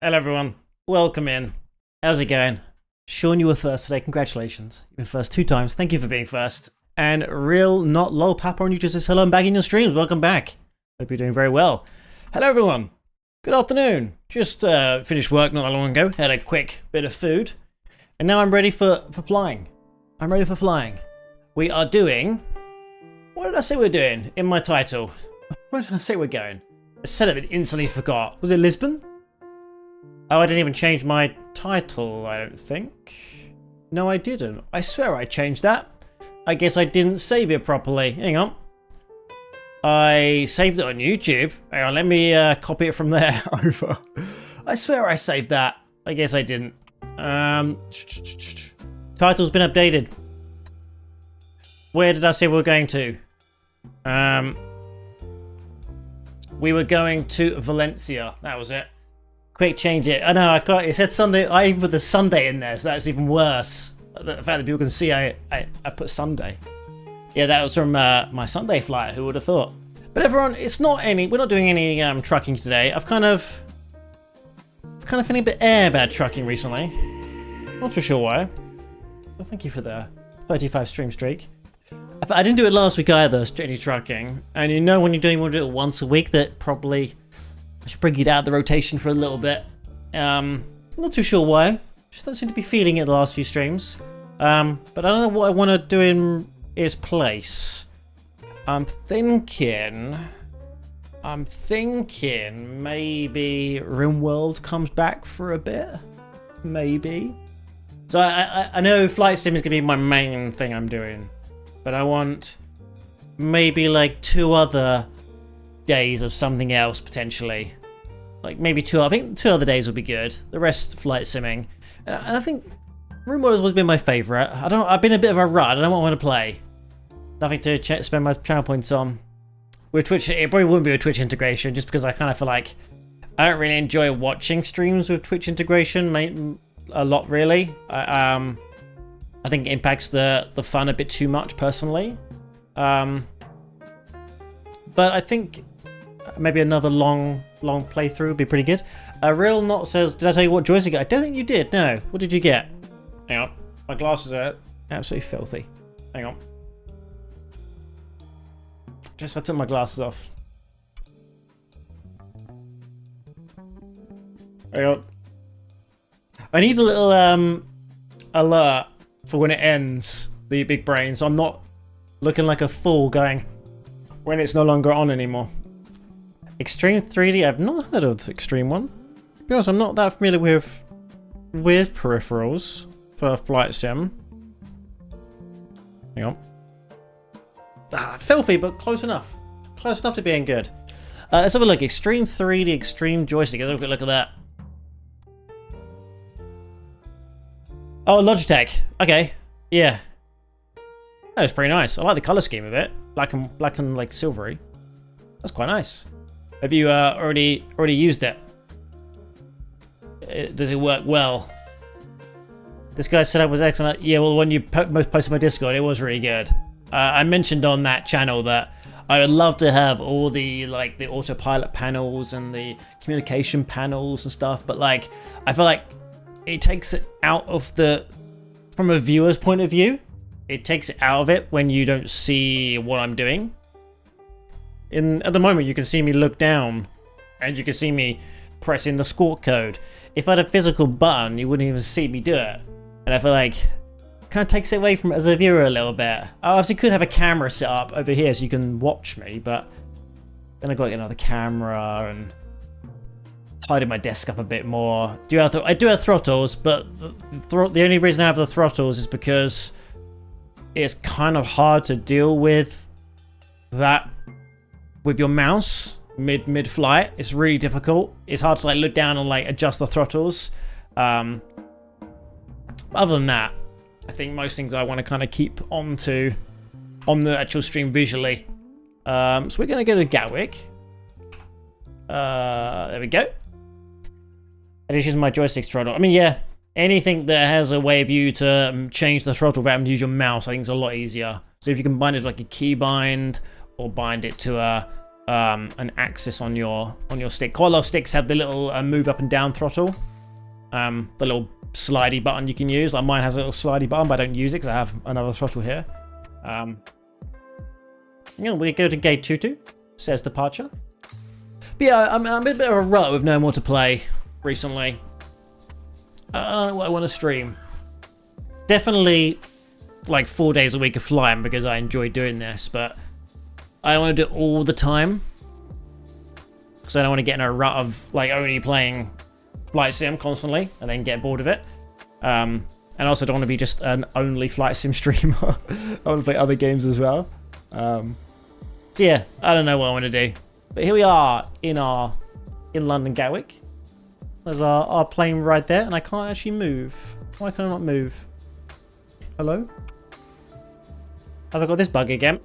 Hello everyone, welcome in. How's it going? Sean, you were first today, congratulations. You've been first 2 times, thank you for being first. And Real Not Lol Papa on you just says hello, I'm back in your streams, welcome back. Hope you're doing very well. Hello everyone, good afternoon. Just finished work not that long ago, had a quick bit of food. And now I'm ready for flying. I'm ready for flying. We are doing... What did I say we're doing in my title? Where did I say we're going? I said it and instantly forgot. Was it Lisbon? Oh, I didn't even change my title, I don't think. No, I didn't. I swear I changed that. I guess I didn't save it properly. Hang on. I saved it on YouTube. Hang on, let me copy it from there over. I swear I saved that. I guess I didn't. Title's been updated. Where did I say we were going to? We were going to Valencia. That was it. Quick change it. I know, I can't. It said Sunday. I even put the Sunday in there, so that's even worse. The fact that people can see I put Sunday. Yeah, that was from my Sunday flight. Who would have thought? But everyone, it's not any. We're not doing any trucking today. I've kind of feeling a bit bad trucking recently. Not too sure why. Well, thank you for the 35 stream streak. I didn't do it last week either, any trucking. And you know when you want to do it once a week, that probably I should bring it out of the rotation for a little bit. Not too sure why. Just don't seem to be feeling it the last few streams. But I don't know what I want to do in its place. I'm thinking maybe RimWorld comes back for a bit. Maybe. So I know Flight Sim is going to be my main thing I'm doing. But I want maybe like 2 other days of something else potentially. Like maybe 2, I think 2 other days would be good. The rest flight simming. And I think RimWorld has always been my favourite. I've been a bit of a rut. I don't know what I want to play. Nothing to spend my channel points on. With Twitch, it probably wouldn't be a Twitch integration just because I kind of feel like I don't really enjoy watching streams with Twitch integration a lot really. I think it impacts the fun a bit too much personally. But I think maybe another long playthrough would be pretty good. Real Not says, did I tell you what joystick I got? I don't think you did, no. What did you get? Hang on. My glasses are absolutely filthy. Hang on. I took my glasses off. Hang on. I need a little alert for when it ends, the big brain, so I'm not looking like a fool going when it's no longer on anymore. Extreme 3D, I've not heard of the Extreme one. To be honest, I'm not that familiar with peripherals for Flight Sim. Hang on. Filthy, but close enough. Close enough to being good. Let's have a look. Extreme 3D, Extreme Joystick. Let's have a quick look at that. Oh, Logitech. Okay. Yeah. That was pretty nice. I like the color scheme of it. Black and like silvery. That's quite nice. Have you already used it? Does it work well? This guy's setup was excellent. Yeah, well, when you posted my Discord, it was really good. I mentioned on that channel that I would love to have all the the autopilot panels and the communication panels and stuff, but like I feel like it takes it out of from a viewer's point of view. it takes it out of it when you don't see what I'm doing. At the moment, you can see me look down, and you can see me pressing the score code. If I had a physical button, you wouldn't even see me do it. And I feel like it kind of takes it away from it as a viewer a little bit. I obviously could have a camera set up over here so you can watch me, but then I've got to get another camera and tidy my desk up a bit more. I do have throttles, but the only reason I have the throttles is because it's kind of hard to deal with that with your mouse mid-flight. It's really difficult. It's hard to like look down and like adjust the throttles. Other than that, I think most things I want to kind of keep on the actual stream visually. So we're going to go to Gatwick. There we go. I just use my joystick throttle. I mean, yeah, anything that has a way for you to change the throttle rather than use your mouse, I think is a lot easier. So if you can bind it to like a key bind or bind it to an axis on your stick. Quite a lot of sticks have the little move up and down throttle. The little slidey button you can use. Like mine has a little slidey button, but I don't use it because I have another throttle here. We go to gate 22. Says departure. But yeah, I'm in a bit of a rut with no more to play recently. I don't know what I want to stream. Definitely like 4 days a week of flying because I enjoy doing this, but I want to do it all the time because I don't want to get in a rut of like only playing flight sim constantly and then get bored of it. And I also don't want to be just an only flight sim streamer. I want to play other games as well. Yeah, I don't know what I want to do. But here we are in London Gatwick. There's our plane right there, and I can't actually move. Why can I not move? Hello? Have I got this bug again?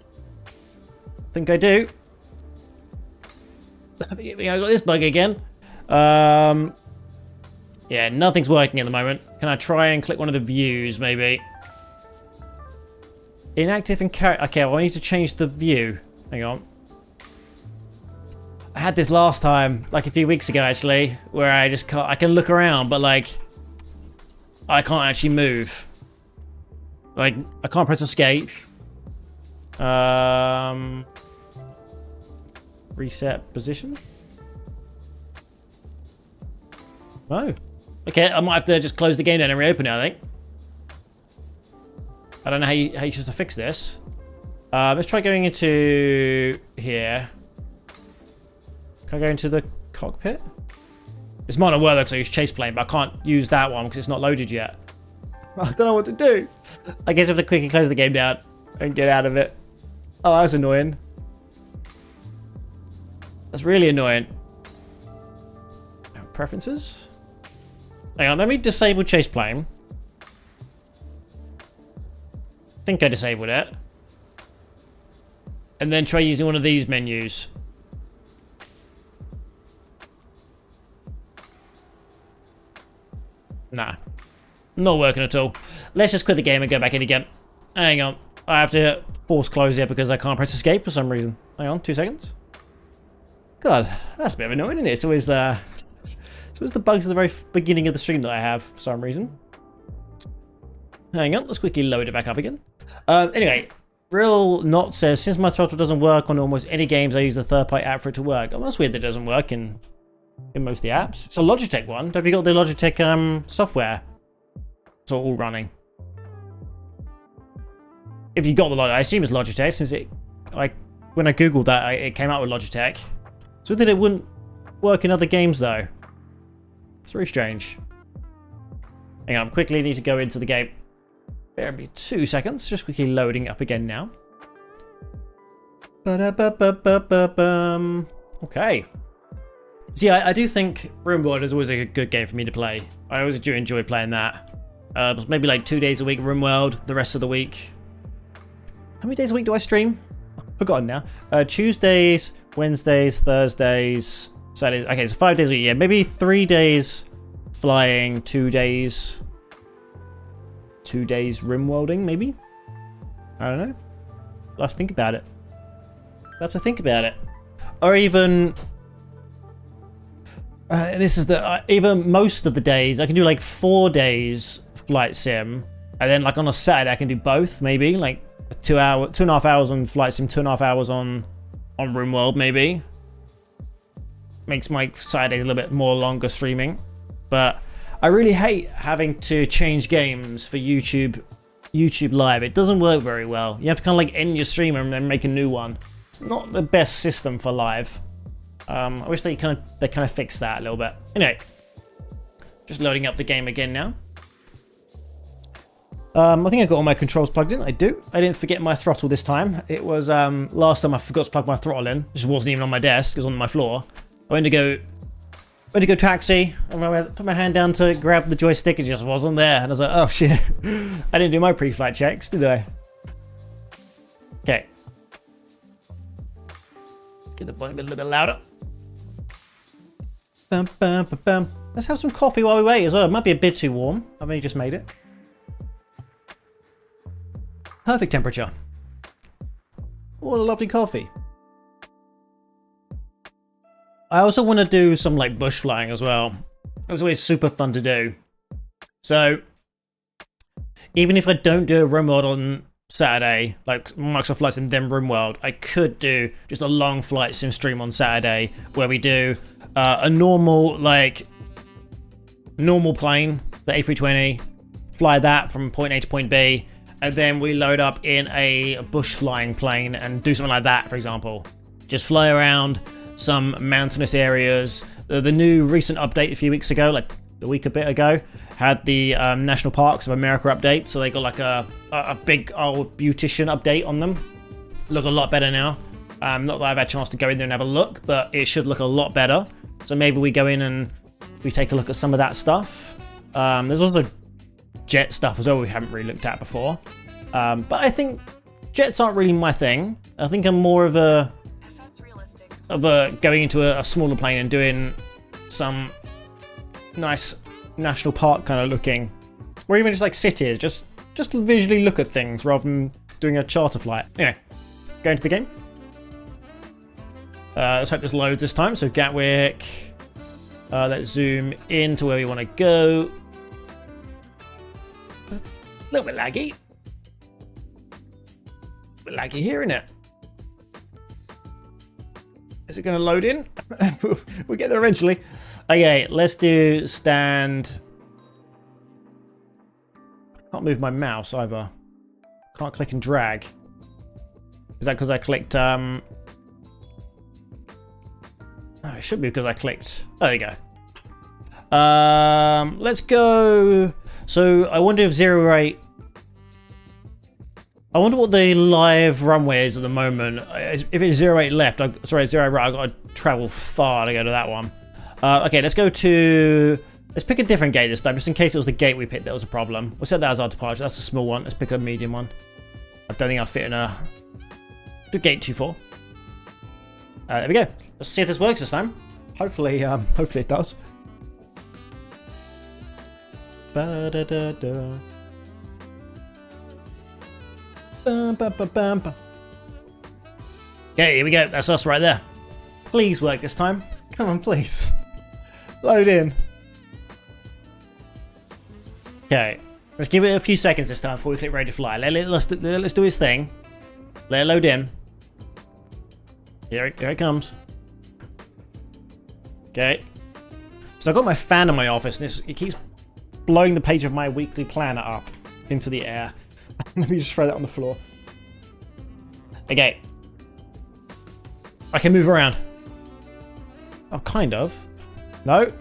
I think I do. I think I got this bug again. Yeah, nothing's working at the moment. Can I try and click one of the views, maybe? Inactive and carry. Okay, well, I need to change the view. Hang on. I had this last time, like a few weeks ago, actually, where I just can't. I can look around, but like, I can't actually move. Like, I can't press escape. Reset position. No. Okay, I might have to just close the game down and reopen it, I think. I don't know how you're supposed to fix this. Let's try going into here. Can I go into the cockpit? This might not work because I use chase plane, but I can't use that one because it's not loaded yet. I don't know what to do. I guess I have to quickly close the game down and get out of it. Oh, that's annoying. That's really annoying. Preferences? Hang on, let me disable chase plane. I think I disabled it. And then try using one of these menus. Nah. Not working at all. Let's just quit the game and go back in again. Hang on. I have to force close it because I can't press escape for some reason. Hang on, 2 seconds. God, that's a bit of annoying, isn't it? It's always the bugs at the very beginning of the stream that I have for some reason. Hang on, let's quickly load it back up again. Anyway, Real Not says, since my throttle doesn't work on almost any games, I use a third-party app for it to work. Oh, that's weird that it doesn't work in most of the apps. It's a Logitech one. Have you got the Logitech software? It's all running. If you got the Logitech, I assume it's Logitech, since it, like, when I googled that, it came out with Logitech. So that it wouldn't work in other games, though. It's very strange. Hang on, quickly need to go into the game. Bear me 2 seconds, just quickly loading it up again now. Okay. So yeah, I do think RimWorld is always a good game for me to play. I always do enjoy playing that. Maybe like 2 days a week RimWorld, the rest of the week. How many days a week do I stream? Forgotten now. Tuesdays, Wednesdays, Thursdays, Saturdays. Okay, so 5 days a week. Yeah, maybe 3 days flying, 2 days. 2 days RimWorlding, maybe? I don't know. I'll have to think about it. Or even... this is the... even most of the days, I can do like 4 days flight sim, And then like on a Saturday I can do both, maybe like 2.5 hours on Flight Sim, 2.5 hours on RimWorld, maybe. Makes my Saturdays a little bit more longer streaming. But I really hate having to change games for YouTube Live. It doesn't work very well. You have to kind of like end your stream and then make a new one. It's not the best system for live. I wish they kind of fixed that a little bit. Anyway, just loading up the game again now. I think I got all my controls plugged in. I do. I didn't forget my throttle this time. It was last time I forgot to plug my throttle in. It just wasn't even on my desk. It was on my floor. I went to go taxi. I put my hand down to grab the joystick. It just wasn't there. And I was like, oh shit. I didn't do my pre-flight checks, did I? Okay. Let's get the volume a little bit louder. Bum, bum, bum, bum. Let's have some coffee while we wait as well. It might be a bit too warm. I've only just made it. Perfect temperature. What a lovely coffee. I also want to do some like bush flying as well. It was always super fun to do. So even if I don't do a RimWorld on Saturday, like Microsoft Flight Sim then RimWorld, I could do just a long Flight Sim stream on Saturday where we do a normal plane, the A320, fly that from point A to point B, and then we load up in a bush flying plane and do something like that, for example. Just fly around some mountainous areas. The new recent update a few weeks ago, like a week a bit ago, had the National Parks of America update. So they got like a big old beautician update on them. Look a lot better now. Not that I've had a chance to go in there and have a look, but it should look a lot better. So maybe we go in and we take a look at some of that stuff. There's also jet stuff as well we haven't really looked at before. But I think jets aren't really my thing. I think I'm more of a going into a smaller plane and doing some nice national park kind of looking, or even just like cities, just to visually look at things rather than doing a charter flight. Anyway, go into the game. Let's hope this loads this time. So Gatwick. Let's zoom in to where we want to go. A little bit laggy. A bit laggy here, isn't it? Is it going to load in? We'll get there eventually. Okay, let's do stand. Can't move my mouse either. Can't click and drag. Is that because I clicked... Oh, it should be because I clicked... Oh, there you go. Let's go... So, I wonder if 08... I wonder what the live runway is at the moment. If it's 08 left, sorry, 0 right, I've got to travel far to go to that one. Okay, let's go to... Let's pick a different gate this time, just in case it was the gate we picked that was a problem. We'll set that as our departure. That's a small one. Let's pick a medium one. I don't think I'll fit in a... Do gate 24. There we go. Let's see if this works this time. Hopefully it does. Ba-da-da-da. Okay, here we go. That's us right there. Please work this time. Come on, please. Load in. Okay, let's give it a few seconds this time before we click ready to fly. Let's do his thing. Let it load in. Here it comes. Okay. So I've got my fan in my office, and it keeps blowing the page of my weekly planner up into the air. Let me just throw that on the floor. Okay. I can move around. Oh, kind of. No?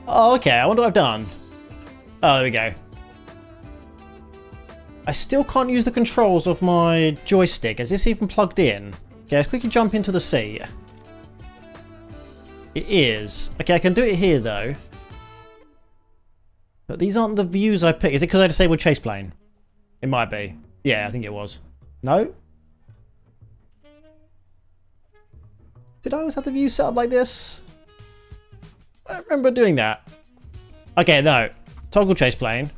Oh, okay. I wonder what I've done. Oh, there we go. I still can't use the controls of my joystick. Is this even plugged in? Okay, let's quickly jump into the sea. It is. Okay, I can do it here, though. But these aren't the views I picked. Is it because I disabled chase plane? It might be. Yeah, I think it was. No? Did I always have the view set up like this? I don't remember doing that. Okay, no. Toggle chase plane.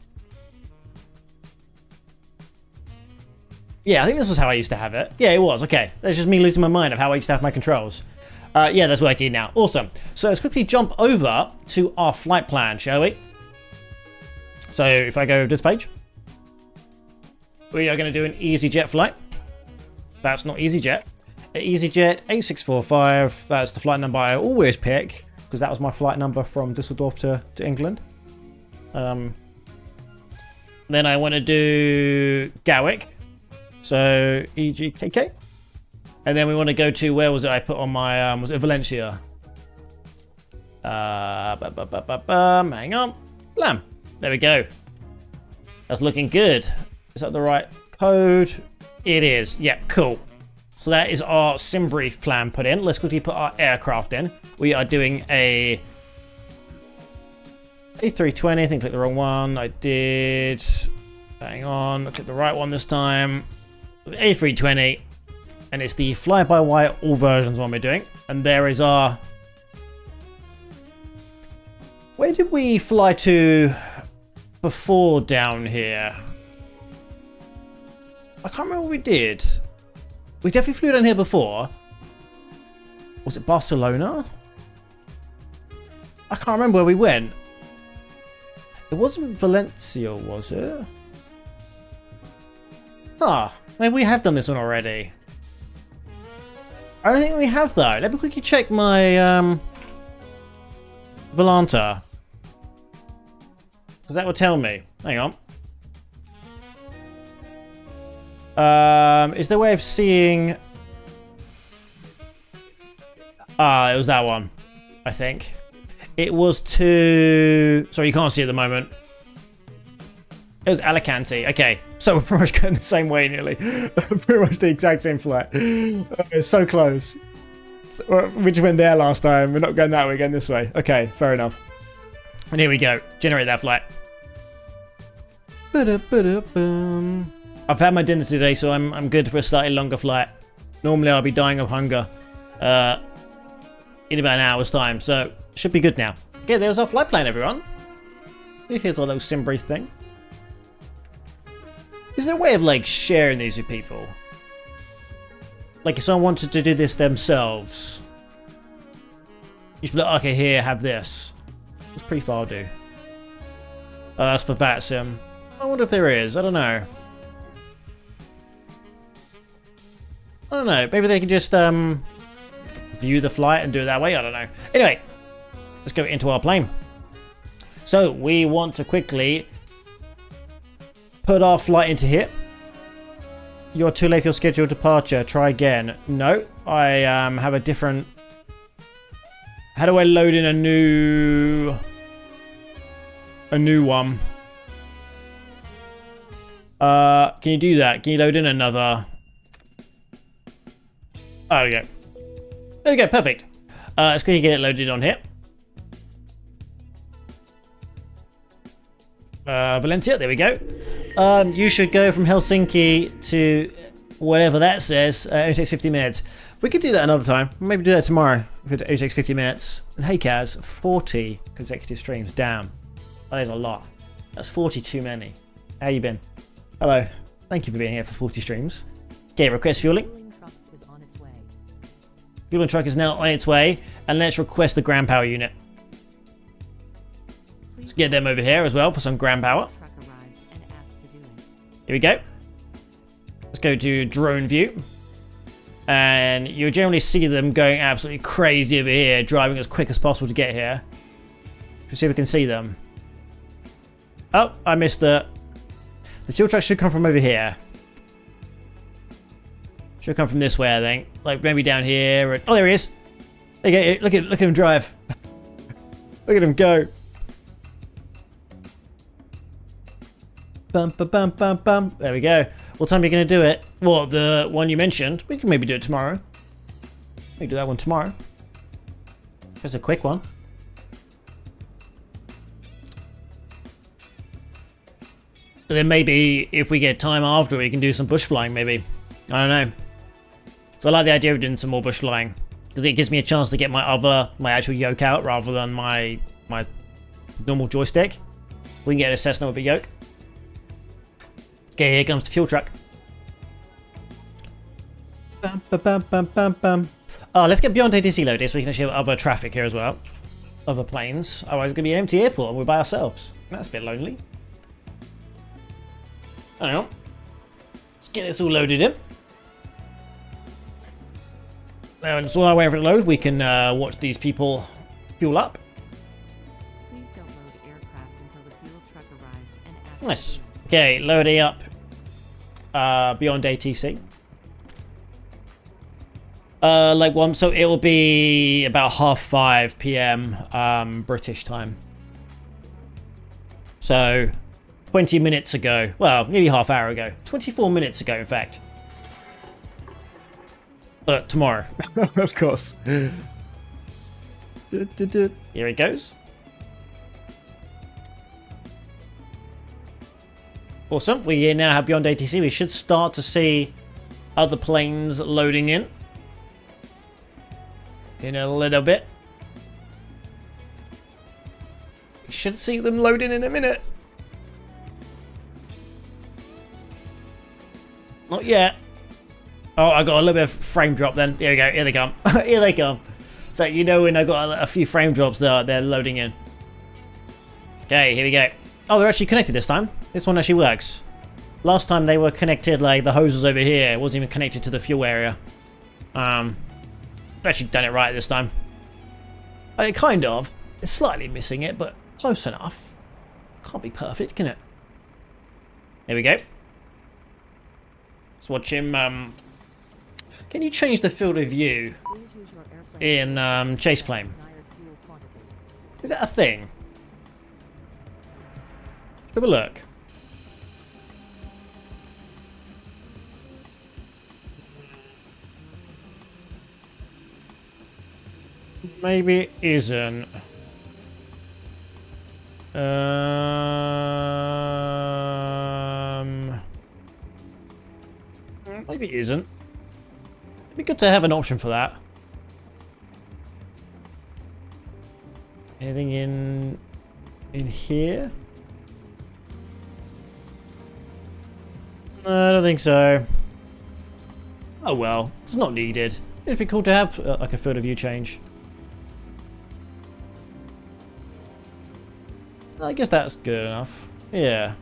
Yeah, I think this is how I used to have it. Yeah, it was. Okay. That's just me losing my mind of how I used to have my controls. Yeah, that's working now. Awesome. So let's quickly jump over to our flight plan, shall we? So if I go to this page. we are going to do an EasyJet flight. That's not EasyJet. EasyJet 8645. That's the flight number I always pick because that was my flight number from Düsseldorf to England. Then I want to do Gatwick. So EGKK. And then we want to go to, where was it I put on my, was it Valencia? Hang on. Blam. There we go. That's looking good. Is that the right code? It is. Yep, cool. So that is our sim brief plan put in. Let's quickly put our aircraft in. We are doing a A320. I think I clicked the wrong one. I did. Hang on. Look at the right one this time. A320. And it's the fly-by-wire all versions one we're doing. And there is our... Where did we fly to before down here? I can't remember what we did. We definitely flew down here before. Was it Barcelona? I can't remember where we went. It wasn't Valencia, was it? Ah, maybe we have done this one already. I don't think we have though. Let me quickly check my Volanta. Because that will tell me. Hang on. Is there a way of seeing... Ah, it was that one, I think. It was to... Sorry, you can't see at the moment. It was Alicante. Okay, so we're pretty much going the same way nearly. Pretty much the exact same flight. It's so close. We just went there last time. We're not going that way, again this way. Okay, fair enough. And here we go. Generate that flight. I've had my dinner today, so I'm good for a slightly longer flight. Normally I'll be dying of hunger in about an hour's time, so should be good now. Okay, there's our flight plan, everyone. Here's our little sim brief thing. Is there a way of like sharing these with people? Like if someone wanted to do this themselves, you should be like, okay, here, have this. What's pre-file do? That's for that sim. I wonder if there is. I don't know. I don't know. Maybe they can just view the flight and do it that way. I don't know. Anyway, let's go into our plane. So we want to quickly put our flight into here. You're too late for your scheduled departure. Try again. No, I have a different... How do I load in a new one? Can you do that? Can you load in another? Oh, there we go. There we go, perfect. Let's quickly get it loaded on here. Valencia, there we go. You should go from Helsinki to whatever that says. It only takes 50 minutes. We could do that another time. Maybe do that tomorrow. If it only takes 50 minutes. And hey, Kaz, 40 consecutive streams. Damn. That is a lot. That's 40 too many. How you been? Hello. Thank you for being here for 40 streams. Okay, request fueling. Fueling truck is now on its way. And let's request the ground power unit. Let's get them over here as well for some ground power. Here we go. Let's go to drone view. And you'll generally see them going absolutely crazy over here, driving as quick as possible to get here. Let's see if we can see them. Oh, I missed the fuel truck should come from over here. Should come from this way, I think. Like maybe down here. Or, oh, there he is. There you go. Look at him drive. Look at him go. Bum, bum, bum, bum. There we go. What time are you going to do it? Well, the one you mentioned. We can maybe do it tomorrow. We can do that one tomorrow. Just a quick one. But then maybe if we get time after, we can do some bush flying maybe. I don't know. So I like the idea of doing some more bush flying. Because it gives me a chance to get my actual yoke out rather than my normal joystick. We can get a Cessna with a yoke. Okay, here comes the fuel truck. Bum, bum, bum, bum, bum. Oh, let's get BeyondATC loaded so we can actually have other traffic here as well. Other planes. Otherwise it's going to be an empty airport and we're by ourselves. That's a bit lonely. I don't know. get this all loaded in. Now, and so while we're waiting for it to load, we can watch these people fuel up. Please don't load aircraft until the fuel truck arrives and ask Nice. for fuel. Okay, loading up BeyondATC. Like one, so it will be about 5:30 p.m. British time. So 20 minutes ago, well, nearly half hour ago, 24 minutes ago, in fact. Tomorrow. Of course. Here it goes. Awesome. We now have BeyondATC. We should start to see other planes loading in a little bit. We should see them loading in a minute. Not yet. Oh, I got a little bit of frame drop then. Here we go. Here they come. Here they come. So you know when I got a few frame drops, they're loading in. Okay, here we go. Oh, they're actually connected this time. This one actually works. Last time they were connected, like the hose was over here. It wasn't even connected to the fuel area. Actually done it right this time. I mean, kind of. It's slightly missing it, but close enough. Can't be perfect, can it? Here we go. Let's watch him. Can you change the field of view Please use your airplane in chase plane? desired fuel quantity. Is that a thing? Have a look. Maybe it isn't. Maybe it isn't. It'd be good to have an option for that. Anything in here? No, I don't think so. Oh well, it's not needed. It'd be cool to have like a field of view change. I guess that's good enough. Yeah.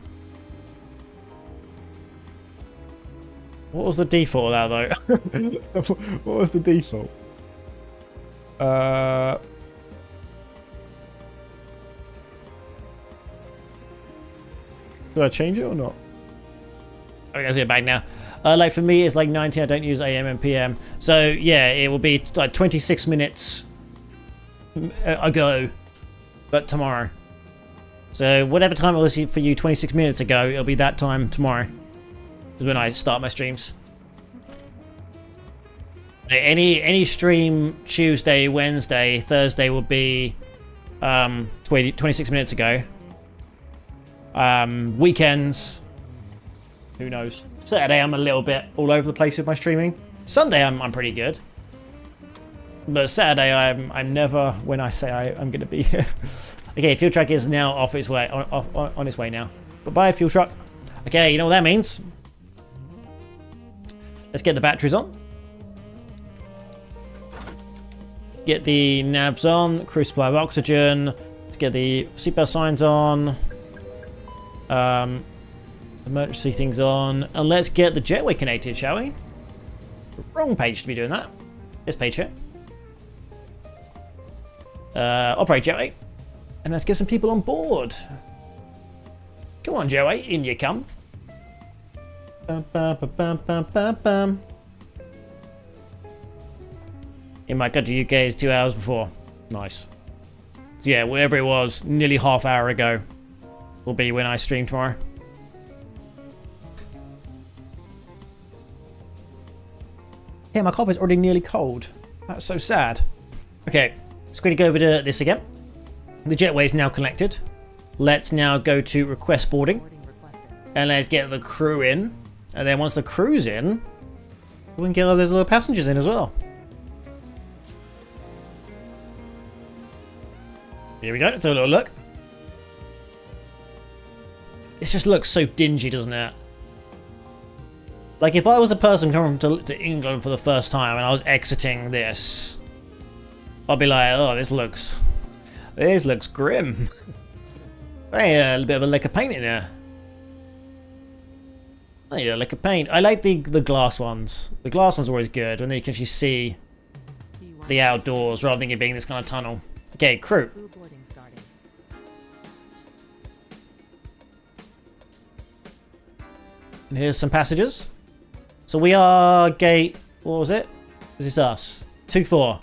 What was the default of that though? What was the default? Do I change it or not? Okay, let's get back now. Like for me, it's like 90. I don't use AM and PM. So yeah, it will be like 26 minutes ago, but tomorrow. So whatever time it was for you 26 minutes ago, it'll be that time tomorrow. Is when I start my streams. Any stream Tuesday, Wednesday, Thursday will be 26 minutes ago. Weekends, who knows? Saturday I'm a little bit all over the place with my streaming. Sunday I'm pretty good. But Saturday I'm never when I say I'm gonna be here. Okay, fuel truck is now off its way on its way now. But bye fuel truck. Okay, you know what that means? Let's get the batteries on. Get the nabs on, crew supply of oxygen. Let's get the seatbelt signs on. Emergency things on. And let's get the jetway connected, shall we? Wrong page to be doing that. This page here. Operate jetway. And let's get some people on board. Come on, jetway, in you come. Bum, bum, bum, bum, bum, bum, bum. It might cut to UK is 2 hours before. Nice. So yeah, wherever it was, nearly half hour ago, will be when I stream tomorrow. Hey, my coffee's already nearly cold. That's so sad. Okay, let's quickly go over to this again. The jetway is now connected. Let's now go to request boarding. Boarding requested. And let's get the crew in. And then once the crew's in, we can get all those little passengers in as well. Here we go, let's have a little look. This just looks so dingy, doesn't it? Like if I was a person coming to England for the first time and I was exiting this, I'd be like, oh, this looks grim. Hey, a little bit of a lick of paint in there. Oh, yeah, like a paint. I like the glass ones. The glass ones are always good when you can actually see the outdoors rather than it being this kind of tunnel. Okay, crew. Crew boarding starting. And here's some passengers. So we are gate, what was it? Is this us? 2-4.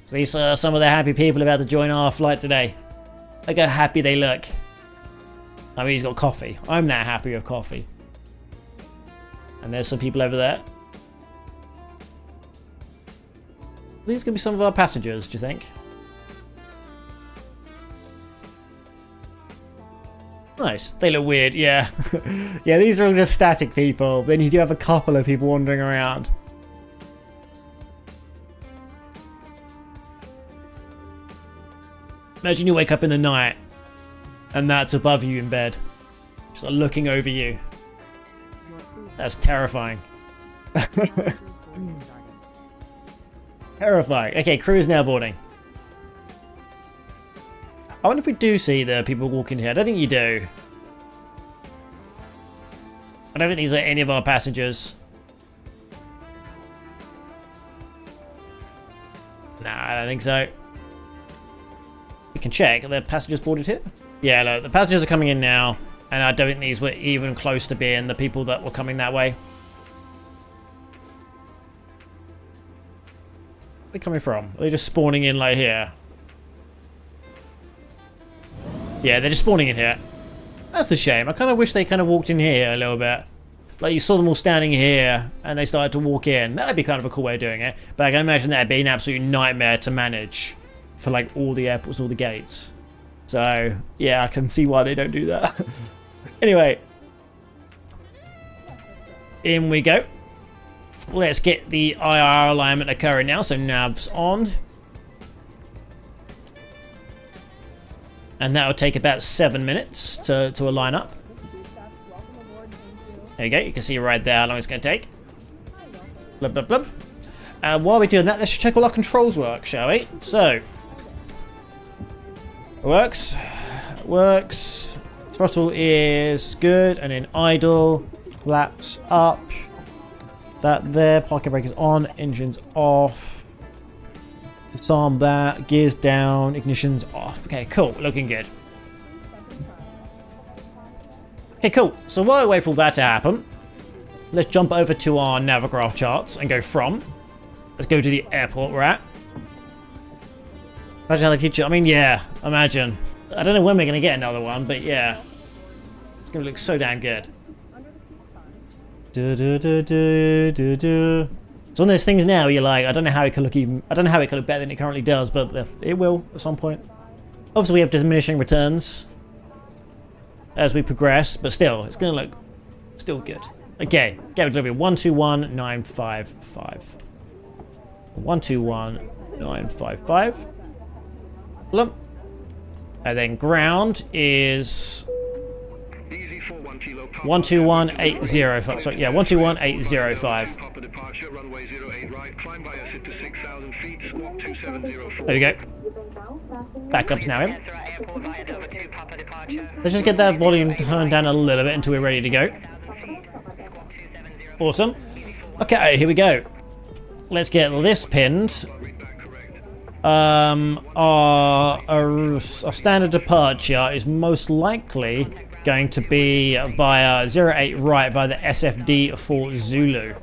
So these are some of the happy people about to join our flight today. Look how happy they look. I mean, he's got coffee. I'm now happy with coffee. And there's some people over there. These could be some of our passengers, do you think? Nice. They look weird, yeah. Yeah, these are all just static people. Then you do have a couple of people wandering around. Imagine you wake up in the night and that's above you in bed. Just looking over you. That's terrifying. Terrifying. Okay, crew's now boarding. I wonder if we do see the people walking here. I don't think you do. I don't think these are any of our passengers. Nah, I don't think so. We can check. Are the passengers boarded here? Yeah, look, the passengers are coming in now. And I don't think these were even close to being the people that were coming that way. Where are they coming from? Are they just spawning in like here? Yeah, they're just spawning in here. That's a shame. I kind of wish they kind of walked in here a little bit. Like you saw them all standing here and they started to walk in. That'd be kind of a cool way of doing it. But I can imagine that'd be an absolute nightmare to manage for like all the airports and all the gates. So yeah, I can see why they don't do that. Anyway, in we go. Let's get the IR alignment occurring now. So nav's on. And that will take about 7 minutes to align up. There you go. You can see right there how long it's going to take. Blub, blub, blub. While we're doing that, let's check all our controls work, shall we? So, works. Works. Throttle is good. And then idle. Flaps up. That there. Parking brake is on. Engine's off. Disarm that. Gears down. Ignition's off. Okay, cool. Looking good. Okay, cool. So while we wait for all that to happen, let's jump over to our Navigraph charts and go from. Let's go to the airport we're at. Imagine how the future... I mean, yeah. Imagine. I don't know when we're going to get another one, but yeah. It's going to look so damn good. It's one of those things now you're like, I don't know how it could look better than it currently does, but it will at some point. Obviously we have diminishing returns as we progress, but still, it's going to look still good. Okay, get delivery 121955. 121955. Lump. And then ground is 121805. Sorry, yeah, 121805. There we go. Backup's now in. Let's just get that volume turned down a little bit until we're ready to go. Awesome. Okay, here we go. Let's get this pinned. Our standard departure is most likely going to be via 08 right via the SFD for Zulu.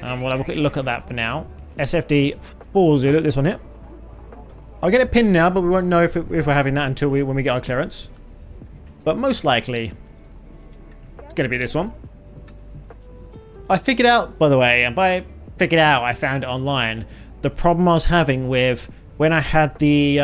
We'll have a quick look at that for now. SFD for Zulu, this one here. I'll get it pinned now, but we won't know if we're having that until when we get our clearance. But most likely, it's going to be this one. I figured out, by the way, and by figured out, I found it online, the problem I was having with when I had the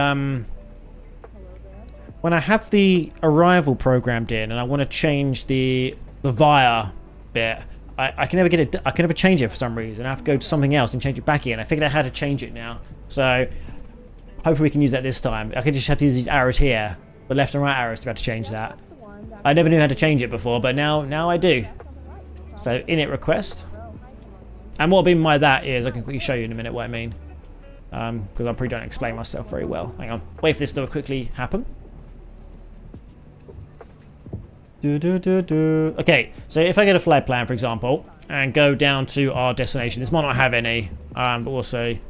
arrival programmed in and I want to change the via bit, I can never get it. I can never change it for some reason. I have to go to something else and change it back in. I figured out how to change it now, so hopefully we can use that this time. I could just have to use these arrows here, the left and right arrows, to be able to change that. I never knew how to change it before, but now I do. So init request, and what I mean by that is I can quickly show you in a minute what I mean, because I probably don't explain myself very well. Hang on, wait for this to quickly happen. Okay, so if I get a flight plan, for example, and go down to our destination, this might not have any, but we'll see.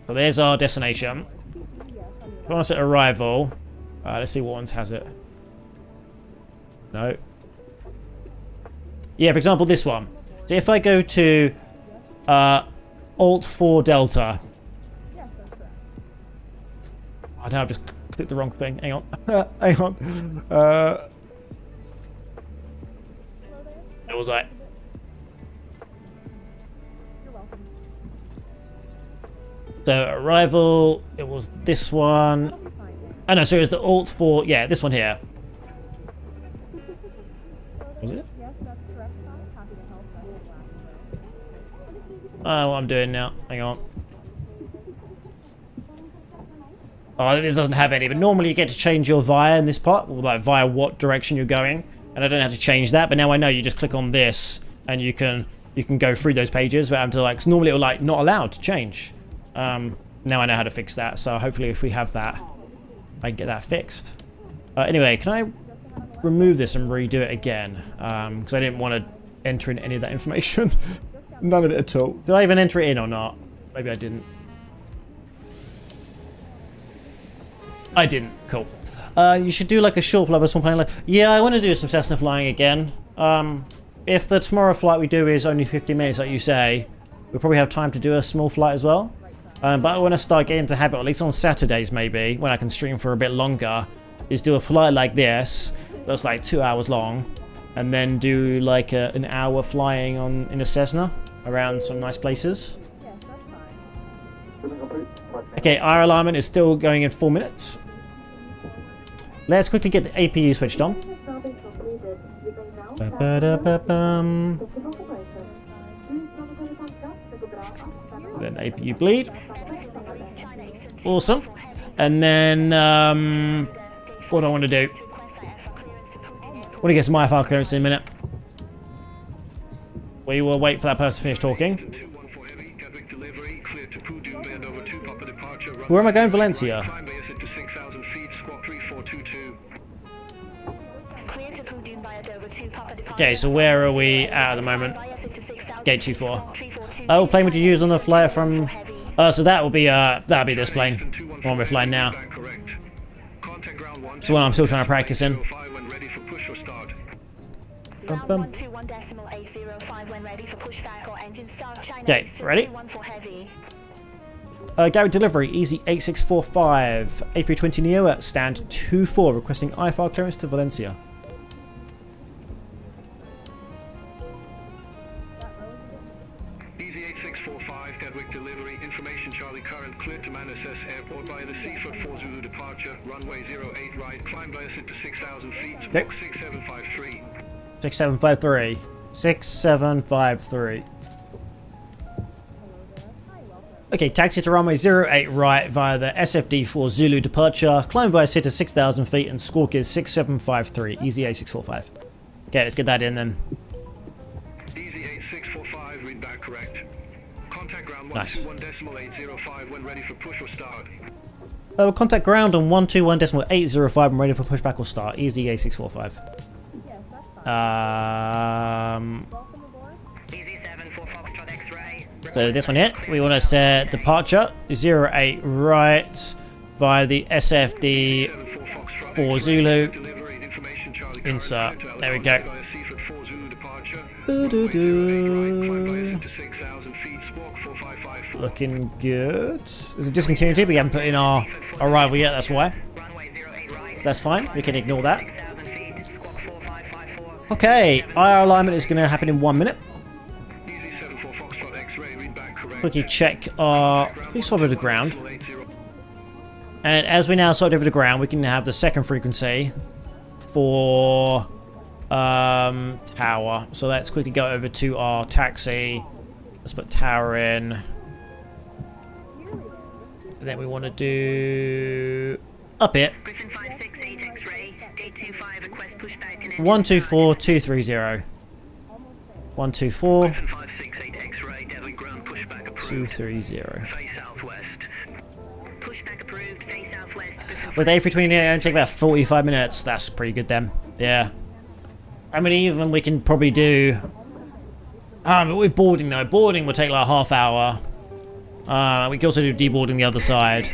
So there's our destination. If I want to set arrival, let's see what ones has it. No. Yeah, for example, this one. So if I go to Alt 4 Delta. I know I've just clicked the wrong thing. Hang on. Hang on. What was I? So arrival, it was this one. Oh no, so it was the Alt 4, yeah, this one here. Was it? Oh, what I'm doing now. Hang on. Oh, this doesn't have any, but normally you get to change your via in this part, like via what direction you're going, and I don't have to change that, but now I know you just click on this, and you can go through those pages, but I'm to like, normally it'll like not allowed to change. Now I know how to fix that, so hopefully if we have that, I can get that fixed. Anyway, can I remove this and redo it again? Because I didn't want to enter in any of that information. None of it at all. Did I even enter it in or not? Maybe I didn't. I didn't. Cool. You should do like a short flight or something like. Yeah, I want to do some Cessna flying again. If the tomorrow flight we do is only 50 minutes, like you say, we'll probably have time to do a small flight as well. But I want to start getting into habit, at least on Saturdays maybe, when I can stream for a bit longer, is do a flight like this that's like 2 hours long, and then do like an hour flying in a Cessna around some nice places. Okay, our alignment is still going in 4 minutes. Let's quickly get the APU switched on. Then APU bleed. Awesome. And then, what do I want to do? I want to get some IFR clearance in a minute. We will wait for that person to finish talking. Where am I going? Valencia. Okay, so where are we at the moment? Gate 24. Oh, plane would you use on the flyer from? So that will be that'll be this plane. The one we're flying now. It's the one I'm still trying to practice in. Okay, ready? Gary delivery, easy 8645. A320neo at stand 24, requesting IFR clearance to Valencia. Easy 8645, Gatwick delivery, information Charlie current, cleared to Manassas Airport via the Seaford 4 Zulu departure, runway 08 right, climb by us into 6,000 feet, squawk 6753. 6753. 6753. Okay, taxi to runway 08 right via the SFD 4 Zulu departure, climb via SITA 6,000 feet and squawk is 6753, easy 8645. Okay, let's get that in then. Easy 8645, read back correct. Contact ground Nice. 121.805 when ready for push or start. Contact ground on 121.805 and ready for pushback or start, easy 8645. Easy 74 Foxtrot X-ray. So this one here, we want to set departure 08 right via the SFD 4 Zulu. Insert. There we go. Looking good. There's a discontinuity, we haven't put in our arrival yet, that's why. So that's fine, we can ignore that. Okay, IR alignment is going to happen in 1 minute. Quickly check our... We sort over the ground. And as we now sort over the ground, we can have the second frequency for tower. So let's quickly go over to our taxi. Let's put tower in. And then we want to do up it. 124230. 124 230. pushback approved. Face southwest. With A320N, it only take about 45 minutes. That's pretty good then. Yeah. I mean, even we can probably do... but with boarding though, boarding will take like a half hour. We can also do deboarding the other side.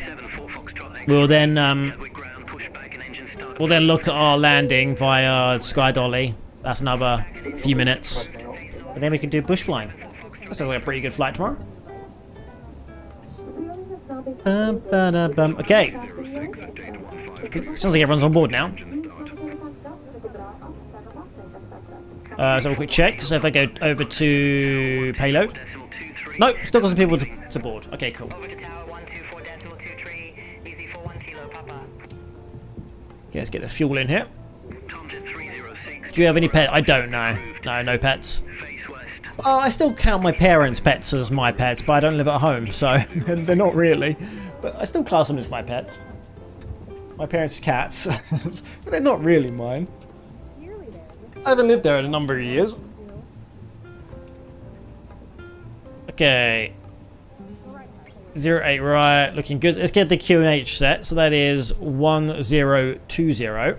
We'll then look at our landing via Sky Dolly. That's another few minutes. And then we can do bush flying. That sounds like a pretty good flight tomorrow. Okay. Sounds like everyone's on board now. So have a quick check. So if I go over to payload. Nope, still got some people to board. Okay, cool. Okay, let's get the fuel in here. Do you have any pets? I don't know. No pets. Oh, I still count my parents' pets as my pets, but I don't live at home, so they're not really. But I still class them as my pets. My parents' cats, but they're not really mine. I haven't lived there in a number of years. Okay. 08 right, looking good. Let's get the QNH set. So that is 1020.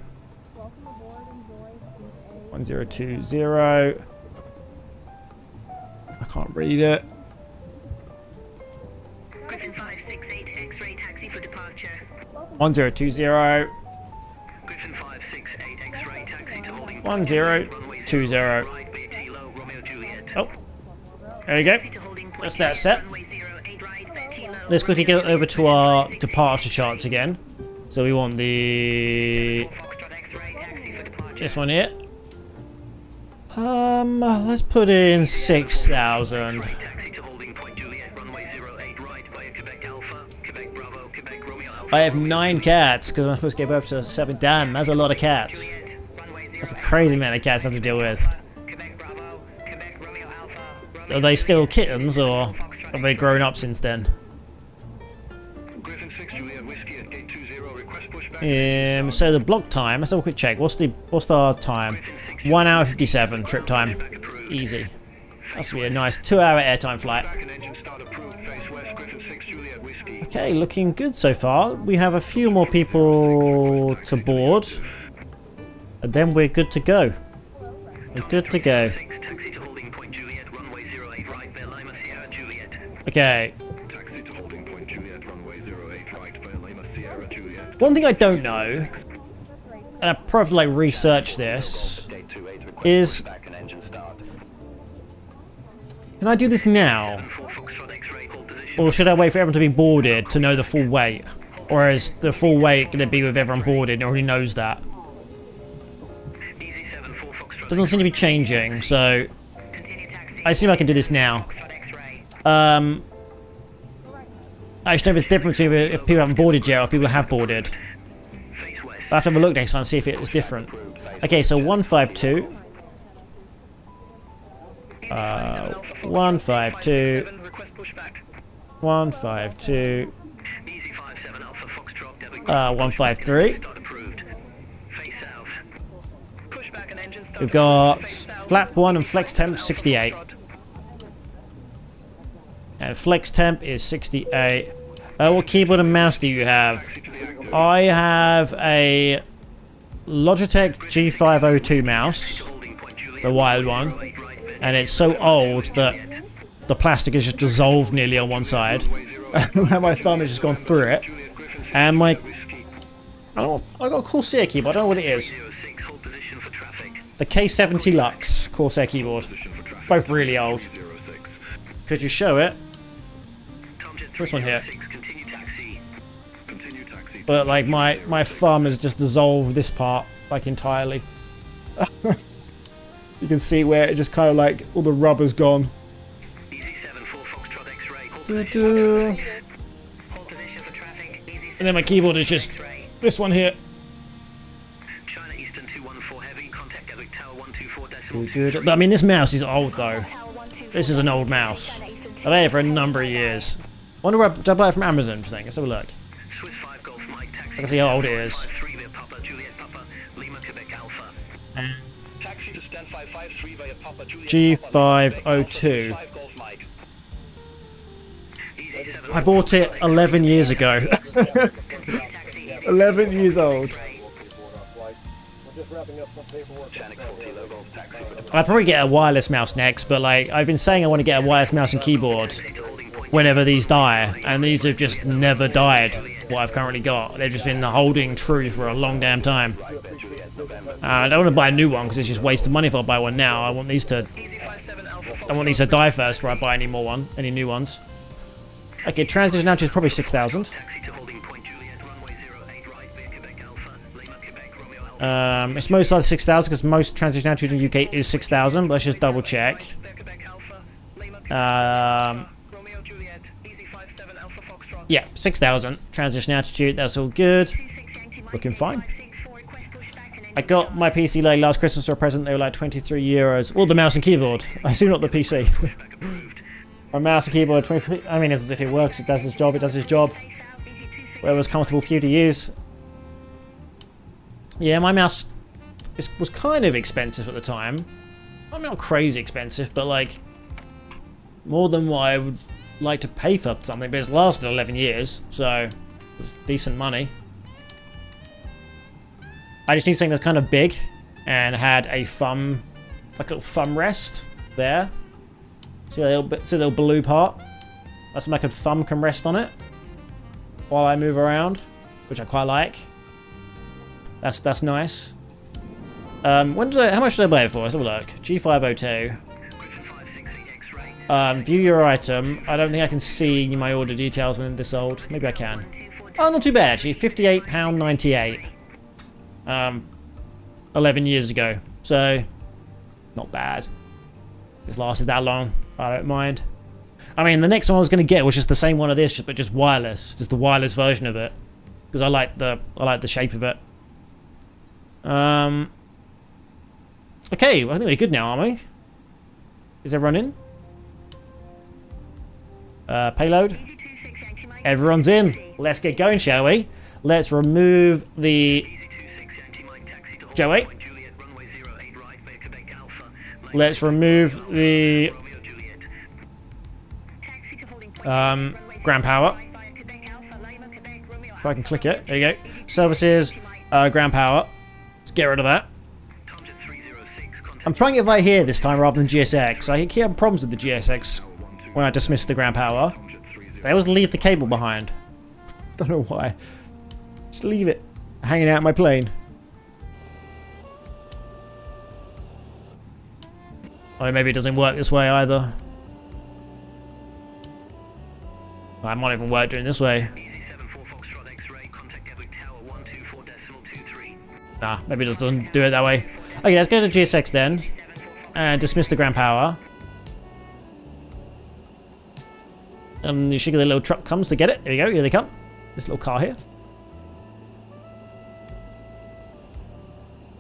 1020. I can't read it. Griffin 568 X-ray taxi for departure. 1020. Griffin 568 X-ray taxi to holding 1020. Oh. There you go. That's that set. Let's quickly go over to our departure charts again. So we want this one here. Let's put in 6,000. I have 9 cats because I'm supposed to give over to 7. Damn, that's a lot of cats. That's a crazy amount of cats I have to deal with. Are they still kittens or have they grown up since then? So the block time, let's have a quick check. What's our time? 1 hour 57 trip time. Easy. That's gonna be a nice 2-hour airtime flight. Okay, looking good so far. We have a few more people to board. And then we're good to go. We're good to go. Okay. One thing I don't know, and I probably like research this, is can I do this now? Or should I wait for everyone to be boarded to know the full weight? Or is the full weight going to be with everyone boarded and already knows that? Doesn't seem to be changing, so I assume I can do this now. I should know if it's different between if people haven't boarded yet or if people have boarded. I'll have to have a look next time to see if it is different. Okay, so 152. 152. 152. 153. We've got flap 1 and flex temp 68. And flex temp is 68. What keyboard and mouse do you have? I have a Logitech G502 mouse, the wired one, and it's so old that the plastic is just dissolved nearly on one side, and my thumb has just gone through it. And I got a Corsair keyboard. I don't know what it is. The K70 Lux Corsair keyboard, both really old. Could you show it? This one here. But like my thumb has just dissolved this part like entirely. You can see where it just kind of like all the rubber's gone. And then my keyboard is just this one here. But I mean, this mouse is old though. This is an old mouse. I've had it for a number of years. I wonder where did I buy it from Amazon? Let's have a look. I can see how old it is. G502. I bought it 11 years ago. 11 years old. I'll probably get a wireless mouse next, but like I've been saying I want to get a wireless mouse and keyboard whenever these die, and these have just never died, what I've currently got. They've just been holding true for a long damn time. I don't want to buy a new one because it's just wasted money if I buy one now. I want these to die first before I buy any new ones. Okay, transition altitude is probably 6,000. It's most like 6,000 because most transition altitude in the UK is 6,000, but let's just double check. Yeah, 6,000 transition altitude, that's all good. Looking fine. I got my PC like last Christmas for a present, they were like €23. Well, the mouse and keyboard. I assume not the PC. My mouse and keyboard, 23. I mean, it's as if it works, it does its job, Whatever's comfortable for you to use. Yeah, my mouse was kind of expensive at the time. I mean, not crazy expensive, but like more than what I would like to pay for something, but it's lasted 11 years, so it's decent money. I just need something that's kind of big and had a thumb, like a little thumb rest there. See a little blue part? That's like a thumb can rest on it while I move around, which I quite like. That's nice. How much did I buy it for? Let's have a look. G502. View your item. I don't think I can see my order details when this old. Maybe I can. Oh, not too bad actually. £58.98. 11 years ago. So, not bad. It's lasted that long. I don't mind. I mean, the next one I was going to get was just the same one of this, but just wireless. Just the wireless version of it. Because I like the shape of it. Okay, well, I think we're good now, aren't we? Is everyone in? Payload. Everyone's in. Let's get going, shall we? Let's remove the... Joey. Let's remove the... ground power. If I can click it. There you go. Services, ground power. Let's get rid of that. I'm trying it by here this time rather than GSX. I keep having problems with the GSX when I dismiss the ground power. They always leave the cable behind. Don't know why. Just leave it hanging out in my plane. Or maybe it doesn't work this way either. Well, it might even work doing this way. Nah, maybe it just doesn't do it that way. Okay, let's go to GSX then. And dismiss the ground power. And you should get the little truck comes to get it. There you go, here they come. This little car here.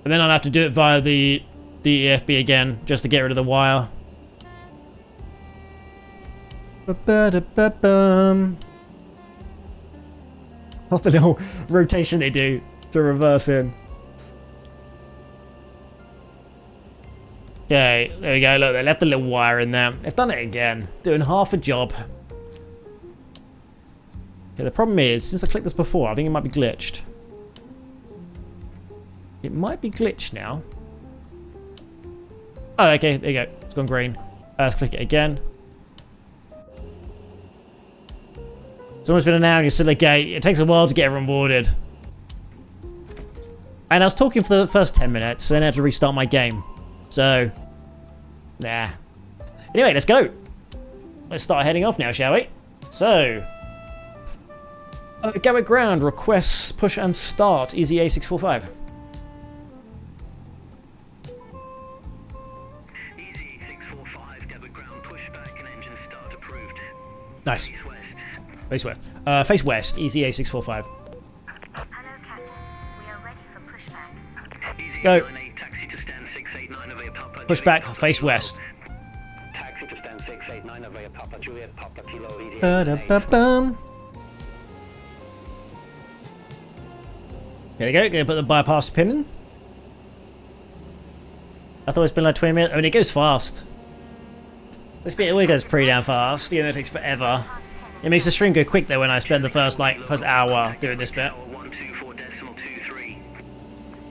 And then I'll have to do it via the EFB again, just to get rid of the wire. Ba-ba-da-ba-bum. What the little rotation they do to reverse in. Okay, there we go. Look, they left the little wire in there. They've done it again. Doing half a job. Okay, the problem is, since I clicked this before, I think it might be glitched. It might be glitched now. Oh, okay, there you go. It's gone green. Let's click it again. It's almost been an hour and you're still at gate. It takes a while to get everyone boarded. And I was talking for the first 10 minutes, then I had to restart my game. So, nah. Anyway, let's go. Let's start heading off now, shall we? So, Gatwick ground, requests, push and start, easy A645. Easy 645, Gatwick ground, pushback and engine start approved. Nice. Face Face west. west. Face west, easy A645. Hello, Captain. We are ready for pushback. Easy Go. 98, taxi to stand 689 of Papa. Pushback, face west. Taxi to stand 689 of Papa Juliet, Papa Kilo, easy. Ba-da-ba-bum. There you go, gonna put the bypass pin in. I thought it's been like 20 minutes. I mean, it goes fast. This bit always goes pretty damn fast, even though it takes forever. It makes the stream go quick though when I spend the first hour doing this bit. 124.23.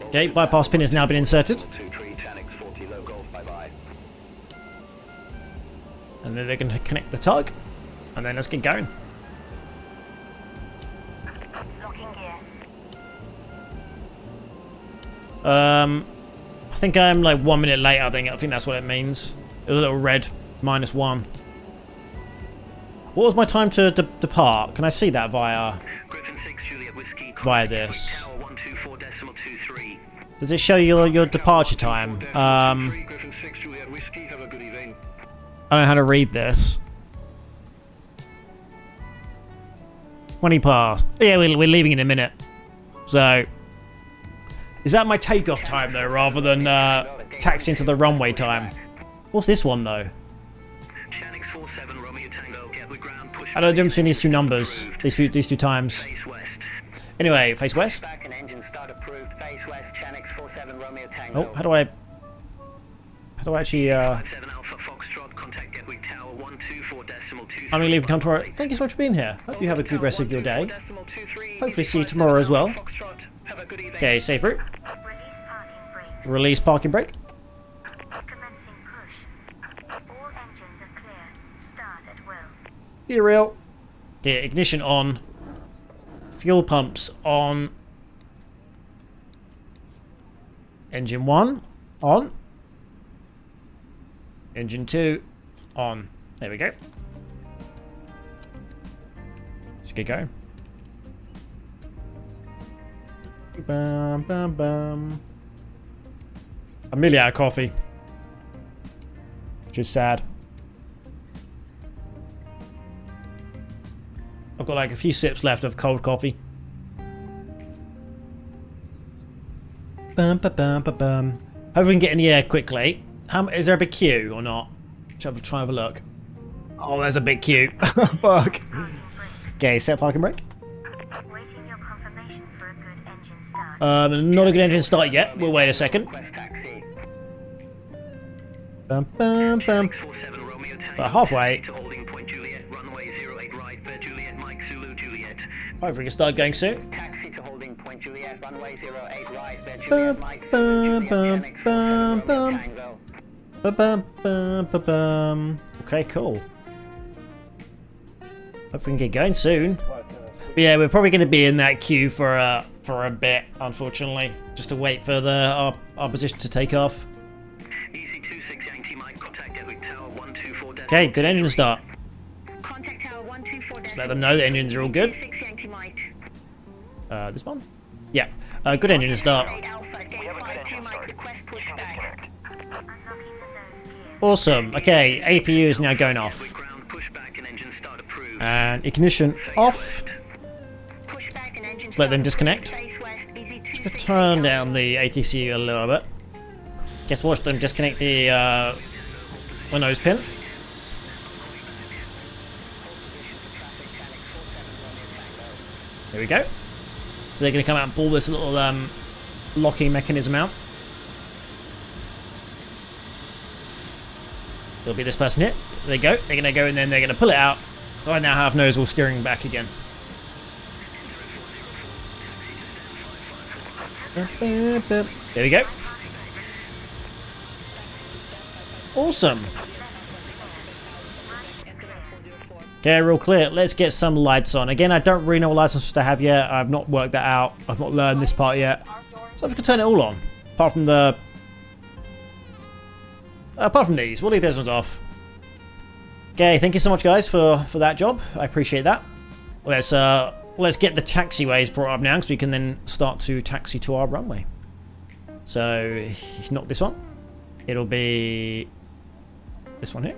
Okay, bypass pin has now been inserted. And then they're going to connect the tug. And then let's get going. Locking gear. I think I'm like 1 minute late, I think that's what it means. It was a little red, -1. What was my time to depart? Can I see that via Griffin 6 Juliet Whiskey. via this? Tower 124.23. Does it show your departure time? Griffin 6 Juliet Whiskey, have a good evening. I don't know how to read this. 20 past. Yeah, we're leaving in a minute. So, is that my takeoff time though, rather than taxiing to the runway time? What's this one though? Channix 47 Romeo Tango. Gatwick ground. Push. I don't know the difference between these two numbers, these two times. Face west. Anyway, face west. Back and engine start approved. Face west. Channix 47 Romeo Tango. Oh, how do I actually 57 Alpha Foxtrot. Contact Gatwick Tower 124.23. I'm gonna leave and come tomorrow. Thank you so much for being here. Hope you have a good rest of your day. Hopefully see you tomorrow as well. Okay, safe route. Release parking brake. Release parking brake. Commencing push. All engines are clear. Start at will. Be real. Okay, ignition on. Fuel pumps on. Engine 1 on. Engine 2 on. There we go. Let's get going. Bum, bum, bum. I'm nearly out of coffee. Which is sad. I've got like a few sips left of cold coffee. Bum, ba, bum, ba, bum. Hope we can get in the air quickly. Is there a big queue or not? Try to have a look. Oh, there's a big queue. Fuck. Okay, set parking brake. Waiting your confirmation for a good engine start. Not a good engine start yet. We'll wait a second. West taxi. Bum, bum, bum. 47 Romeo Tango. About halfway. To holding point Juliet. Runway 08 right. Bear Juliet. Mike Zulu Juliet. Hopefully we can start going soon. Taxi to holding point Juliet. Runway 08 right. Bear Bum, Juliet. Mike bum, Zulu bum, Juliet. Channix 47 bum, Romeo bum. Tango. Ba-bum, bum, ba-bum. Okay, cool. Hopefully we can get going soon. But yeah, we're probably going to be in that queue for a bit, unfortunately, just to wait for our position to take off. Easy 26 Yankee Mike. Contact Gatwick Tower 124. Okay, good engine start. Contact tower 124. Just let them know the engines are all good. 6 Yankee Mike. This one? Yeah, good engine start. 8 Alpha. Gate 52 Mike. Request pushback. Unlocking the nose gear. Awesome. Okay, APU is now going off. Gatwick ground. Pushback and engine start approved. And ignition off. Pushback and engine Just let them disconnect. Face west. Easy Just 26 turn down the ATC a little bit. Just watch them disconnect the nose pin. There we go. So they're going to come out and pull this little locking mechanism out. It'll be this person here. There they go. They're going to go and then they're going to pull it out. So I now have nose wheel steering back again. There we go. Awesome. Okay, real clear. Let's get some lights on. Again, I don't really know what lights I'm supposed to have yet. I've not worked that out. I've not learned this part yet. So I'm just going to turn it all on. Apart from these. We'll leave those ones off. Okay, thank you so much, guys, for that job. I appreciate that. Let's get the taxiways brought up now, so we can then start to taxi to our runway. So, not this one. It'll be this one here.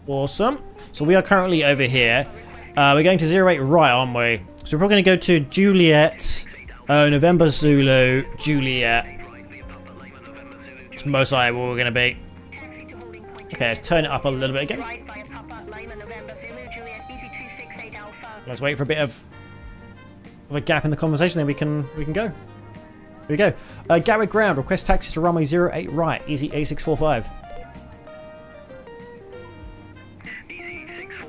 Awesome. So we are currently over here. We're going to 08 right, aren't we? So we're probably going to go to Juliet, November Zulu, Juliet. It's most likely where we're going to be. Okay, let's turn it up a little bit again. Let's wait for a bit of a gap in the conversation, then we can go. Here we go. Gatwick ground, request taxi to runway 08 right, easy A645.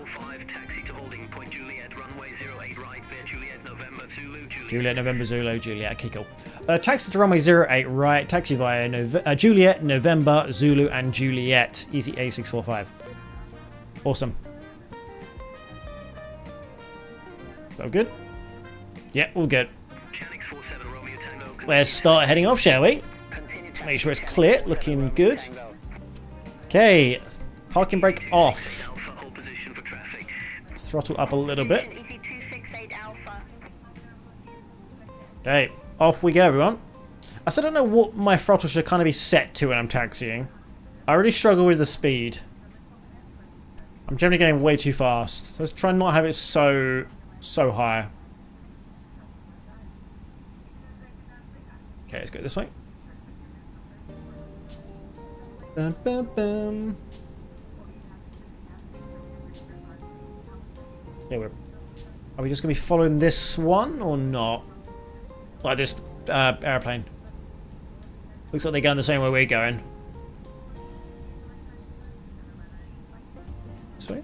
605, taxi to holding point Juliet, runway 08 right, bear Juliet, November, Zulu, Juliet, November, Zulu, Juliet. Okay, cool. Taxi to runway 08 right, taxi via Juliet, November, Zulu, and Juliet. Easy A645. Awesome. So good? Yeah, all good. Channix 47, Romeo Tango. Let's start heading off, shall we? Let's make sure it's clear, looking good. Okay, parking brake off. Alpha, hold position for traffic. Throttle up a little bit. EC268 Alpha. Okay, off we go, everyone. I still don't know what my throttle should kind of be set to when I'm taxiing. I really struggle with the speed. I'm generally going way too fast. Let's try and not have it so high. Okay, let's go this way. Bum, bum, bum. Yeah, are we just going to be following this one or not? Like this airplane. Looks like they're going the same way we're going. This way.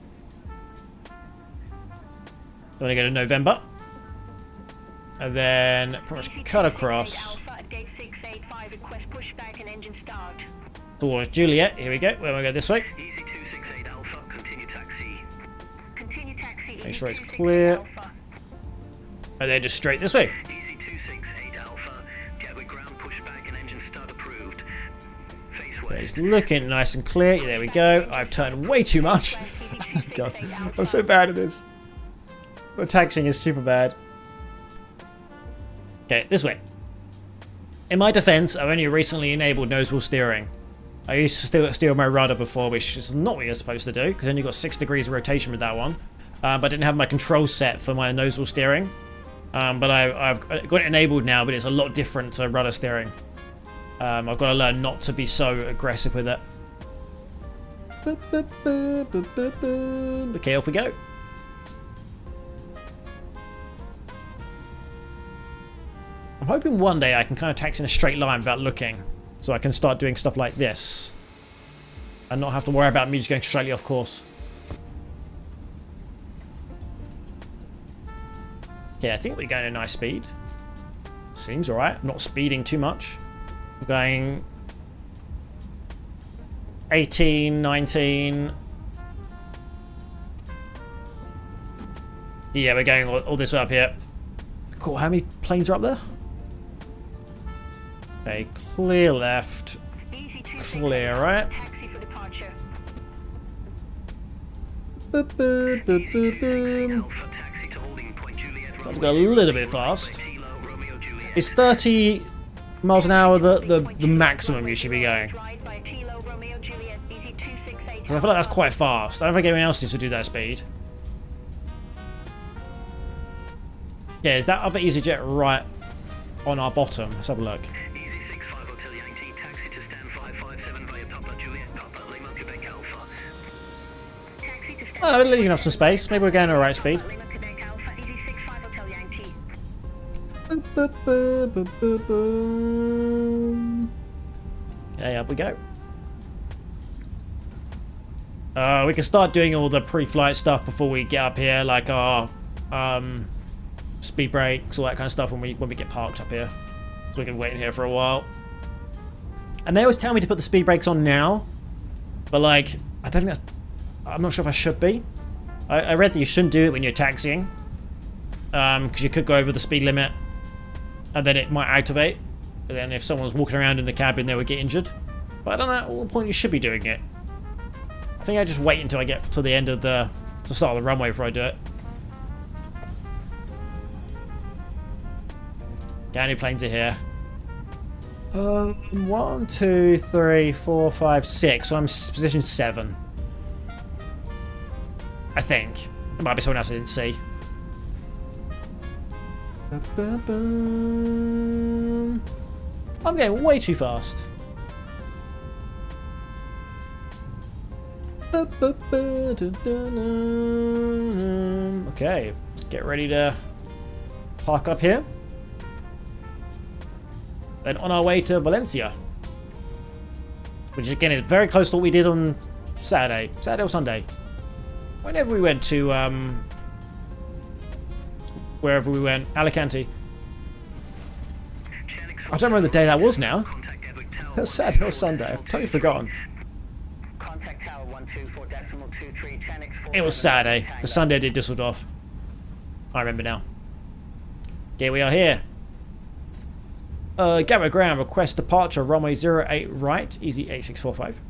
I'm going to go to November. And then pretty much cut across. Alpha at gate 685, request pushback and engine start. Towards Juliet. Here we go. We're going to go this way. Easy 268 Alpha, continue taxi. Continue taxi. Make sure it's EC268 clear. Alpha. And then just straight this way. Easy 268 Alpha, Gatwick ground pushback and engine start approved. Face Okay, west. it's looking nice and clear. There we go. I've turned way too much. God, I'm so bad at this. The taxiing is super bad. Okay, this way. In my defense, I've only recently enabled nose wheel steering. I used to steer my rudder before, which is not what you're supposed to do, because then you've got 6 degrees of rotation with that one. But I didn't have my control set for my nose wheel steering. But I've got it enabled now, but it's a lot different to rudder steering. I've got to learn not to be so aggressive with it. Okay, off we go. I'm hoping one day I can kind of taxi in a straight line without looking. So I can start doing stuff like this. And not have to worry about me just going straightly off course. Okay, I think we're going at a nice speed. Seems alright. I'm not speeding too much. We're going 18, 19. Yeah, we're going all this way up here. Cool, how many planes are up there? Okay, clear left. Clear right. Taxi for departure. Boop, boop, boop, boop, boom. Alpha, taxi to holding point Juliet, I've runway got a little bit 08 fast. right, Kilo, Romeo, Juliet. Is 30 miles an hour the maximum you should be going? Right by Kilo, Romeo, Juliet, EC268 I feel like that's quite fast. I don't think anyone else needs to do that speed. Yeah, is that other EasyJet right on our bottom? Let's have a look. Easy 65 Hotel Yankee, taxi to stand 557 via Papa Juliet, Papa Lima, Quebec Alpha. Taxi to stand Oh, we're leaving enough some space. Maybe we're going at the right speed. Lima, Quebec Alpha, Easy 65 Hotel Yankee. Boop, boop, boop, boop, boop, boom. Okay, up we go. We can start doing all the pre-flight stuff before we get up here, like our speed brakes, all that kind of stuff when we get parked up here. So we can wait in here for a while. And they always tell me to put the speed brakes on now, but like I don't think that's. I'm not sure if I should be. I read that you shouldn't do it when you're taxiing, because you could go over the speed limit, and then it might activate. And then if someone's walking around in the cabin, they would get injured. But I don't know at what point you should be doing it. I think I just wait until I get to the end of the start of the runway before I do it. Okay, how many planes are here? 1, 2, 3, 4, 5, 6. So I'm position 7. I think. There might be someone else I didn't see. I'm going way too fast. Okay, let's get ready to park up here. Then on our way to Valencia, which again is very close to what we did on Saturday or Sunday. whenever we went to wherever we went, Alicante. I don't remember the day that was now. That's Saturday or Sunday. I've totally forgotten. Contact tower 124.23, Channix 47 It was Saturday. The Sunday I did Düsseldorf. I remember now. Okay, we are here. Gatwick ground, request departure, runway 08 right, easy 8645.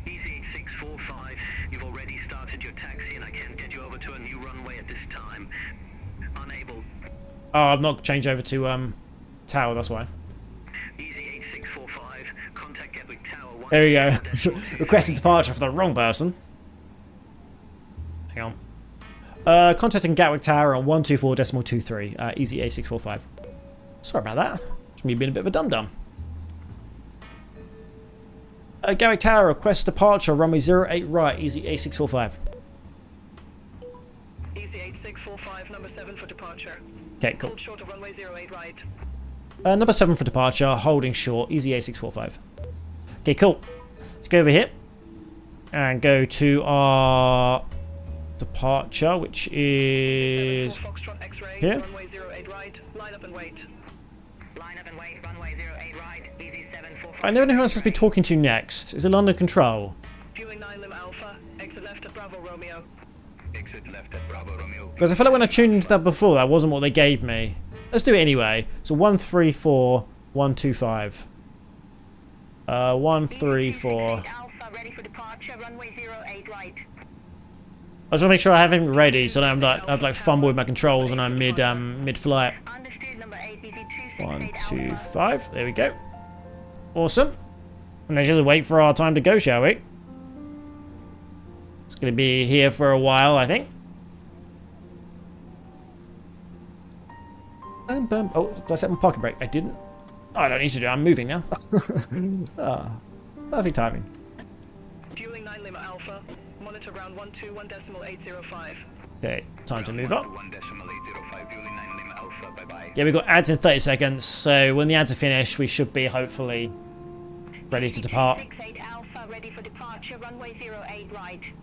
Easy 8645, you've already started your taxi and I can't get you over to a new runway at this time. Unable. Oh, I've not changed over to tower, that's why. Easy 8645, contact Gatwick Tower 1. There we go. Requested departure for the wrong person. Hang on. Contacting Gatwick Tower on 124.23, easy 8645. Sorry about that. It's me being a bit of a dum-dum. Gatwick Tower, request departure, runway 08 right, easy 8645. Easy 8645, number 7 for departure. Okay, cool. Hold short of runway 08 right. Number 7 for departure, holding short, easy 8645. Okay, cool. Let's go over here and go to our departure, which is Foxtrot X-ray, here. runway 08 right. Line up and wait. Line up and wait, runway 08 right, easy 7445. I never know who I'm supposed to be talking to next. Is it London Control? Viewing 9 Lim Alpha. Exit left at Bravo Romeo. Exit left at Bravo Romeo. Because I feel like when I tuned into that before, that wasn't what they gave me. Let's do it anyway. So 134125. 134. Alpha, ready for departure, runway 08 right. I just want to make sure I have everything ready, so I've like fumbled with my controls and I'm mid flight. Understood, number 8, BZ 125. There we go. Awesome. And let's just wait for our time to go, shall we? It's going to be here for a while, I think. Oh, did I set my parking brake? I didn't. Oh, I don't need to do it. I'm moving now. Perfect timing. Viewing 9 Lima Alpha. Monitor round 121.805. Okay, time to move up. 1.805, viewing 9 Lima Alpha, bye-bye. Yeah, we've got ads in 30 seconds, so when the ads are finished, we should be hopefully ready to depart. 68 Alpha, ready for departure, runway 08 right.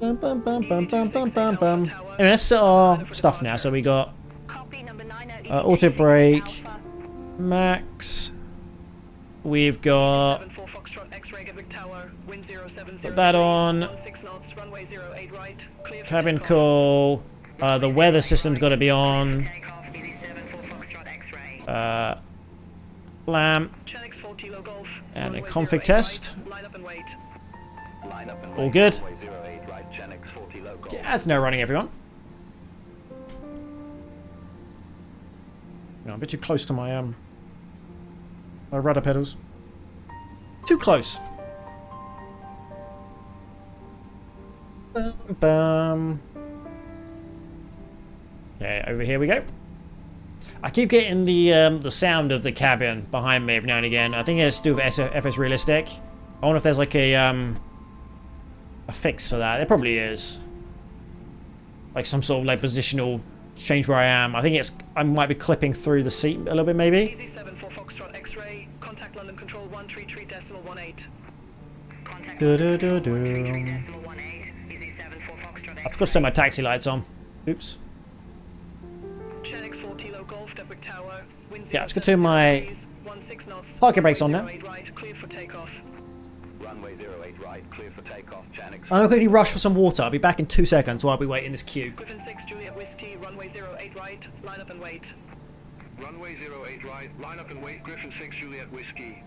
Anyway, let's set our stuff now. So we got Copy, number 9 auto brake, max. We've got put that on. Cabin call. The weather system's got to be on. Lamp and a config test. All good. Yeah, that's no running, everyone. No, I'm a bit too close to my my rudder pedals. Too close. Bum. Okay, over here we go. I keep getting the sound of the cabin behind me every now and again. I think it has to do with FS Realistic. I wonder if there's like a fix for that. There probably is. Like some sort of like positional change where I am. I think I might be clipping through the seat a little bit maybe. Contact London Control 133.18. I've got to set my taxi lights on. Oops. Yeah, let's go to my parking brakes on now. Runway 08 right, clear for takeoff. Channix. I'm going to quickly rush for some water. I'll be back in 2 seconds while we wait in this queue. Griffin 6 Juliet Whiskey, runway 08 right, line up and wait. Runway 08 right, line up and wait, Griffin 6 Juliet Whiskey.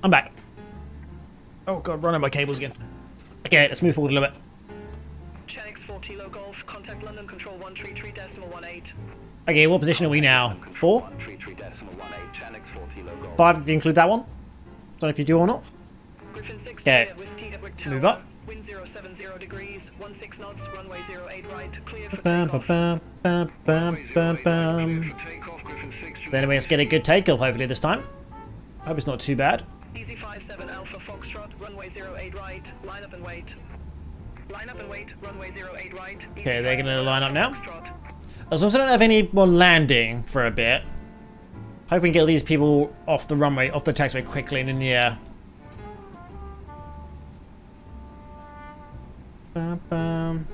I'm back. Oh god, running my cables again. Okay, let's move forward a little bit. Channix 4 Kilo Golf, contact London Control 133.18. Okay, what position are we now? 4? 133.18, Channix 4 Kilo Golf. 5 if you include that one. Don't know if you do or not. Griffin 6, Okay. Juliet Whiskey, Edward Tower. Move up. Wind 070 degrees, 16 knots, runway 08 right, clear for Bam, takeoff. bam, bam, bam, bam, bam. Clear for takeoff, Griffin 6. Then we just get a good takeoff hopefully this time. Hope it's not too bad. Easy 57 Alpha Foxtrot, runway 08 right, line up and wait. Line up and wait, runway 08 right. Okay, they're gonna line up now. Foxtrot. As long as I don't have anyone landing for a bit, hope we can get these people off the runway, off the taxiway quickly and in the air. Bam, bam.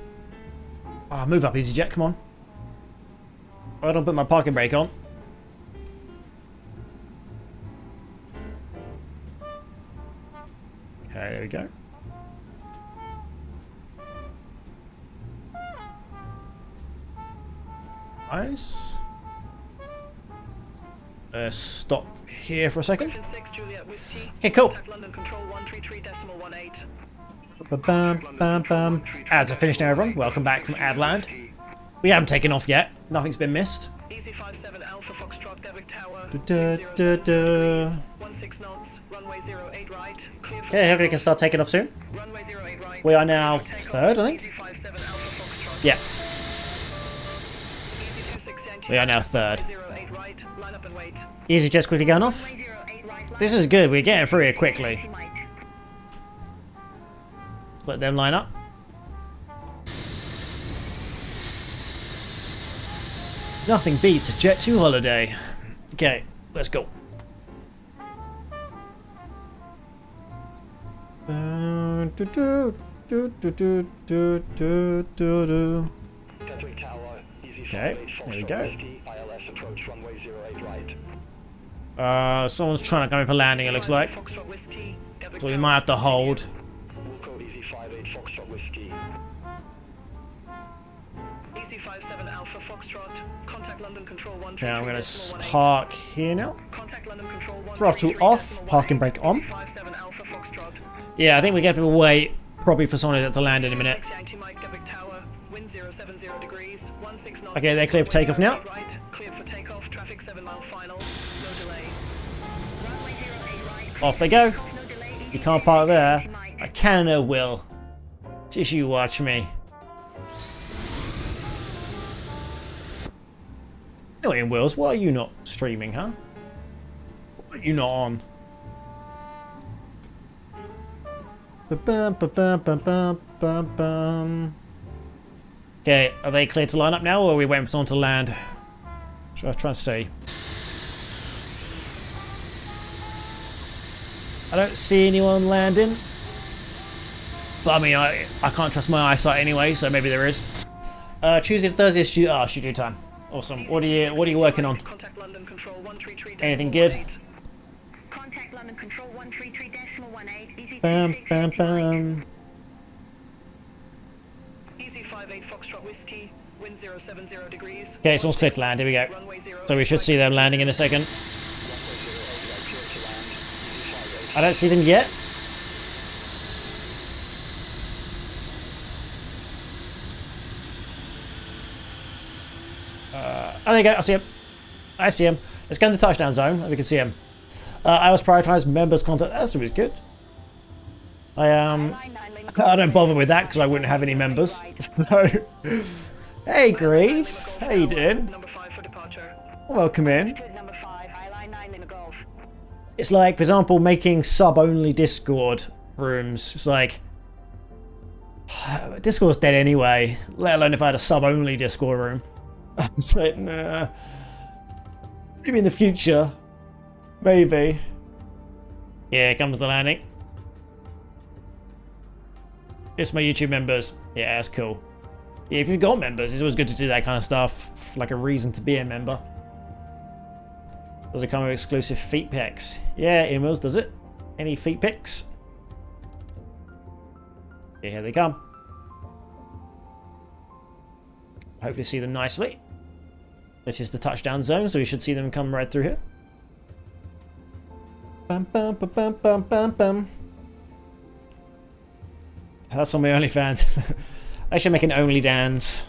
Oh, move up, EasyJet, come on. I don't put my parking brake on. Okay, there we go. Nice. Stop here for a second. Griffin 6, Juliet Whiskey. Okay, cool. Contact London Control 133.18. Bam, bam, bam. Ads are finished now, everyone. Welcome back from Adland. We haven't taken off yet. Nothing's been missed. Easy 57 Alpha Foxtrot, Devik Tower. Da, da, da. 16 knots, runway 08 right, clear for Okay, hopefully we can start taking off soon. runway 08 right. We are now Takeoff. third, I think. Easy 57 Alpha Foxtrot. Yeah, Easy 26 Yankee. we are now third. 08 right, line up and wait. Easy, just quickly going off. This is good. We're getting through here quickly. Let them line up. Nothing beats a Jet 2 holiday. Okay, let's go. Dedwick Tower, easy Okay, 58 there we Foxtrot go. Whiskey, ILS approach runway 08 right. Someone's trying to come in for landing, it looks like. Foxtrot Whiskey, Devik So we Tower. might have to hold. Wilco easy 58 Foxtrot Whiskey. Easy 57 Alpha Foxtrot. Contact London Control 1. Okay, I'm going to park here now. Contact London Control 1. Throttle off, parking brake on. 57 Alpha Foxtrot. Yeah, I think we're going to wait probably for someone to land in a minute. 6 Yankee Mike, Devik Tower. Wind 070 degrees. 16 knots. Okay, they're clear for takeoff now. Right, clear for takeoff. Traffic 7 mile final. No delay. Off they go. You can't park there. I can and will. Just you watch me. Anyway, Wills, why are you not streaming, huh? Why are you not on? Ba-bum, ba-bum, ba-bum, ba-bum. Okay, are they clear to line up now, or are we waiting for someone to land? Should I try and see? I don't see anyone landing. But I mean, I can't trust my eyesight anyway, so maybe there is. Tuesday to Thursday is studio time. Awesome. What are you working on? Contact London Control 133. Anything good? Contact London Control 133.18. Easy Bam, 26 bam, Yankee Mike. bam. Easy 58 Foxtrot Whiskey. Wind 070 degrees. Okay, someone's clear to land. Here we go. Runway 0. So we should see them landing in a second. I don't see them yet. Oh, there you go. I see him. I see him. Let's go in the touchdown zone and we can see him. I was prioritized members contact. That's always good. I don't bother with that because I wouldn't have any members. So, hey Grief, how you doing? Number 5 for departure. Welcome in. Number 5, Highline 9 Lima Golf. It's like, for example, making sub-only Discord rooms. It's like, Discord's dead anyway, let alone if I had a sub-only Discord room. I was like, nah. Maybe in the future. Maybe. Yeah, here comes the landing. It's my YouTube members. Yeah, that's cool. Yeah, if you've got members, it's always good to do that kind of stuff. Like a reason to be a member. Does it come with exclusive feet pics? Yeah, emails, does it? Any feet pics? Yeah, here they come. Hopefully see them nicely. This is the touchdown zone, so we should see them come right through here. Bum, bum, bum, bum, bum, bum, bum. That's on my OnlyFans. I should make an Only Dans.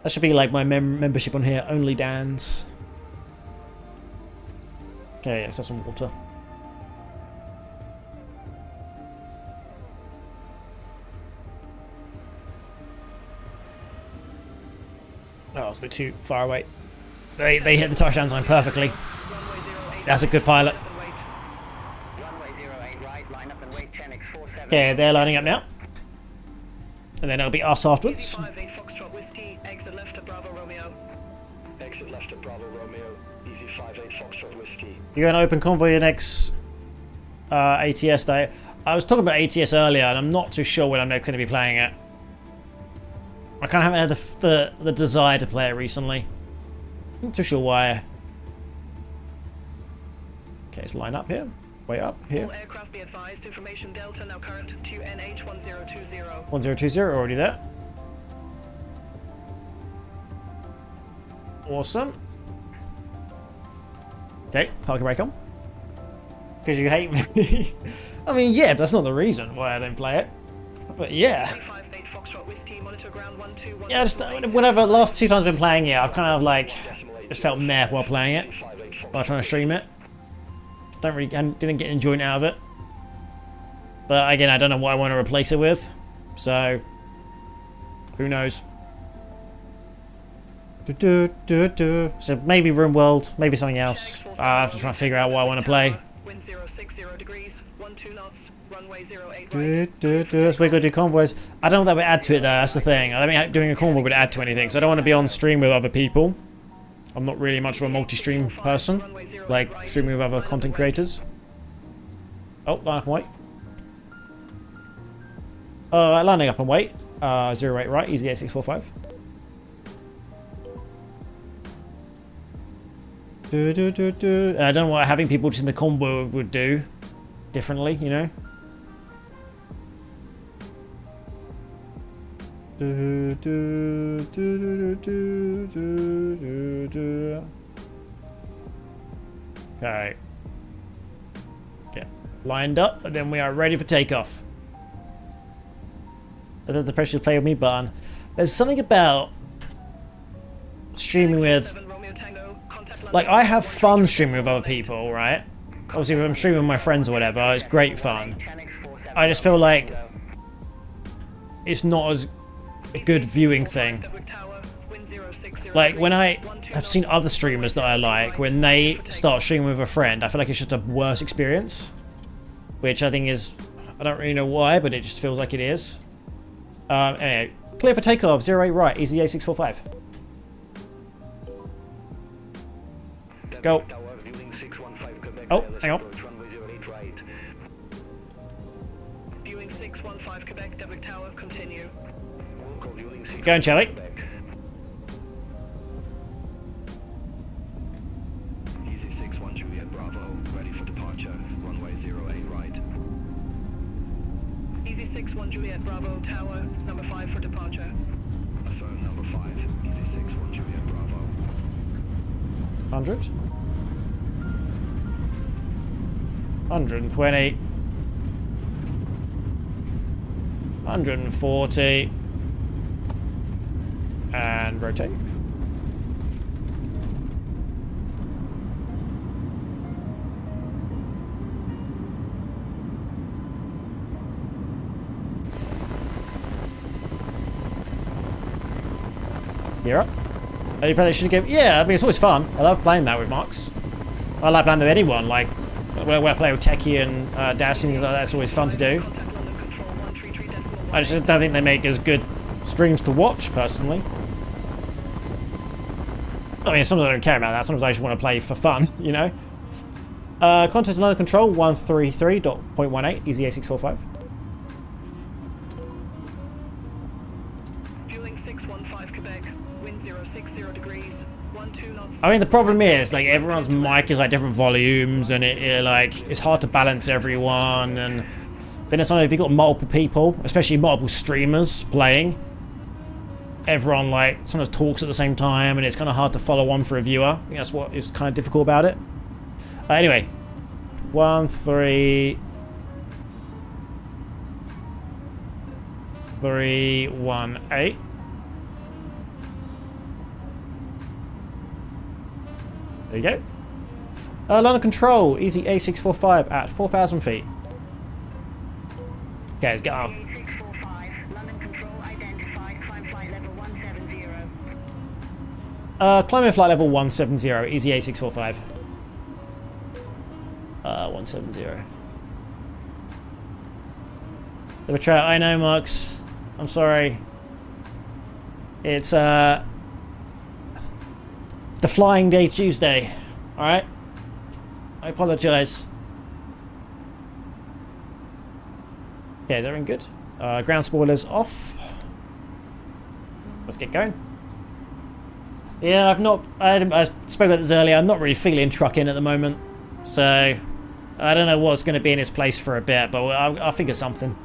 That should be like my membership on here, Only Dans. Okay, let's have some water. Oh, it's a bit too far away. They hit the touchdown zone perfectly. Runway 08. That's a good pilot. Runway 08 right, line up and wait, 10x47. Okay, they're lining up now. And then it'll be us afterwards. 58 Foxtrot Whiskey, exit left at Bravo Romeo. Exit left at Bravo Romeo. Easy 58 Foxtrot Whiskey. You're going to open convoy your next ATS day. I was talking about ATS earlier, and I'm not too sure when I'm next going to be playing it. I kind of haven't had the desire to play it recently. Not too sure why. Okay, let's line up here. Way up here. All aircraft be advised. Information Delta now current to NH 1020. 1020, already there. Awesome. Okay, parking brake on. Because you hate me. I mean, yeah, but that's not the reason why I don't play it. But yeah. 58 Foxtrot Whiskey, monitor ground 12. Yeah, just whenever the last 2 times I've been playing it, I've kind of like just felt meh while playing it. While trying to stream it. Didn't get enjoyment out of it. But again, I don't know what I want to replace it with. So, who knows? So maybe RimWorld, maybe something else. I have to try and figure out what I want to play. Wind 060 degrees, 12 knots, runway 08 right. That's why we gotta do convoys. I don't know what that would add to it though, that's the thing. I don't think doing a convoy would add to anything, so I don't want to be on stream with other people. I'm not really much of a multi-stream person, like streaming with other content creators. Oh, line up and wait. Lining up and wait. 08 right, easy 8645. I don't know what having people just in the combo would do differently, you know? Okay. Okay. Lined up, and then we are ready for takeoff. I don't have the pressure to play with me button. There's something about streaming with... Like, I have fun streaming with other people, right? Obviously, if I'm streaming with my friends or whatever, it's great fun. I just feel like it's not as a good viewing thing. Like, when I have seen other streamers that I like, when they start streaming with a friend, I feel like it's just a worse experience. Which I think is... I don't really know why, but it just feels like it is. Anyway, clear for takeoff, 08 right, easy A645. Go. Oh, hang on. Viewing 615 Quebec, Devic Tower, continue. Going, Charlie. Easy 61 Juliet Bravo, ready for departure. Runway 08 right. Easy 61 Juliet Bravo, Tower, number 5 for departure. Affirm number 5. Easy 61 Juliet Bravo. 100. 120. 140. And rotate. You're up. Oh, you probably should give. Yeah, I mean, it's always fun. I love playing that with Mox. I like playing with anyone. Like, when I play with Techie and Dash and things like that, it's always fun to do. I just don't think they make as good streams to watch, personally. I mean, sometimes I don't care about that. Sometimes I just want to play for fun, you know? Contact under control, 133.18, easy A645. Viewing 615 Quebec, wind 060 degrees, 12 knots. I mean, the problem is, like, everyone's mic is like different volumes, and it like, it's hard to balance everyone, and then it's like, if you've got multiple people, especially multiple streamers playing, everyone, like, sometimes talks at the same time, and it's kind of hard to follow on for a viewer. I think that's what is kind of difficult about it. Anyway, 13318. There you go. Line of control, easy A645 at 4,000 feet. Okay, let's get off. 645, London Control identified, climb flight level 170. Climbing flight level 170, easy A645. 170. The betrayal, I know, Marks. I'm sorry. It's, the Flying Day Tuesday. Alright? I apologize. Okay, is everything good? Ground spoilers off. Let's get going. Yeah, I spoke about this earlier, I'm not really feeling trucking at the moment. So, I don't know what's going to be in its place for a bit, but I'll figure something.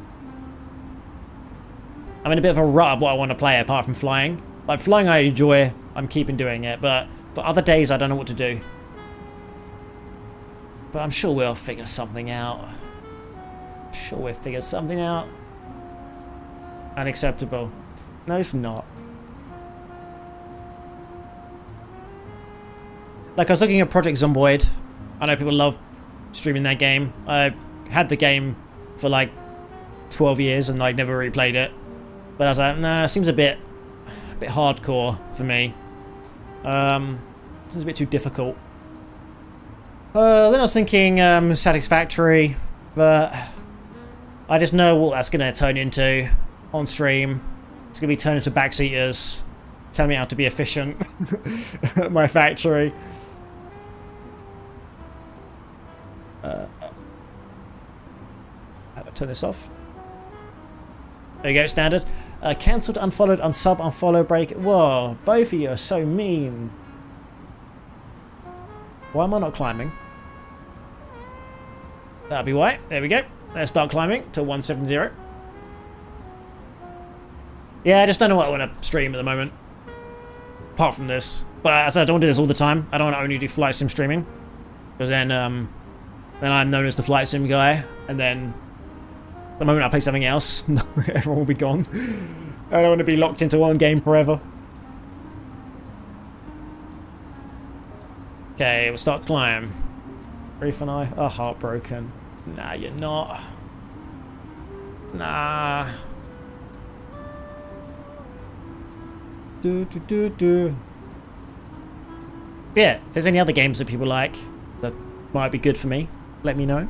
I'm in a bit of a rut of what I want to play apart from flying. Like, flying I enjoy, I'm keeping doing it, but for other days I don't know what to do. But I'm sure we'll figure something out. I'm sure we'll figure something out. Unacceptable. No, it's not. Like, I was looking at Project Zomboid. I know people love streaming that game. I've had the game for like 12 years and like never replayed it. But I was like, nah, it seems a bit hardcore for me. Seems a bit too difficult. Then I was thinking Satisfactory, but I just know what that's going to turn into on stream. It's going to be turned into backseaters, telling me how to be efficient at my factory. Turn this off. There you go, standard. Cancelled, unfollowed, unsub, unfollow, break. Whoa, both of you are so mean. Why am I not climbing? That'll be why. There we go. Let's start climbing to 170. Yeah, I just don't know what I want to stream at the moment. Apart from this. But as I don't do this all the time. I don't want to only do flight sim streaming. Because then I'm known as the flight sim guy. And then the moment I play something else, everyone will be gone. I don't want to be locked into one game forever. Okay, we'll start climb. Reef and I are heartbroken. Nah, you're not. Nah. Yeah, if there's any other games that people like that might be good for me, let me know.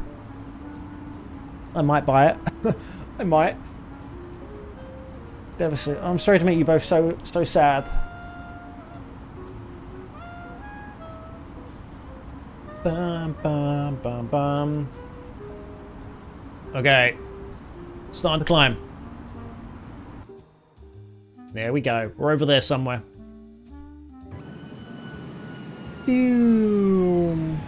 I might buy it. I might. Devastating. I'm sorry to make you both so sad. Bum, bum, bum, bum. Okay. Starting to climb. There we go. We're over there somewhere. Boom.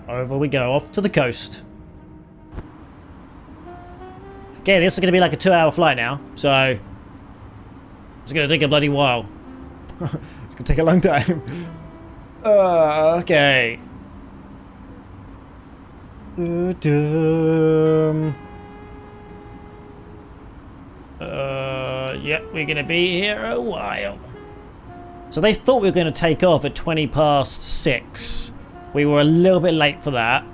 Over we go, off to the coast. Okay, this is going to be like a 2-hour flight now, so it's going to take a bloody while. It's going to take a long time. Okay. Yep, we're going to be here a while. So they thought we were going to take off at 20 past 6. We were a little bit late for that.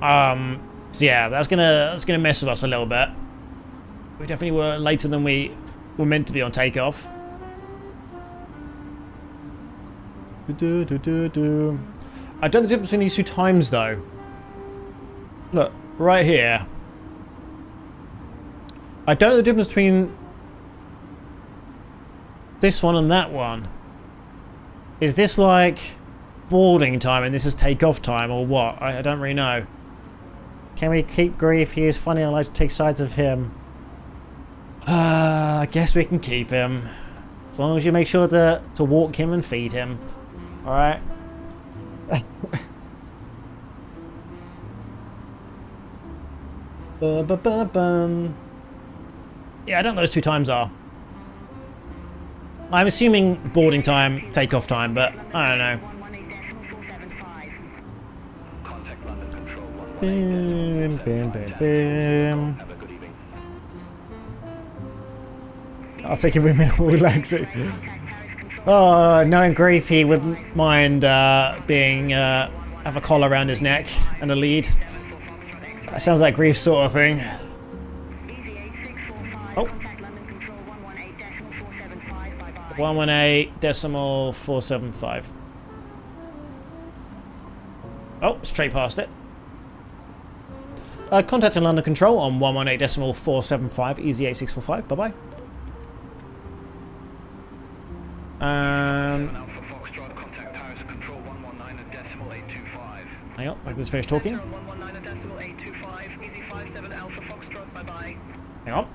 So yeah, that's gonna mess with us a little bit. We definitely were later than we were meant to be on takeoff. I don't know the difference between these two times though. Look, right here. I don't know the difference between this one and that one. Is this like boarding time and this is takeoff time or what? I don't really know. Can we keep Grief? He is funny. I like to take sides of him. I guess we can keep him. As long as you make sure to walk him and feed him. Alright? Yeah, I don't know what those two times are. I'm assuming boarding time, takeoff time, but I don't know. Contact London Control 118. Bam, bam, bam, bam. Have a good evening. I'll take a minute more relaxing. Oh, knowing Grief, he wouldn't mind being have a collar around his neck and a lead. That sounds like Grief sort of thing. Oh. 118.475. Oh, straight past it. Contacting London Control on 118.475, easy 8645, bye-bye. 7 Alpha Foxtrot, contact towers control 119.825. Hang on, I can just finish talking. 119.825, easy 57 Alpha Foxtrot, bye-bye. Hang on.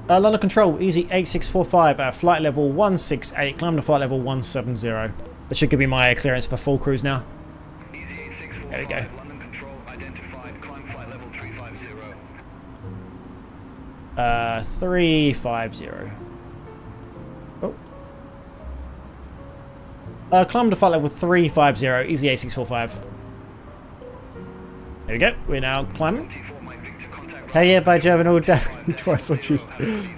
London Control, easy 8645 at flight level 168, climb to flight level 170. That should give me my clearance for full cruise now. Easy 8645, There we go. London Control identified, climb flight level 350. 350. Oh. Climb to flight level 350, easy 8645. There we go, we're now climbing. 44 Mike Victor, contact Hey, yeah, by German all day. Twice on Tuesday.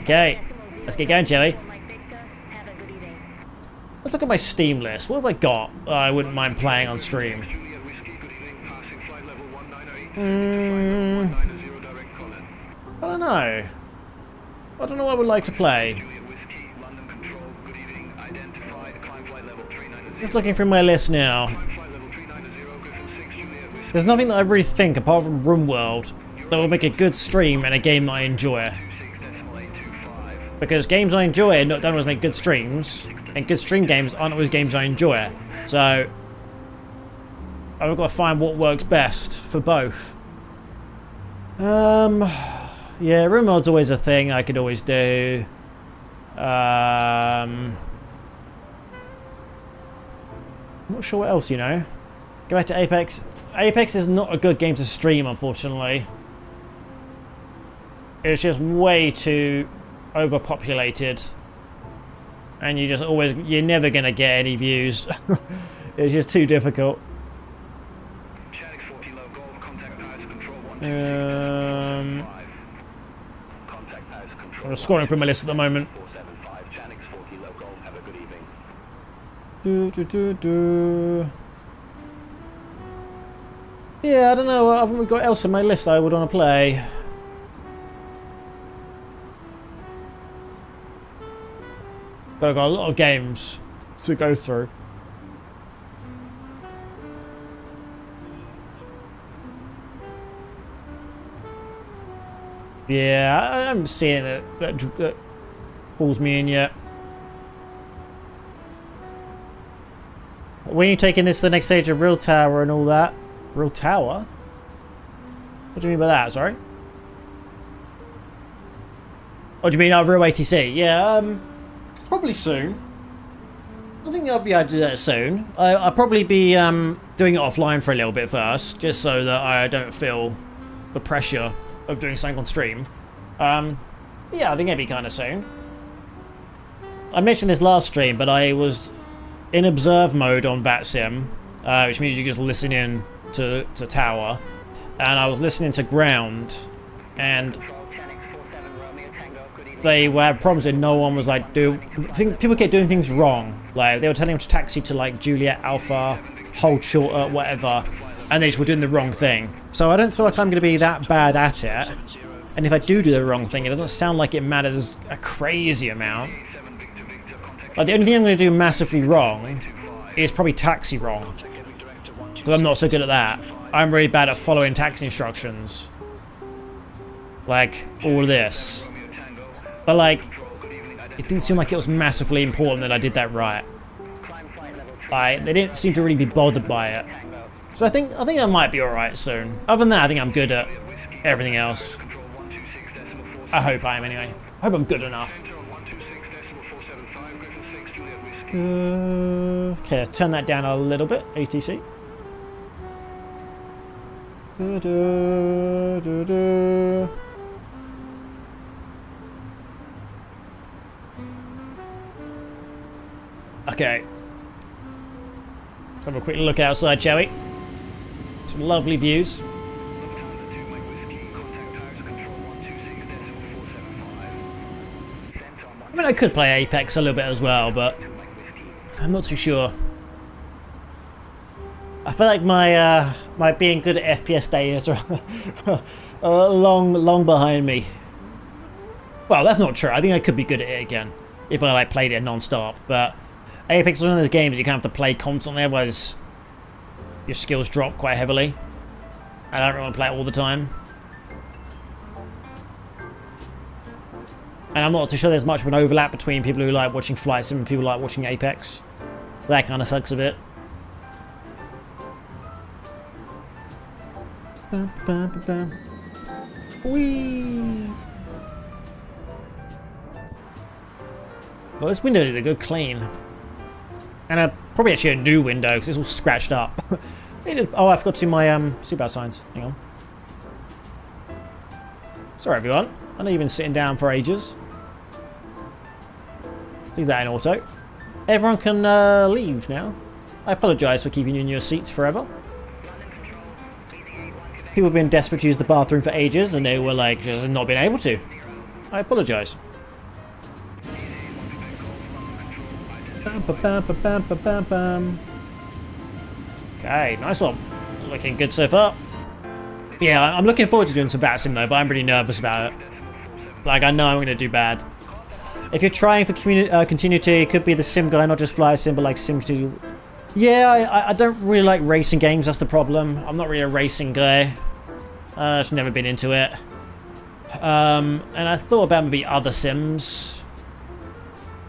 Okay, let's get going, Jelly. Let's look at my Steam list. What have I got I wouldn't mind playing on stream? Juliet Whiskey, good evening, passing flight level 198, Mm, flight level 190 direct Colin. I don't know. I don't know what I would like to play. Juliet Whiskey, London Control, good evening, identified, climb flight level 390. Just looking through my list now. Climb flight level 390, Griffin 6, Juliet Whiskey, There's nothing that I really think, apart from RimWorld, that will make a good stream and a game that I enjoy. 26.825. Because games I enjoy don't always make good streams, and good stream games aren't always games I enjoy. So, I've got to find what works best for both. Yeah, RimWorld's always a thing I could always do. I'm not sure what else, you know. Go back to Apex. Apex is not a good game to stream, unfortunately. It's just way too overpopulated. And you're never gonna get any views. It's just too difficult. Channix 40 low golf, contact towers control 126.5. Contact towers control I'm scrolling through my list at the moment. 475, Channix 40 low golf, have a good evening. Yeah, I don't know. I haven't got else on my list I would want to play. But I've got a lot of games to go through. Yeah, I haven't seen it that pulls me in yet. When are you taking this to the next stage of Real Tower and all that? Real Tower? What do you mean by that, sorry? What do you mean, Real ATC? Yeah, probably soon. I think I'll be able to do that soon. I'll probably be doing it offline for a little bit first, just so that I don't feel the pressure of doing something on stream. Yeah, I think it'll be kind of soon. I mentioned this last stream, but I was in observe mode on VATSIM, which means you just listen in to Tower, and I was listening to ground, and they had problems with no one was like I think people kept doing things wrong. Like they were telling them to taxi to like Juliet Alpha, hold shorter, whatever, and they just were doing the wrong thing. So I don't feel like I'm going to be that bad at it. And if I do the wrong thing, it doesn't sound like it matters a crazy amount. Like the only thing I'm going to do massively wrong is probably taxi wrong. Because I'm not so good at that. I'm really bad at following taxi instructions. Like, all of this. But like, it didn't seem like it was massively important that I did that right. Like, they didn't seem to really be bothered by it. So I think I might be alright soon. Other than that, I think I'm good at everything else. I hope I am anyway. I hope I'm good enough. Okay, turn that down a little bit, ATC. Okay. Let's have a quick look outside, shall we? Some lovely views. I mean, I could play Apex a little bit as well, but I'm not too sure. I feel like my being good at FPS days are long behind me. Well, that's not true. I think I could be good at it again if I like played it non-stop. But Apex is one of those games you kind of have to play constantly, otherwise your skills drop quite heavily. I don't really want to play it all the time. And I'm not too sure there's much of an overlap between people who like watching Flight Sim and people who like watching Apex. That kind of sucks a bit. Whee! Well, this window is a good clean. And probably actually a new window because it's all scratched up. Oh, I forgot to do my seatbelt signs. Hang on. Sorry, everyone. I know you've been sitting down for ages. Leave that in auto. Everyone can leave now. I apologise for keeping you in your seats forever. People have been desperate to use the bathroom for ages and they were like just not being able to. I apologise. Okay, nice one. Looking good so far. Yeah, I'm looking forward to doing some bat sim though, but I'm pretty nervous about it. Like, I know I'm going to do bad. If you're trying for continuity, it could be the sim guy, not just fly sim, but like sim continuity. Yeah, I don't really like racing games, that's the problem. I'm not really a racing guy. I've never been into it. And I thought about maybe other sims.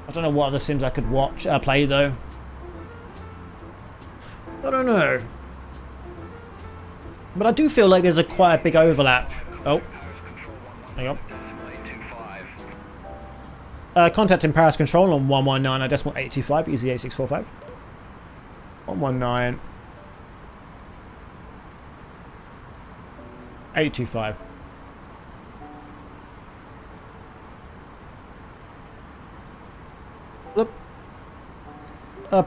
I don't know what other sims I could watch, play though. I don't know. But I do feel like there's quite a big overlap. Oh. Hang on. Contacting Paris Control on 119.825, easy A645. 119. 825. Look.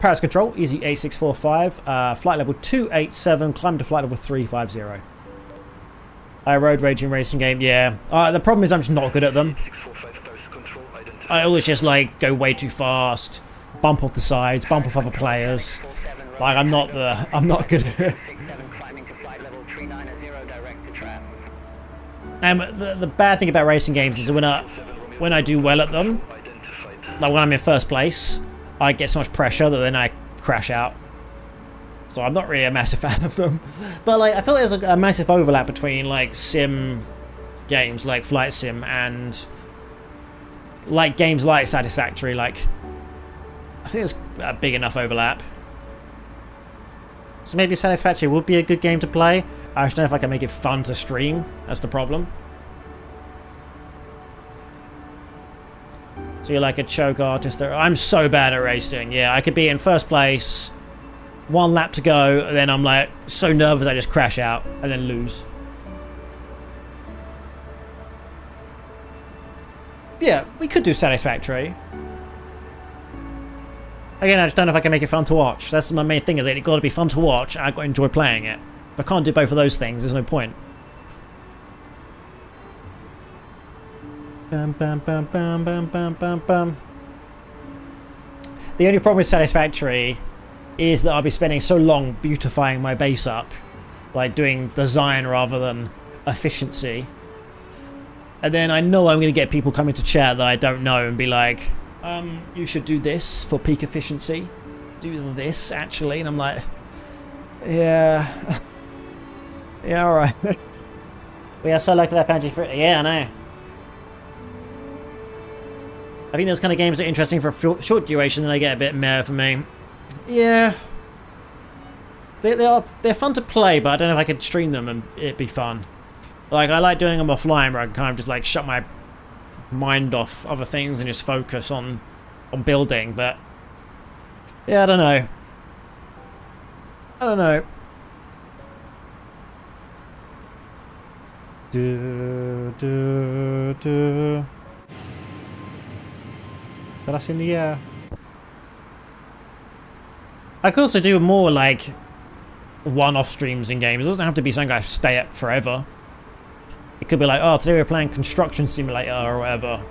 Paris Control, easy A645. Flight level 287, climb to flight level 350. Road raging racing game, yeah. The problem is I'm just not good at them. I always just like go way too fast, bump off the sides, bump off other players. Like I'm not good at it. The bad thing about racing games is when I do well at them, like when I'm in first place, I get so much pressure that then I crash out. So I'm not really a massive fan of them. But like I feel there's a massive overlap between like sim games like Flight Sim and like games like Satisfactory. Like I think there's a big enough overlap. So maybe Satisfactory would be a good game to play. I just don't know if I can make it fun to stream. That's the problem. So you're like a choke artist. I'm so bad at racing. Yeah, I could be in first place, one lap to go, and then I'm like so nervous I just crash out and then lose. Yeah, we could do Satisfactory. Again, I just don't know if I can make it fun to watch. That's my main thing, is it's got to be fun to watch, and I've got to enjoy playing it. If I can't do both of those things, there's no point. Bam, bam, bam, bam, bam, bam, bam, bam. The only problem with Satisfactory is that I'll be spending so long beautifying my base up, like doing design rather than efficiency. And then I know I'm going to get people coming to chat that I don't know and be like, you should do this for peak efficiency. Do this, actually. And I'm like, yeah. Yeah, alright. We are so lucky that Panty for yeah, I know. I think those kind of games are interesting for a short duration, then they get a bit meh for me. Yeah. They're fun to play, but I don't know if I could stream them and it'd be fun. Like, I like doing them offline where I can kind of just like shut my mind off other things and just focus on building, but yeah, I don't know. I don't know. Got us in the air. I could also do more like one-off streams in games. It doesn't have to be something I stay at forever. It could be like, oh, today we're playing Construction Simulator or whatever.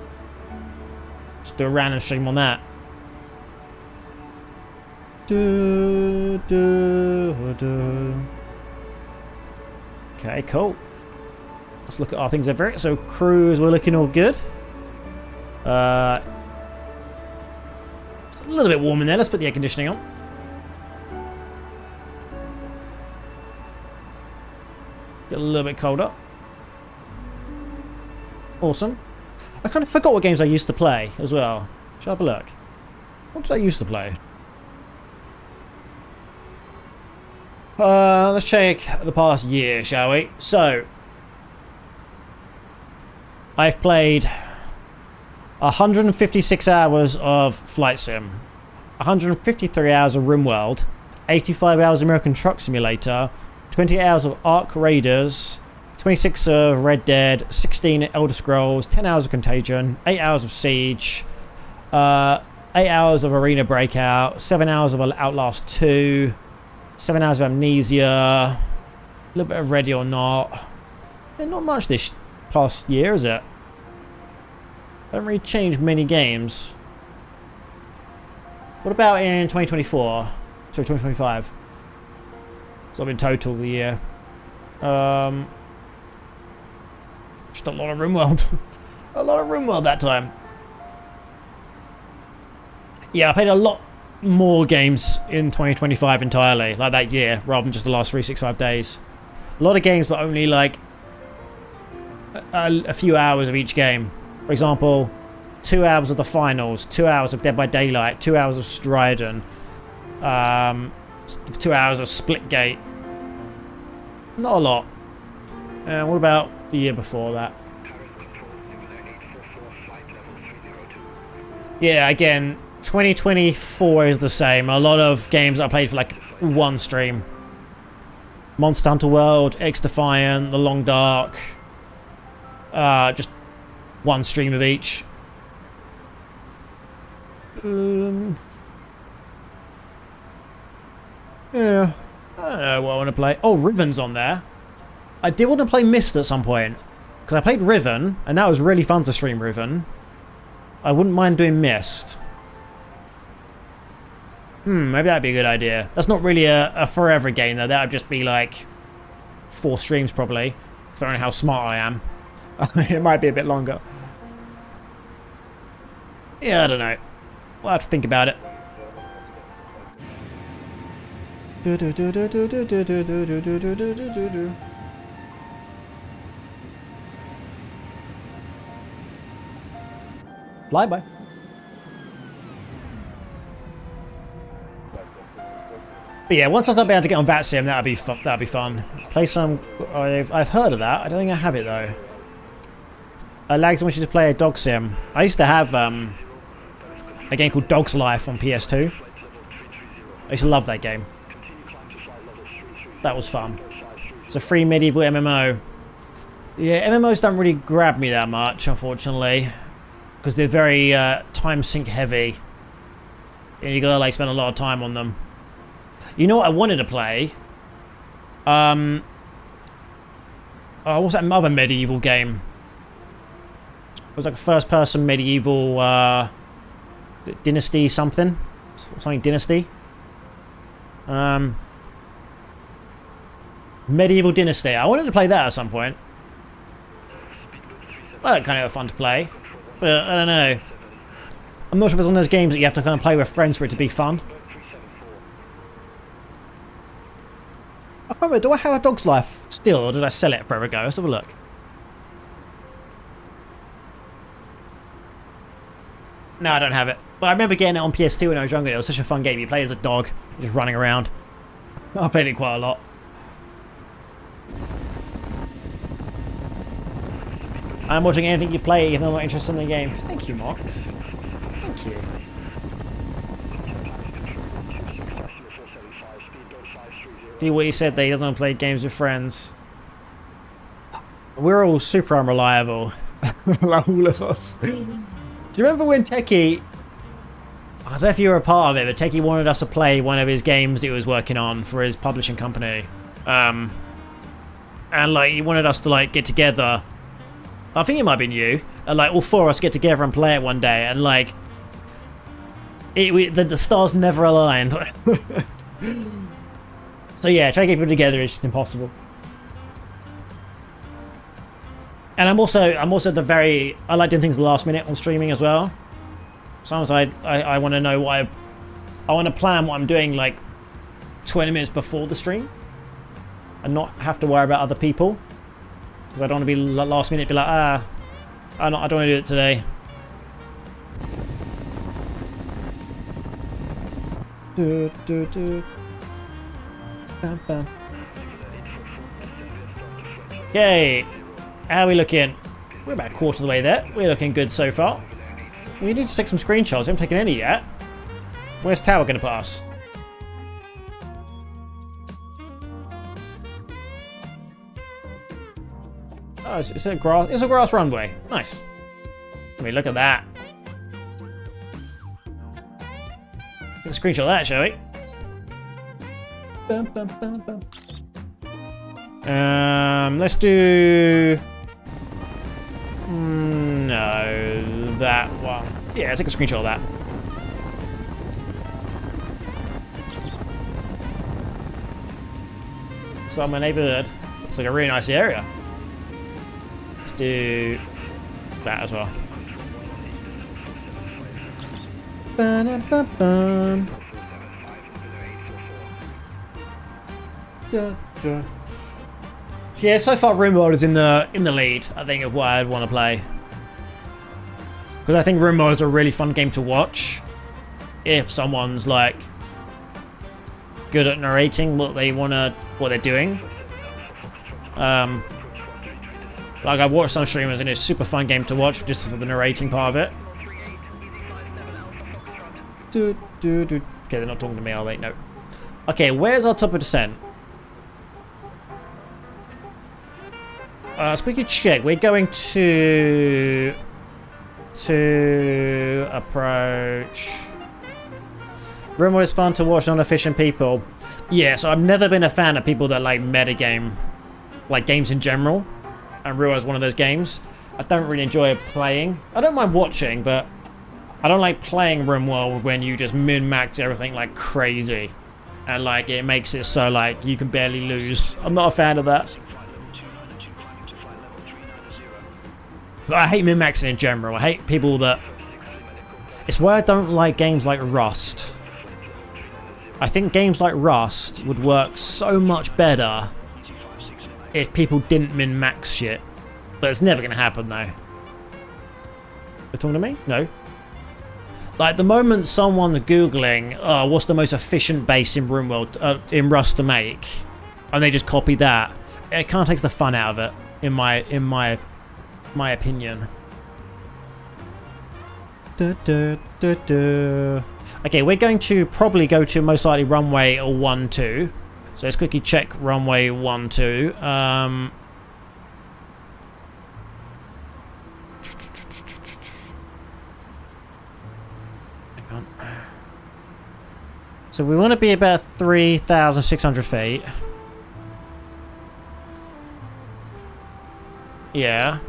Just do a random stream on that. Okay, cool. Let's look at our things over it. So crews, we're looking all good. A little bit warm in there. Let's put the air conditioning on. Get a little bit colder. Awesome. I kind of forgot what games I used to play as well. Shall I have a look? What did I used to play? Let's check the past year, shall we? So, I've played 156 hours of Flight Sim, 153 hours of RimWorld, 85 hours of American Truck Simulator, 20 hours of Ark Raiders, 26 of Red Dead, 16 Elder Scrolls, 10 hours of Contagion, 8 hours of Siege, 8 hours of Arena Breakout, 7 hours of Outlast 2, 7 hours of Amnesia, a little bit of Ready or Not. Yeah, not much this past year, is it? Haven't really changed many games. What about in 2024? Sorry, 2025. So in total the year. Just a lot of RimWorld. A lot of RimWorld that time. Yeah, I played a lot more games in 2025 entirely, like that year, rather than just the last 365 days. A lot of games, but only like a few hours of each game. For example, 2 hours of the finals, 2 hours of Dead by Daylight, 2 hours of Stridon, 2 hours of Splitgate. Not a lot. What about the year before that? Yeah, again, 2024 is the same. A lot of games I played for like one stream. Monster Hunter World, X Defiant, The Long Dark. Just one stream of each. Yeah, I don't know what I want to play. Oh, Riven's on there. I did want to play Myst at some point, because I played Riven, and that was really fun to stream Riven. I wouldn't mind doing Myst. Maybe that'd be a good idea. That's not really a forever game, though. That would just be like 4 streams, probably. Depending on how smart I am. It might be a bit longer. Yeah, I don't know. We'll have to think about it. Flyby. But yeah, once I start being able to get on VATSIM, that'd be fun. That'd be fun. Play some. I've heard of that. I don't think I have it though. Lags wants you to play a dog sim. I used to have a game called Dog's Life on PS2. I used to love that game. That was fun. It's a free medieval MMO. Yeah, MMOs don't really grab me that much, unfortunately, because they're very time sink heavy, and you gotta like spend a lot of time on them. You know what I wanted to play? What's that other medieval game? It was like a first-person medieval Dynasty something Dynasty. Medieval Dynasty. I wanted to play that at some point. Well, that kind of fun to play, but I don't know. I'm not sure if it's one of those games that you have to kind of play with friends for it to be fun. I can't remember, do I have a Dog's Life still, or did I sell it forever ago? Let's have a look. No, I don't have it. But I remember getting it on PS2 when I was younger. It was such a fun game. You play as a dog, just running around. I played it quite a lot. I'm watching anything you play, even though I'm not interested in the game. Thank you, Mox. Thank you. See what he said there, he doesn't want to play games with friends. We're all super unreliable. Like all of us. Do you remember when Techie... I don't know if you were a part of it, but Techie wanted us to play one of his games he was working on for his publishing company. And like, he wanted us to like get together. I think it might have been you. And like, all 4 of us get together and play it one day. And like... the stars never aligned. So yeah, trying to get people together is just impossible. And I'm also I like doing things last minute on streaming as well. Sometimes I want to know what I want to plan what I'm doing like 20 minutes before the stream, and not have to worry about other people, because I don't want to be last minute, be like, I don't want to do it today. Bam, bam. Yay! How are we looking? We're about a quarter of the way there. We're looking good so far. We need to take some screenshots. We haven't taken any yet. Where's Tower going to put us? Oh, it's a grass runway. Nice. I mean, look at that. Let's screenshot that, shall we? Bum, bum, bum, bum. Let's do... No, that one. Yeah, take a screenshot of that. So my neighborhood looks like a really nice area. Let's do that as well. Ba-da-ba-bum. Da, da. Yeah, so far RimWorld is in the lead, I think, of what I'd want to play. Because I think RimWorld is a really fun game to watch if someone's like good at narrating what they're doing. Like I've watched some streamers and it's a super fun game to watch just for the narrating part of it. Okay, they're not talking to me, are they? No. Okay, where's our top of descent? Let's quickly check. We're going to approach. RimWorld is fun to watch non-efficient people. Yeah, so I've never been a fan of people that like metagame, like games in general. And RimWorld is one of those games. I don't really enjoy playing. I don't mind watching, but I don't like playing RimWorld when you just min-max everything like crazy. And like it makes it so like you can barely lose. I'm not a fan of that. But I hate min-maxing in general. I hate people that... It's why I don't like games like Rust. I think games like Rust would work so much better if people didn't min-max shit. But it's never going to happen though. They're talking to me? No. Like the moment someone's Googling, oh, what's the most efficient base in RimWorld, in Rust to make? And they just copy that. It kind of takes the fun out of it, in my opinion. Okay, we're going to probably go to most likely runway 12. So let's quickly check runway 12. So we want to be about 3,600 feet. Yeah.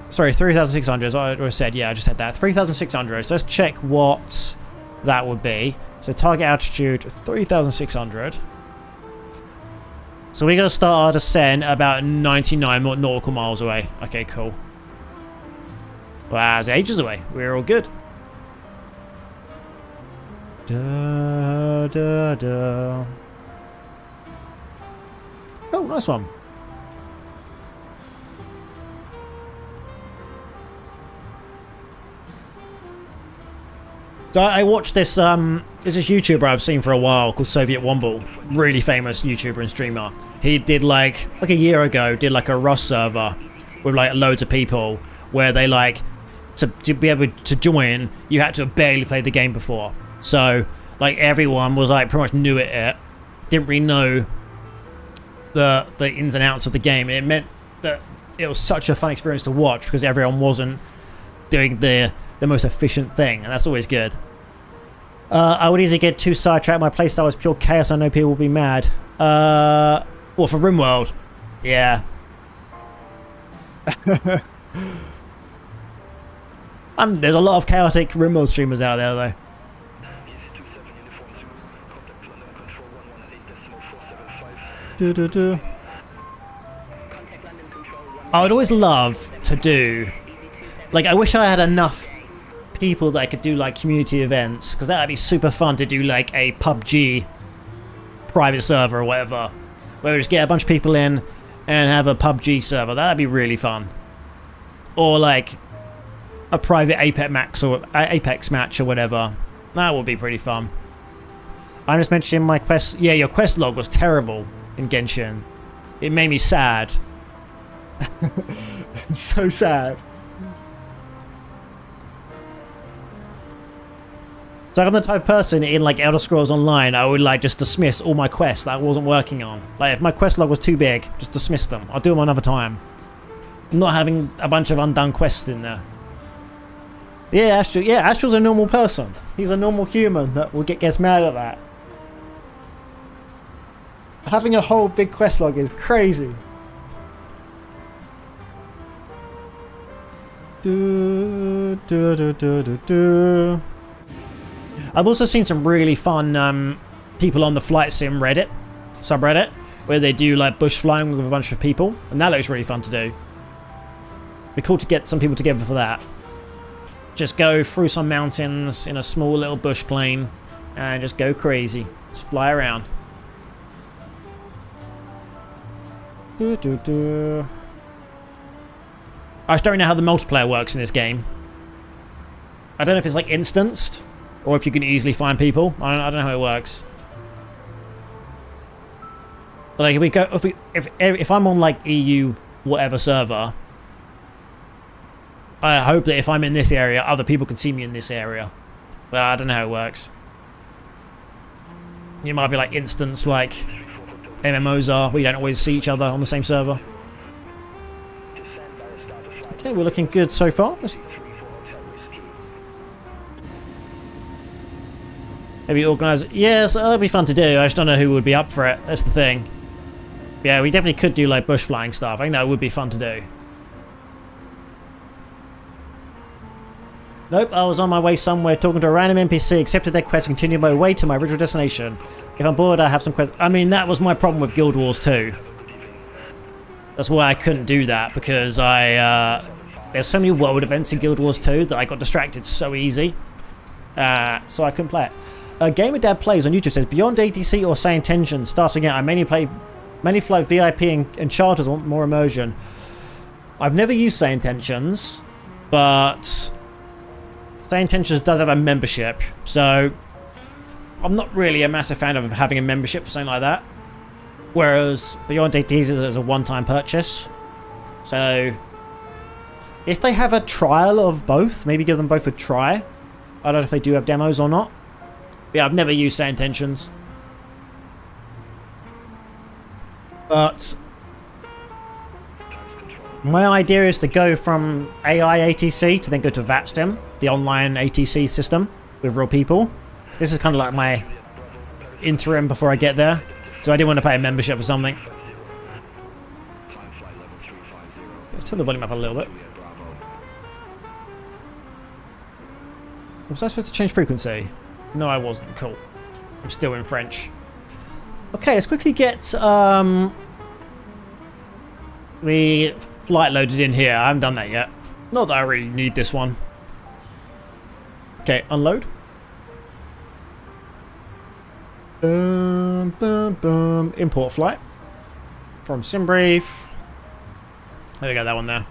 Sorry, 3,600 is what I said. Yeah, I just said that. 3,600. So let's check what that would be. So target altitude 3,600. So we're going to start our descent about 99 nautical miles away. Okay, cool. Well, that's ages away. We're all good. Da, da, da. Oh, nice one. I watched this, there's this YouTuber I've seen for a while called Soviet Womble. Really famous YouTuber and streamer. He did like a year ago, did like a Rust server with like loads of people where they like, to be able to join, you had to have barely played the game before. So like everyone was like pretty much new at it, didn't really know the ins and outs of the game. And it meant that it was such a fun experience to watch because everyone wasn't doing the most efficient thing, and that's always good. I would easily get too sidetracked. My playstyle is pure chaos. I know people will be mad. Well, for RimWorld, yeah. There's a lot of chaotic RimWorld streamers out there, though. I would always love to do, like, I wish I had enough people that I could do like community events, because that would be super fun to do like a PUBG private server or whatever, where we just get a bunch of people in and have a PUBG server. That'd be really fun. Or like a private Apex match or whatever. That would be pretty fun. I'm just mentioning my quest. Yeah, your quest log was terrible in Genshin. It made me sad. So sad. So I'm the type of person in like Elder Scrolls Online, I would like just dismiss all my quests that I wasn't working on. Like if my quest log was too big, just dismiss them. I'll do them another time. I'm not having a bunch of undone quests in there. Yeah, Astral. Yeah, Astral's a normal person. He's a normal human that gets mad at that. Having a whole big quest log is crazy. I've also seen some really fun people on the Flight Sim Reddit, subreddit, where they do like bush flying with a bunch of people, and that looks really fun to do. Be cool to get some people together for that. Just go through some mountains in a small little bush plane and just go crazy. Just fly around. I just don't know how the multiplayer works in this game. I don't know if it's like instanced or if you can easily find people. I don't know how it works. But like if we go, if I'm on like EU whatever server, I hope that if I'm in this area, other people can see me in this area. But I don't know how it works. It might be like instance like MMOs are, where you don't always see each other on the same server. Okay, we're looking good so far. Maybe organise. Yes, that'd be fun to do. I just don't know who would be up for it. That's the thing. Yeah, we definitely could do like bush flying stuff. I think that would be fun to do. Nope, I was on my way somewhere talking to a random NPC, accepted their quest, and continued my way to my original destination. If I'm bored, I have some quests. I mean, that was my problem with Guild Wars 2. That's why I couldn't do that, because there's so many world events in Guild Wars 2 that I got distracted so easy. So I couldn't play it. Gamer Dad Plays on YouTube says, BeyondATC or Say Intention. Starting out, I mainly fly VIP and charters want more immersion. I've never used Say Intentions, but Say Intentions does have a membership, so I'm not really a massive fan of having a membership for something like that. Whereas BeyondATC is a one-time purchase. So if they have a trial of both, maybe give them both a try. I don't know if they do have demos or not. But yeah, I've never used Say Intentions. But my idea is to go from AI ATC to then go to VATSTEM, the online ATC system with real people. This is kind of like my interim before I get there. So I didn't want to pay a membership or something. Let's turn the volume up a little bit. Was I supposed to change frequency? No, I wasn't. Cool. I'm still in French. Okay, let's quickly get the flight loaded in here. I haven't done that yet. Not that I really need this one. Okay, unload. Import flight from SimBrief. There we go, that one there.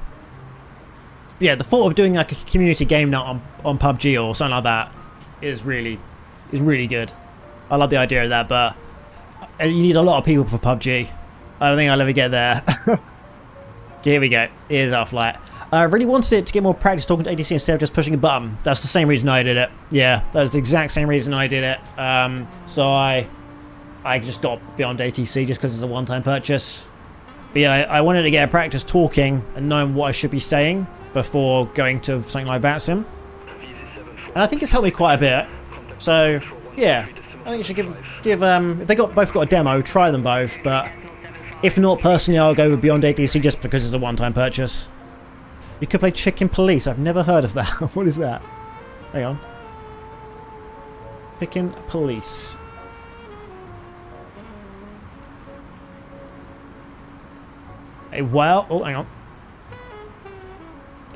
Yeah, the thought of doing like a community game now on PUBG or something like that is really good. I love the idea of that, but you need a lot of people for PUBG. I don't think I'll ever get there. Here we go. Here's our flight. I really wanted it to get more practice talking to ATC instead of just pushing a button. That's the same reason I did it. Yeah, that's the exact same reason I did it. So I just got BeyondATC just because it's a one-time purchase. But yeah, I wanted to get a practice talking and knowing what I should be saying before going to something like VATSIM. And I think it's helped me quite a bit. So yeah, I think you should give if they both got a demo, try them both. But if not, personally, I'll go with BeyondATC just because it's a one-time purchase. You could play Chicken Police. I've never heard of that. What is that? Hang on. Chicken Police. A whale. Oh, hang on.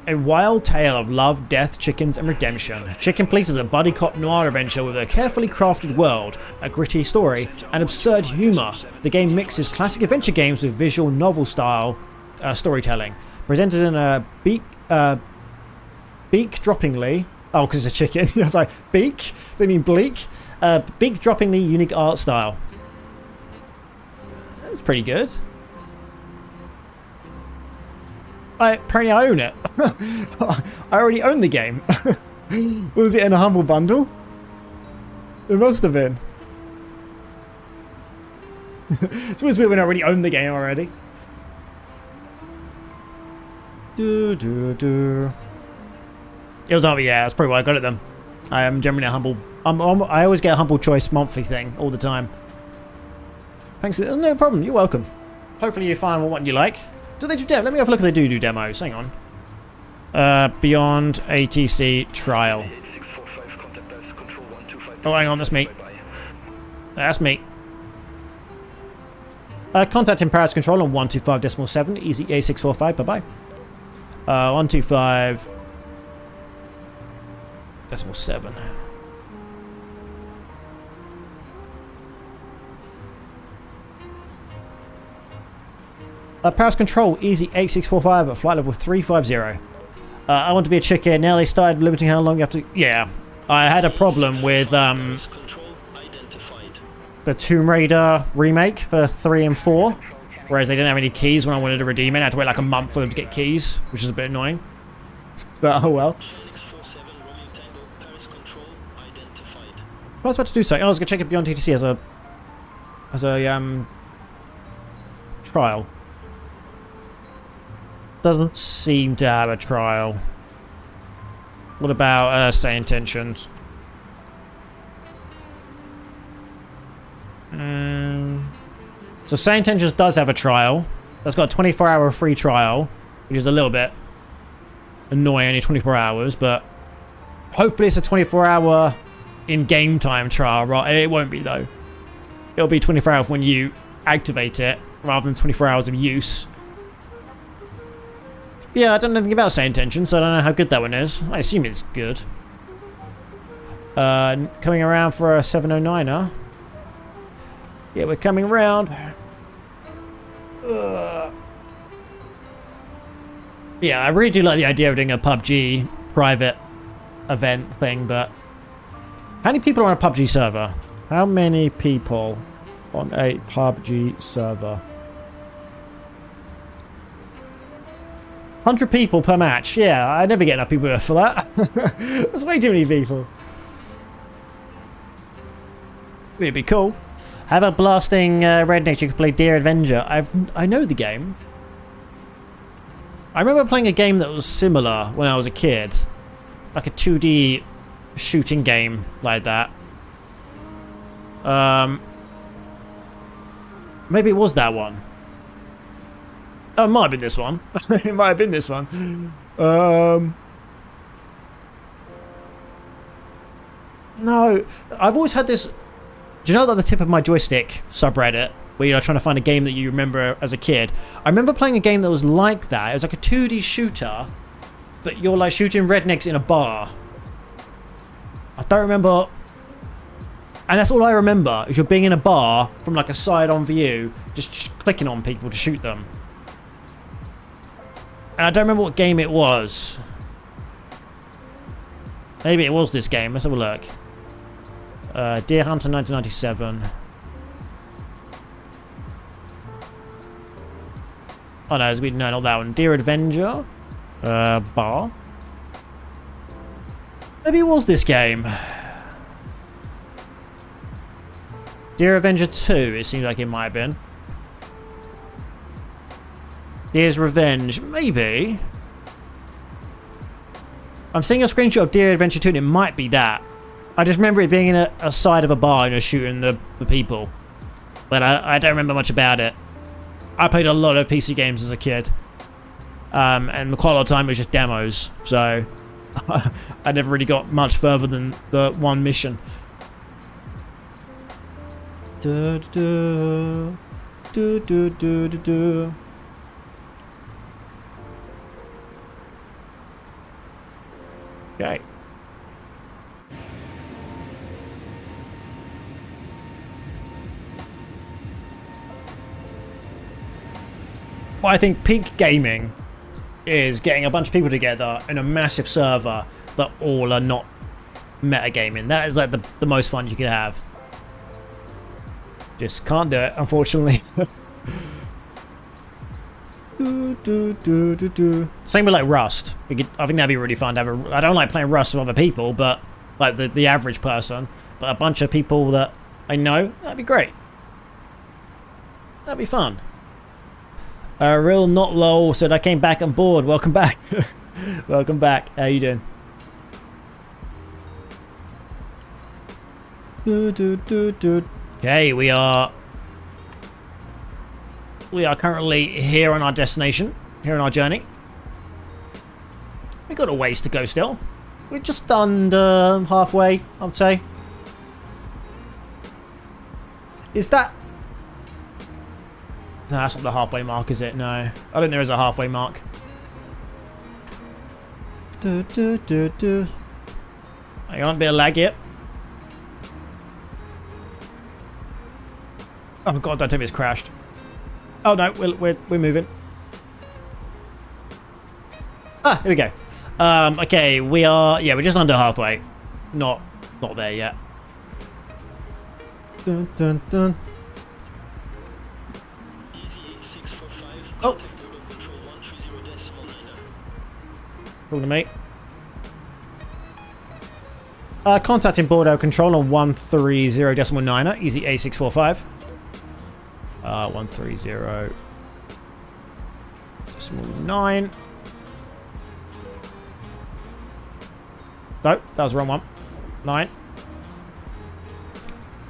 A wild tale of love, death, chickens, and redemption. Chicken Police is a buddy cop noir adventure with a carefully crafted world, a gritty story, and absurd humor. The game mixes classic adventure games with visual novel style storytelling. Presented in a beak-droppingly... Oh, because it's a chicken. I was like, beak? They mean bleak? Beak-droppingly unique art style. That's pretty good. Apparently I own it. I already own the game. Was it in a Humble Bundle? It must have been. It's always weird when I already own the game already. It was yeah, that's probably why I got it then. I am generally a Humble... I always get a Humble Choice monthly thing all the time. Thanks. No problem. You're welcome. Hopefully you find what you like. Do they do demo? Let me have a look if they do demos. Hang on. BeyondATC trial. Oh, hang on. That's me. That's me. Contact in Paris Control on 125.7. Easy A645. Bye-bye. 125.7. Paris Control, easy 8645 at flight level 350. I want to be a chicken. Now they started limiting how long you have to... Yeah. I had a problem with the Tomb Raider remake for 3 and 4. Whereas they didn't have any keys when I wanted to redeem it. I had to wait like a month for them to get keys, which is a bit annoying. But oh well. I was about to do something. I was going to check it BeyondATC as a trial. Doesn't seem to have a trial. What about say intentions? So say intentions does have a trial. That's got a 24-hour free trial, which is a little bit annoying, only 24 hours, but hopefully it's a 24-hour in-game time trial. Right? It won't be though. It'll be 24 hours when you activate it, rather than 24 hours of use. Yeah, I don't know anything about Say Intention, so I don't know how good that one is. I assume it's good. Coming around for a 709er. Yeah, we're coming around. Yeah, I really do like the idea of doing a PUBG private event thing, but... How many people are on a PUBG server? How many people on a PUBG server? 100 people per match. Yeah, I never get enough people for that. That's way too many people. It'd be cool. How about blasting rednecks? You can play Dear Avenger. I know the game. I remember playing a game that was similar when I was a kid, like a 2D shooting game like that. Maybe it was that one. Oh, it might have been this one. It might have been this one. No, I've always had this... Do you know that the tip of my joystick subreddit, where you're trying to find a game that you remember as a kid? I remember playing a game that was like that. It was like a 2D shooter, but you're like shooting rednecks in a bar. I don't remember... And that's all I remember, is you're being in a bar from like a side-on view, just clicking on people to shoot them. And I don't remember what game it was. Maybe it was this game. Let's have a look. Deer Hunter 1997. Oh no, no, not that one. Deer Avenger. Bar. Maybe it was this game. Deer Avenger 2, it seems like it might have been. Deer's Revenge, maybe. I'm seeing a screenshot of Deer Adventure 2 and it might be that. I just remember it being in a side of a bar and shooting the people. But I don't remember much about it. I played a lot of PC games as a kid. And quite a lot of time it was just demos. So I never really got much further than the one mission. Du, du, du, du, du, du, du. Okay. Well, I think peak gaming is getting a bunch of people together in a massive server that all are not metagaming. That is like the most fun you could have. Just can't do it, unfortunately. Same with like Rust. I think that'd be really fun to have. I don't like playing Rust with other people, but like the average person. But a bunch of people that I know, that'd be great. That'd be fun. Real not lol said I came back on board. Welcome back. Welcome back. How you doing? Okay, we are currently here on our destination, here on our journey. We got a ways to go still. We're just under halfway, I'd say. Is that? No, that's not the halfway mark, is it? No, I don't think there is a halfway mark. Hang on, a bit of lag here. Oh god, don't tell me it's crashed. Oh no, we're moving. Ah, here we go. Okay, we're just under halfway. Not there yet. Dun dun dun. Oh. Cool to me. Contacting Bordeaux Control on 130.9er, easy A645. 130.9. No, that was the wrong one. 9.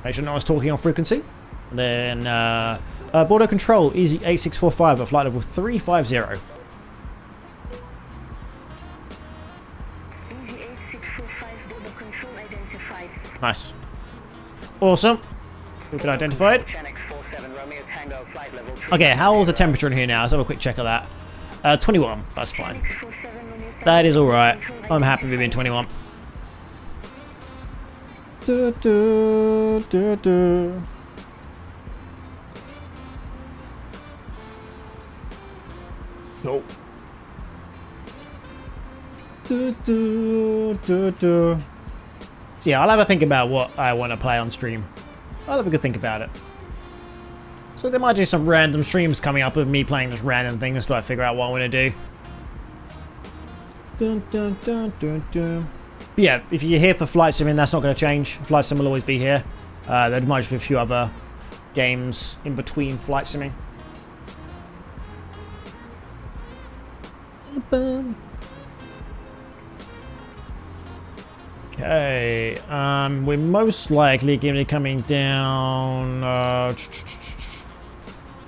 Make sure no one's talking on frequency. And then Bordeaux Control, easy A645 at flight level 350. Easy 8645 Border Control identified. Nice. Awesome. We can identify it. Okay, how's the temperature in here now? Let's have a quick check of that. 21. That's fine. That is alright. I'm happy with being 21. Nope. So yeah, I'll have a think about what I want to play on stream. I'll have a good think about it. So there might be some random streams coming up of me playing just random things till I figure out what I want to do. Dun, dun, dun, dun, dun. But yeah, if you're here for Flight Sim, that's not going to change. Flight Sim will always be here. There might just be a few other games in between Flight Simming. Okay, we're most likely going to be coming down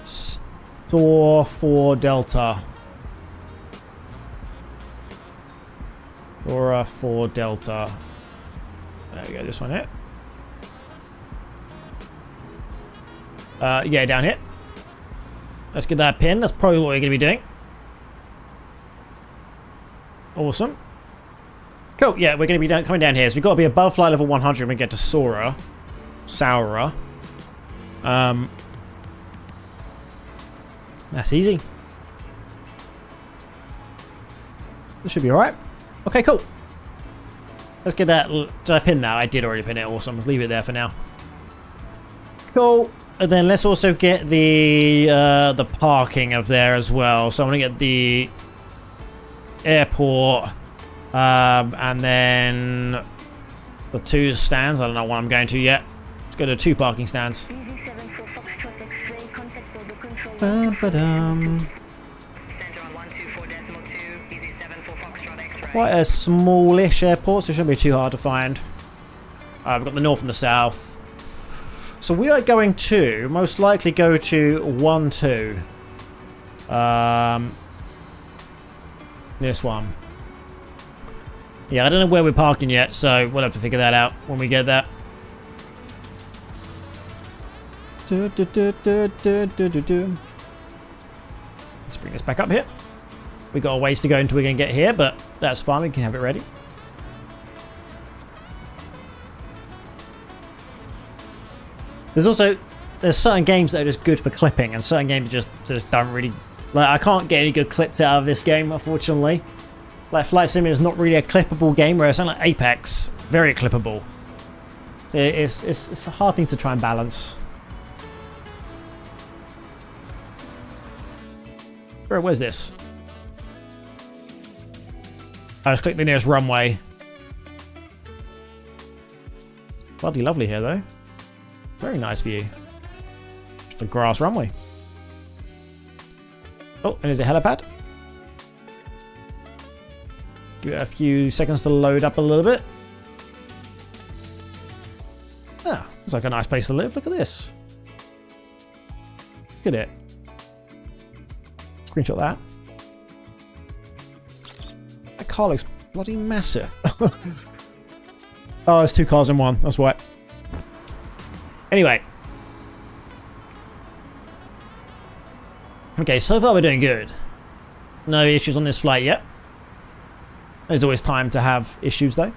Store 4 Delta. Or 4 Delta. There we go, this one here. Yeah, down here. Let's get that pin. That's probably what we're going to be doing. Awesome. Cool, yeah, we're going to be coming down here. So we've got to be above flight level 100 when we get to Sora. Saura. That's easy. This should be alright. Okay, cool. Let's get that. Did I pin that? I did already pin it. Awesome. Let's leave it there for now. Cool. And then let's also get the parking of there as well. So I'm going to get the airport and then the 2 stands. I don't know what I'm going to yet. Let's go to 2 parking stands. Quite a smallish airport, so it shouldn't be too hard to find. We've got the north and the south. So we are going to most likely go to 1-2. This one. Yeah, I don't know where we're parking yet, so we'll have to figure that out when we get there. Let's bring this back up here. We got a ways to go until we can get here, but that's fine. We can have it ready. there's certain games that are just good for clipping, and certain games just don't really, like, I can't get any good clips out of this game, unfortunately. Like, Flight Sim is not really a clippable game, whereas something like Apex, very clippable. So it's a hard thing to try and balance. Where's this? I just click the nearest runway. Bloody lovely here, though. Very nice view. Just a grass runway. Oh, and there's a helipad. Give it a few seconds to load up a little bit. Ah, looks like a nice place to live. Look at this. Look at it. Screenshot that. That car looks bloody massive. Oh, it's 2 cars in one. That's why. Anyway. Okay, so far we're doing good. No issues on this flight yet. There's always time to have issues though,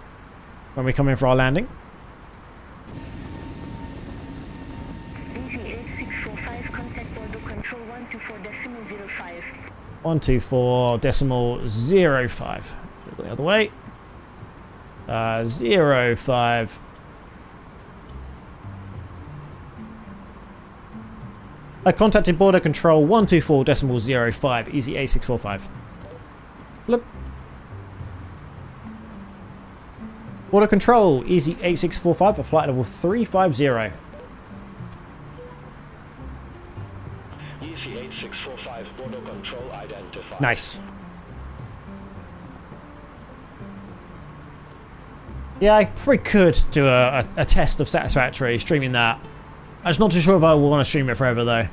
when we come in for our landing. BG8645, contact border control 124.05. 124.05. Go the other way. 05. I contacted border control 124.05. Easy A645. Look. Border control, easy 8645 for flight level 350. Easy 8645, border control identified. Nice. Yeah, I probably could do a test of Satisfactory, streaming that. I'm just not too sure if I want to stream it forever though.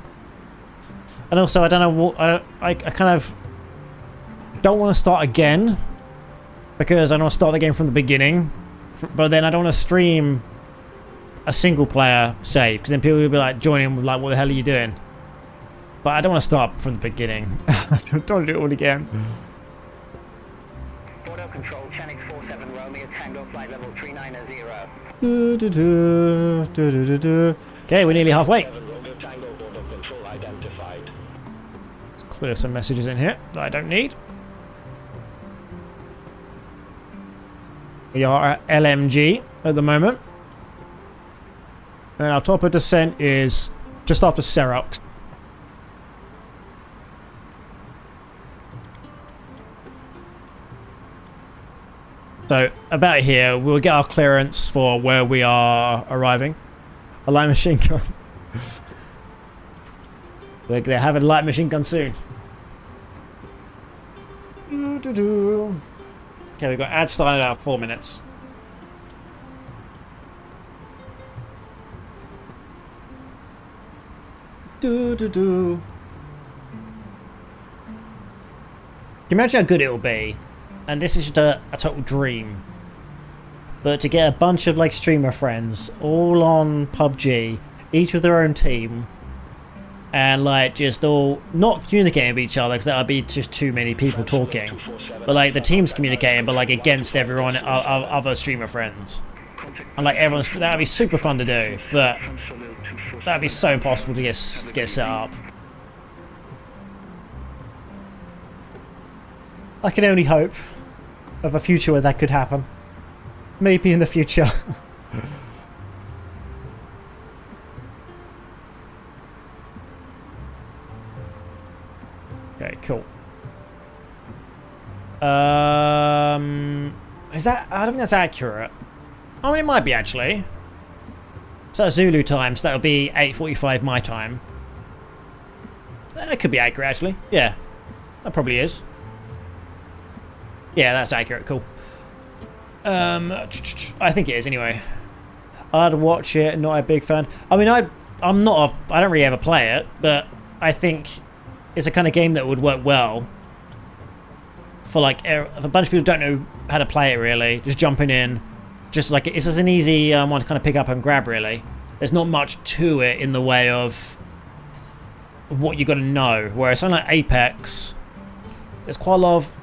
And also, I don't know what, I kind of don't want to start again, because I don't want to start the game from the beginning. But then I don't want to stream a single player save, because then people will be like joining with like, what the hell are you doing? But I don't want to start from the beginning. I don't want to do it all again. Border control, Chanix 47 Romeo Tango, flight level 390. Okay, we're nearly halfway. Romeo Tango, border control identified. Let's clear some messages in here that I don't need. We are at LMG at the moment. And our top of descent is just after Serox. So, about here, we'll get our clearance for where we are arriving. A light machine gun. We're going to have a light machine gun soon. Okay, we've got ad started out 4 minutes. Can you imagine how good it'll be? And this is just a total dream. But to get a bunch of like streamer friends all on PUBG, each with their own team, and like just all not communicating with each other, because that would be just too many people talking, but like the teams communicating, but like against everyone, other streamer friends, and like everyone's, that would be super fun to do, but that would be so impossible to get set up. I can only hope of a future where that could happen. Maybe in the future. Okay, cool. Is that? I don't think that's accurate. I mean, it might be actually. So that's Zulu time, so that'll be 8:45 my time. That could be accurate actually. Yeah, that probably is. Yeah, that's accurate. Cool. I think it is anyway. I'd watch it. Not a big fan. I mean, I don't really ever play it, but I think it's a kind of game that would work well for like if a bunch of people don't know how to play it really. Just jumping in, just like it's just an easy one to kind of pick up and grab. Really, there's not much to it in the way of what you got to know. Whereas something like Apex, there's quite a lot of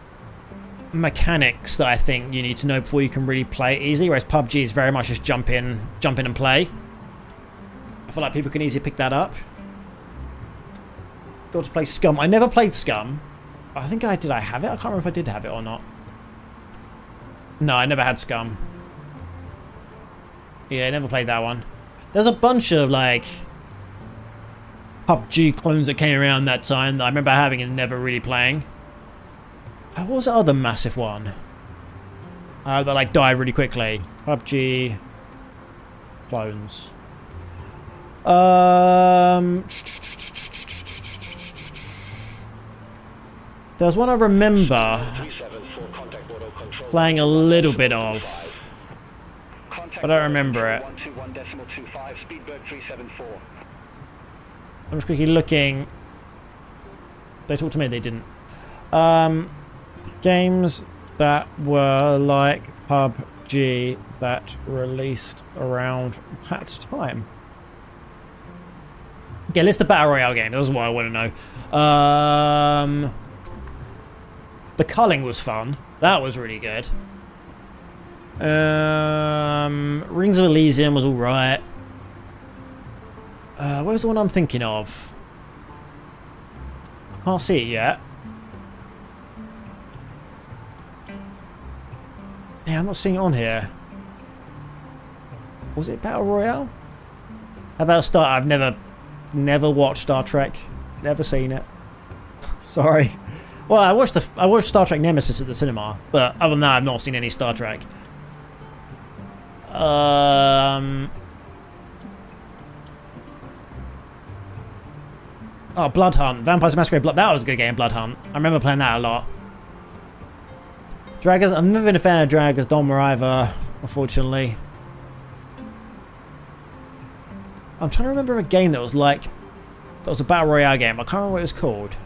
mechanics that I think you need to know before you can really play it easily, whereas PUBG is very much just jump in and play. feel like people can easily pick that up. Got to play Scum. I never played Scum. I think did I have it? I can't remember if I did have it or not. No, I never had Scum. Yeah, I never played that one. There's a bunch of like PUBG clones that came around that time that I remember having and never really playing. What was the other massive one? That like died really quickly. PUBG clones. There was one I remember playing a little bit of, but I don't remember it. I'm just quickly looking. They talked to me, they didn't. Games that were like PUBG that released around that time. Okay, list of Battle Royale games. That's what I want to know. The culling was fun. That was really good. Rings of Elysium was alright. Where's the one I'm thinking of? Can't see it yet. Yeah, I'm not seeing it on here. Was it Battle Royale? How about Star? I've never watched Star Trek. Never seen it. Sorry. Well, I watched Star Trek Nemesis at the cinema, but other than that, I've not seen any Star Trek. Oh, Blood Hunt. Vampires Masquerade Blood. That was a good game, Blood Hunt. I remember playing that a lot. Dragons. I've never been a fan of Dragons Dogma either, unfortunately. I'm trying to remember a game that was like... That was a Battle Royale game. I can't remember what it was called.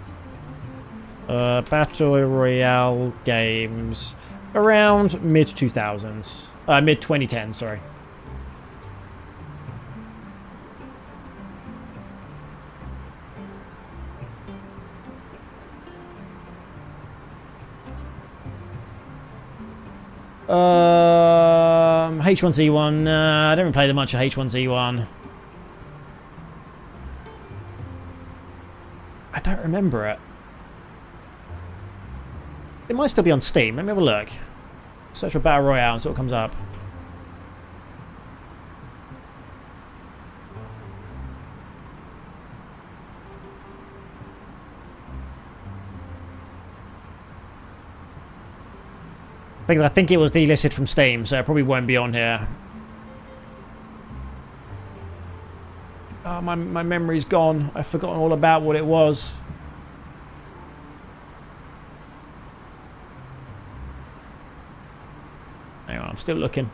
Battle Royale games around mid-2000s. Mid-2010s, sorry. H1Z1. I don't really play that much of H1Z1. I don't remember it. It might still be on Steam. Let me have a look. Search for Battle Royale and see what comes up. Because I think it was delisted from Steam, so it probably won't be on here. Oh, my memory's gone. I've forgotten all about what it was. Anyway, I'm still looking.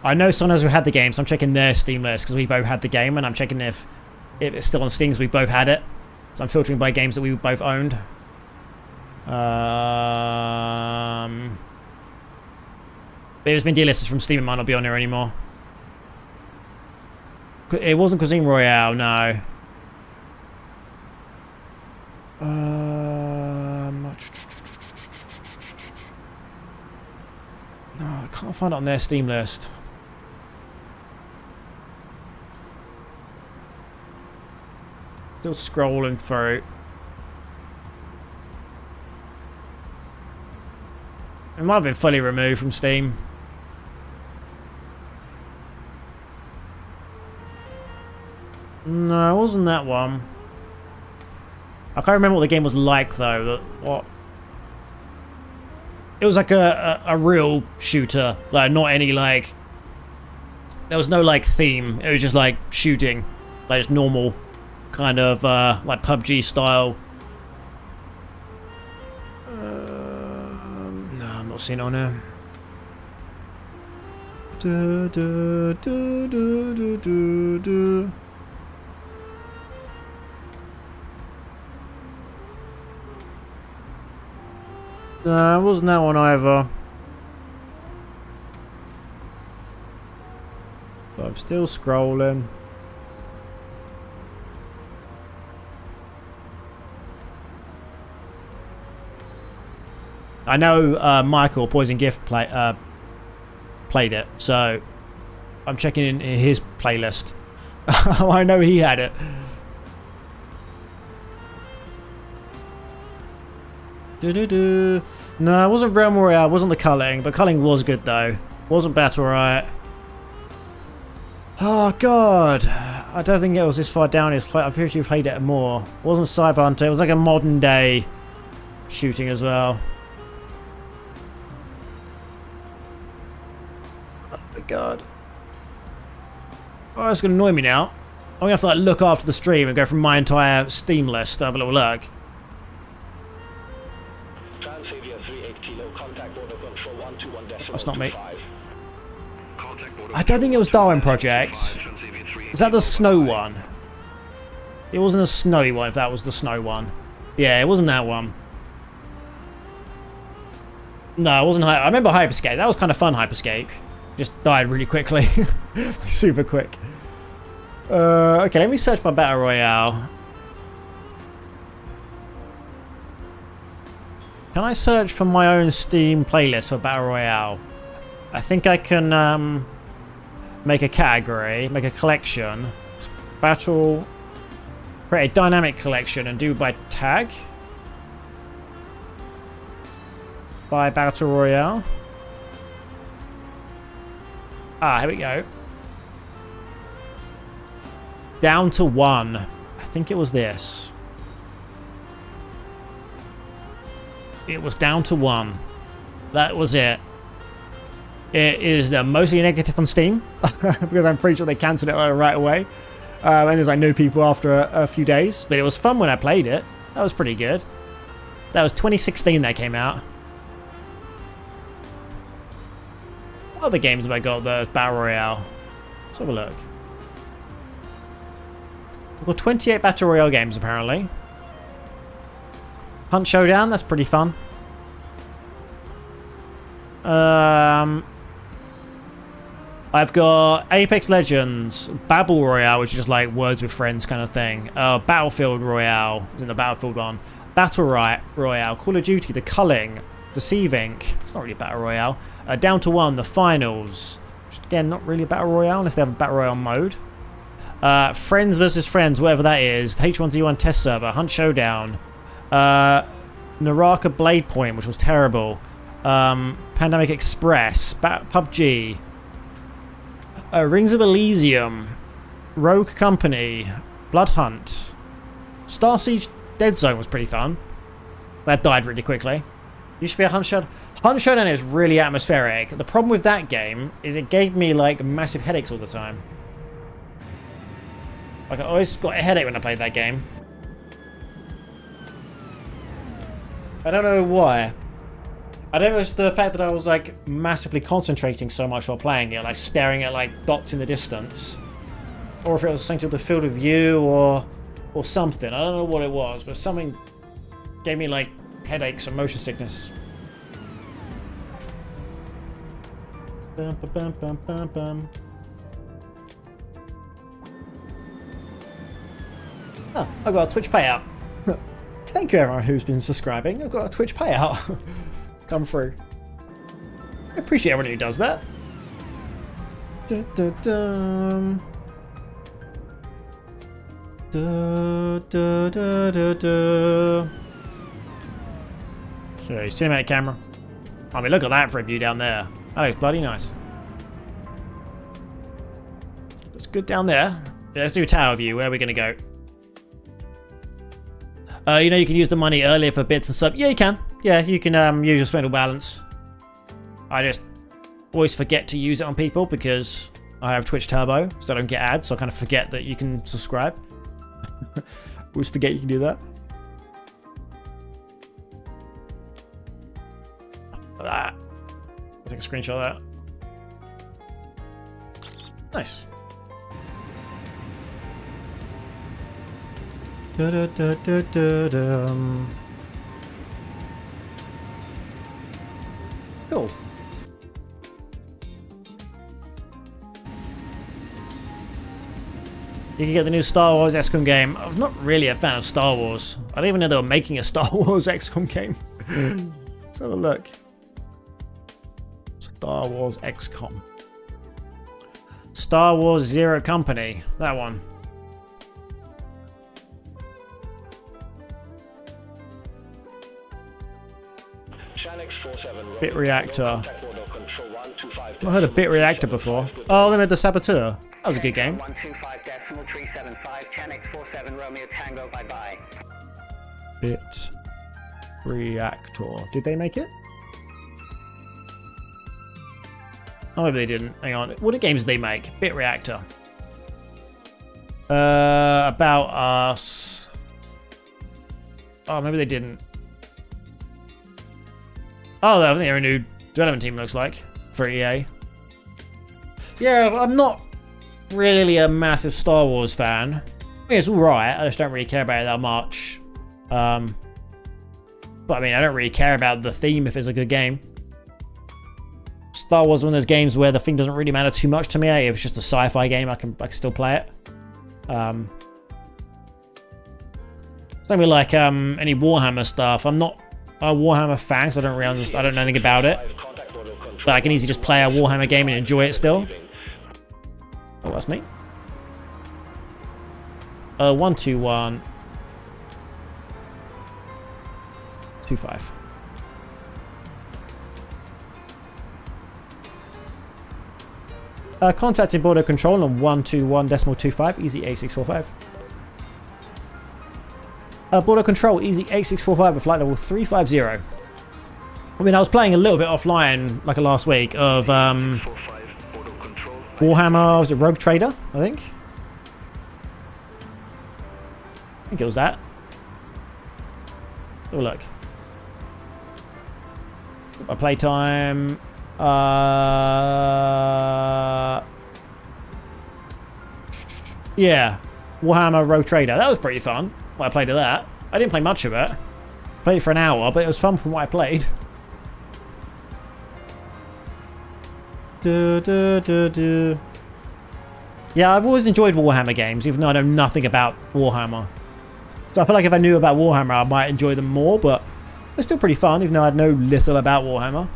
I know someone else who had the game, so I'm checking their Steam list because we both had the game, and I'm checking if it's still on Steam because we both had it. So I'm filtering by games that we both owned. But it's been delisted from Steam. It might not be on there anymore. It wasn't Cuisine Royale, no. No, I can't find it on their Steam list. Still scrolling through. It might have been fully removed from Steam. No, it wasn't that one. I can't remember what the game was like though. What? It was like a real shooter, like not any like. There was no like theme. It was just like shooting, like just normal, kind of like PUBG style. No, I'm not seeing it on here. No, it wasn't that one either. But I'm still scrolling. I know Michael Poison Gift played it, so I'm checking in his playlist. I know he had it. No, it wasn't Realm Royale, it wasn't the culling, but culling was good though. Wasn't Battle Riot. Oh god, I don't think it was this far down. I've actually played it more. It wasn't Cyber Hunter, it was like a modern day shooting as well. Oh my god. Oh, it's gonna annoy me now. I'm gonna have to like look after the stream and go from my entire Steam list to have a little look. That's not me. I don't think it was Darwin Project. Was that the snow one? It wasn't a snowy one if that was the snow one. Yeah, it wasn't that one. No, it wasn't. I remember Hyperscape. That was kind of fun, Hyperscape. Just died really quickly. Super quick. Okay, let me search my Battle Royale. Can I search for my own Steam playlist for Battle Royale? I think I can make a category, make a collection. Battle... Create a dynamic collection and do by tag. By Battle Royale. Ah, here we go. Down to 1. I think it was this. It was down to 1. That was it. It is mostly negative on Steam because I'm pretty sure they cancelled it right away. And there's like no people after a few days, but it was fun when I played it. That was pretty good. That was 2016 that came out. What other games have I got? The Battle Royale. Let's have a look. We've got 28 Battle Royale games apparently. Hunt Showdown, that's pretty fun. I've got Apex Legends, Battle Royale, which is just like words with friends kind of thing. Battlefield Royale, is in the Battlefield one. Battle Royale, Call of Duty, The Culling, Deceive Inc. It's not really a Battle Royale. Down to 1, The Finals. Which again, not really a Battle Royale unless they have a Battle Royale mode. Friends versus Friends, whatever that is. The H1Z1 test server, Hunt Showdown. Naraka Blade Point, which was terrible. Pandemic Express, PUBG. Rings of Elysium, Rogue Company, Blood Hunt, Star Siege Dead Zone was pretty fun. That died really quickly. Used to be a Hunt Showdown. Hunt Showdown is really atmospheric. The problem with that game is it gave me like massive headaches all the time. Like I always got a headache when I played that game. I don't know why. I don't know if it's the fact that I was like massively concentrating so much while playing it, like staring at like dots in the distance, or if it was something to the field of view or something. I don't know what it was, but something gave me like headaches and motion sickness. Bum, bum, bum, bum, bum. Oh, I've got a Twitch payout. Thank you everyone who's been subscribing. I've got a Twitch payout. Come through. I appreciate everyone who does that. Da, da, da. Da, da, da, da, da. Okay, cinematic camera. I mean, look at that for a view down there. That looks bloody nice. Looks good down there. Yeah, let's do tower view. Where are we going to go? You know you can use the money earlier for bits and stuff. Yeah, you can. Yeah, you can use your spindle balance. I just always forget to use it on people because I have Twitch Turbo, so I don't get ads, so I kind of forget that you can subscribe. Always forget you can do that. That. I'll take a screenshot of that. Nice. Da, da, da, da, da, da. Cool. You can get the new Star Wars XCOM game. I'm not really a fan of Star Wars. I didn't even know they were making a Star Wars XCOM game. Let's have a look. Star Wars XCOM. Star Wars Zero Company. That one. Bit reactor. I've not heard of Bit Reactor before. Oh, they made the Saboteur. That was a good game. 125.375, Chanix 47 Romeo Tango, bye-bye. Bit Reactor. Did they make it? Oh, maybe they didn't. Hang on. What games did they make? Bit Reactor. About Us. Oh, maybe they didn't. Oh, I think they're a new development team, looks like, for EA. Yeah, I'm not really a massive Star Wars fan. I mean, it's alright, I just don't really care about it that much. But I mean, I don't really care about the theme if it's a good game. Star Wars is one of those games where the theme doesn't really matter too much to me. If it's just a sci-fi game, I can still play it. Same with like any Warhammer stuff. I'm not a Warhammer fan, so I don't know anything about it. But I can easily just play a Warhammer game and enjoy it still. Oh, that's me. 121 25. Contacting border control on 121.25, easy 8645. Border control, easy 8645 at flight level 350. I mean, I was playing a little bit offline, like last week, of Warhammer, was it Rogue Trader, I think? I think it was that. Oh, look. My playtime. Yeah. Warhammer Rogue Trader. That was pretty fun. Well, I played of that. I didn't play much of it. Played it for an hour, but it was fun from what I played. Yeah, I've always enjoyed Warhammer games, even though I know nothing about Warhammer. So I feel like if I knew about Warhammer, I might enjoy them more, but they're still pretty fun, even though I know little about Warhammer.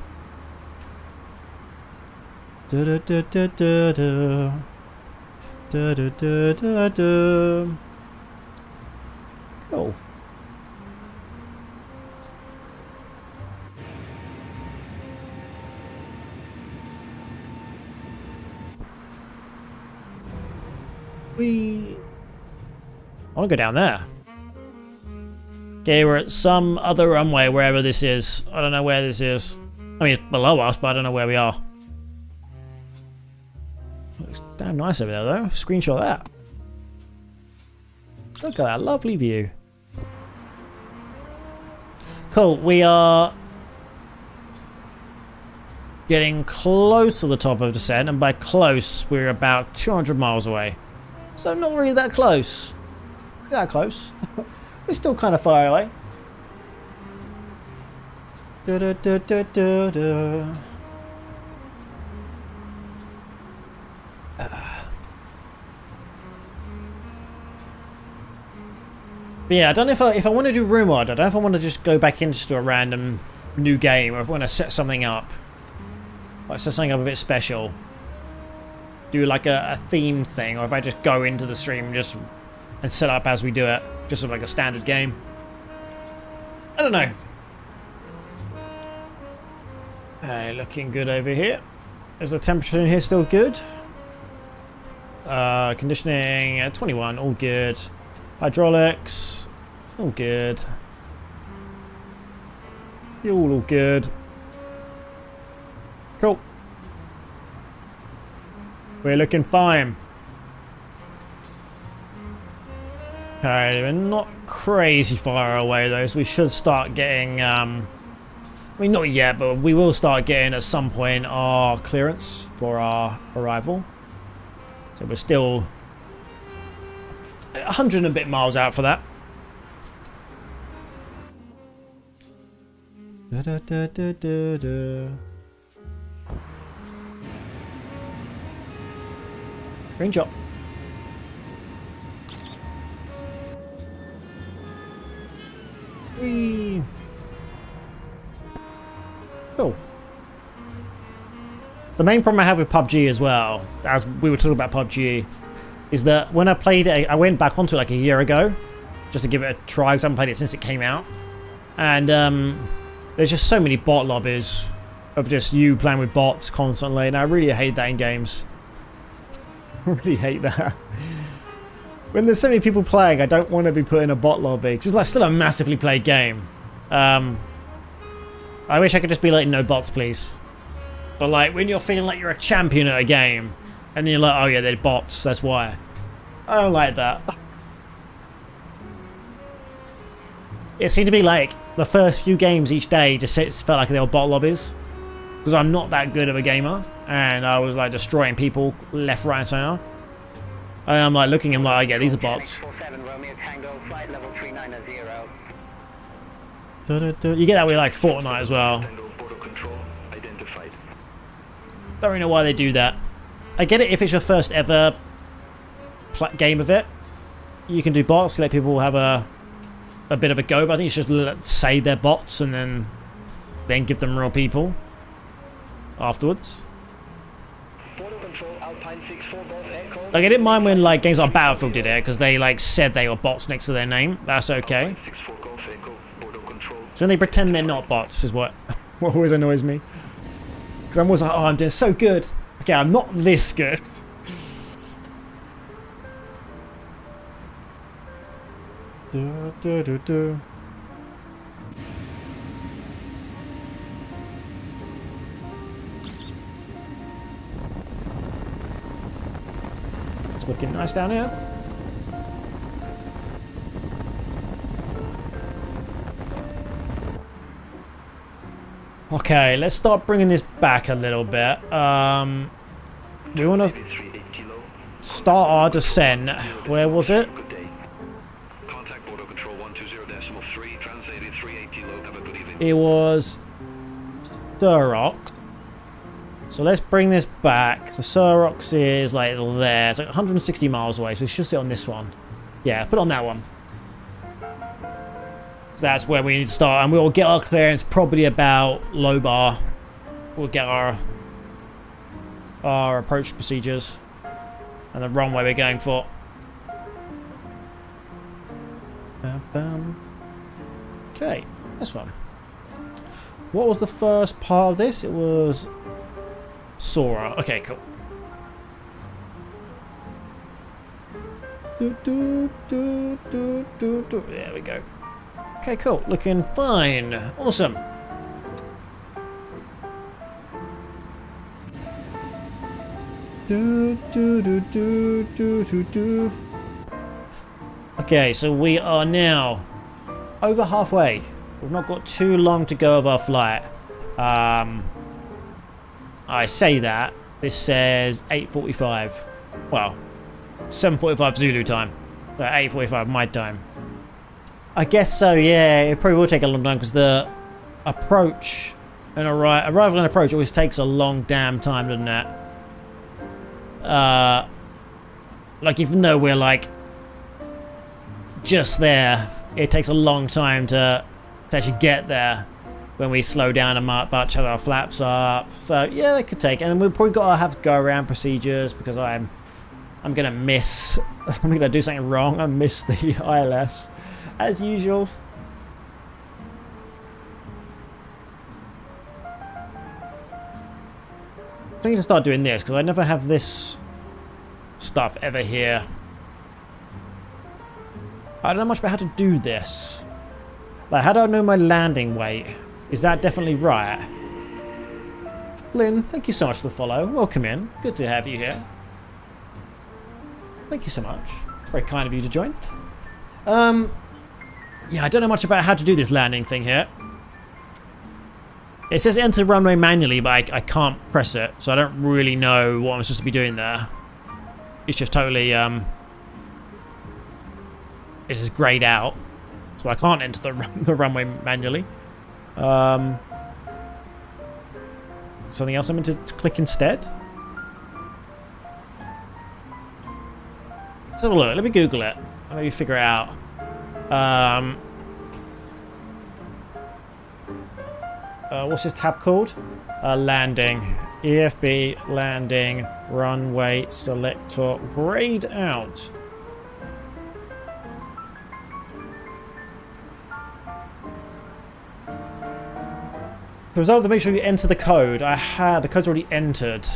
Cool. I want to go down there. Okay, we're at some other runway, wherever this is. I don't know where this is. I mean, it's below us, but I don't know where we are. Looks damn nice over there, though. Screenshot that. Look at that lovely view. Cool, we are getting close to the top of descent, and by close, we're about 200 miles away. So not really that close. That close. We're still kind of far away. Yeah, I don't know if I want to do room mod. I don't know if I want to just go back into a random new game, or if I want to set something up. Like set something up a bit special. Do like a themed thing, or if I just go into the stream and set up as we do it, just sort of like a standard game. I don't know. Hey, looking good over here. Is the temperature in here still good? Conditioning at 21, all good. Hydraulics, all good. Fuel, all good. Cool. We're looking fine. Okay, we're not crazy far away though, so we should start getting, I mean not yet, but we will start getting at some point our clearance for our arrival. So we're still 100 and a bit miles out for that. Green shot. Whee. Cool. The main problem I have with PUBG as well, as we were talking about PUBG, is that when I played it, I went back onto it like a year ago, just to give it a try, because I haven't played it since it came out. And there's just so many bot lobbies of just you playing with bots constantly, and I really hate that in games. I really hate that. When there's so many people playing, I don't want to be put in a bot lobby, because it's like still a massively played game. I wish I could just be like, no bots, please. But like, when you're feeling like you're a champion at a game, and then you're like, oh yeah, they're bots, that's why. I don't like that. It seemed to be like, the first few games each day just felt like they were bot lobbies. Because I'm not that good of a gamer, and I was like destroying people left, right, and center. And I'm like looking at them like, yeah, these are bots. You get that with like Fortnite as well. Don't really know why they do that. I get it if it's your first ever game of it. You can do bots, let people have a bit of a go, but I think it's just say they're bots and then give them real people afterwards. Like, I didn't mind when like games like Battlefield did it, because they like said they were bots next to their name. That's okay. So when they pretend they're not bots is what always annoys me. Because I'm always like, oh, I'm doing so good. Okay, I'm not this good. It's looking nice down here. Okay, let's start bringing this back a little bit. We want to start our descent. Where was it? It was Surrox. So let's bring this back. So Surrox is like there. It's like 160 miles away, so we should sit on this one. Yeah, put on that one. So that's where we need to start, and we'll get our clearance probably about low bar. We'll get our approach procedures and the runway we're going for. Okay, this one. What was the first part of this? It was Sora. Okay, cool. There we go. Okay, cool. Looking fine. Awesome. Okay, so we are now over halfway. We've not got too long to go of our flight. I say that. This says 8:45. Well, 7:45 Zulu time. So 8:45 my time. I guess so, yeah. It probably will take a long time because the approach and arrival and approach always takes a long damn time, doesn't it? Like, even though we're like just there, it takes a long time to actually get there when we slow down a bunch of our flaps up. So yeah, that could take, and we've probably got to have go around procedures because I'm gonna miss. I'm gonna do something wrong. I miss the ILS as usual. I'm going to start doing this because I never have this stuff ever here. I don't know much about how to do this. Like, how do I know my landing weight? Is that definitely right? Lynn, thank you so much for the follow. Welcome in. Good to have you here. Thank you so much. It's very kind of you to join. Yeah, I don't know much about how to do this landing thing here. It says enter runway manually, but I can't press it, so I don't really know what I'm supposed to be doing there. It's just totally, it's just grayed out, so I can't enter the runway manually. Something else I'm meant to click instead? Let's have a look. Let me Google it. I'll maybe figure it out. What's this tab called? Landing. EFB landing runway selector grayed out. Resolve to make sure you enter the code. The code's already entered.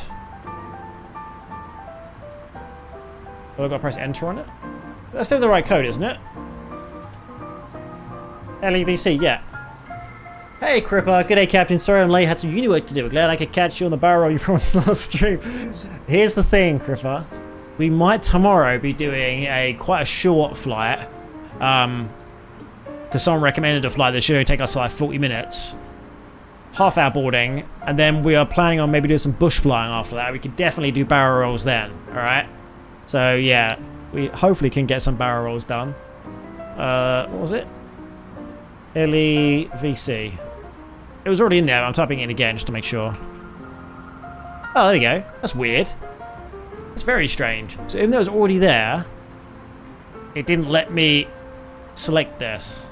Oh, I've got to press enter on it? That's still the right code, isn't it? LEVC, yeah. Hey, Cripper. Good day, Captain. Sorry I'm late. Had some uni work to do. Glad I could catch you on the barrel roll you promised last stream. Here's the thing, Cripper. We might tomorrow be doing quite a short flight. Because someone recommended a flight that should only take us like 40 minutes. Half-hour boarding. And then we are planning on maybe doing some bush flying after that. We can definitely do barrel rolls then. Alright? So, yeah. We hopefully can get some barrel rolls done. What was it? LEVC. It was already in there, but I'm typing it in again just to make sure. Oh, there we go. That's weird. That's very strange. So even though it was already there, it didn't let me select this.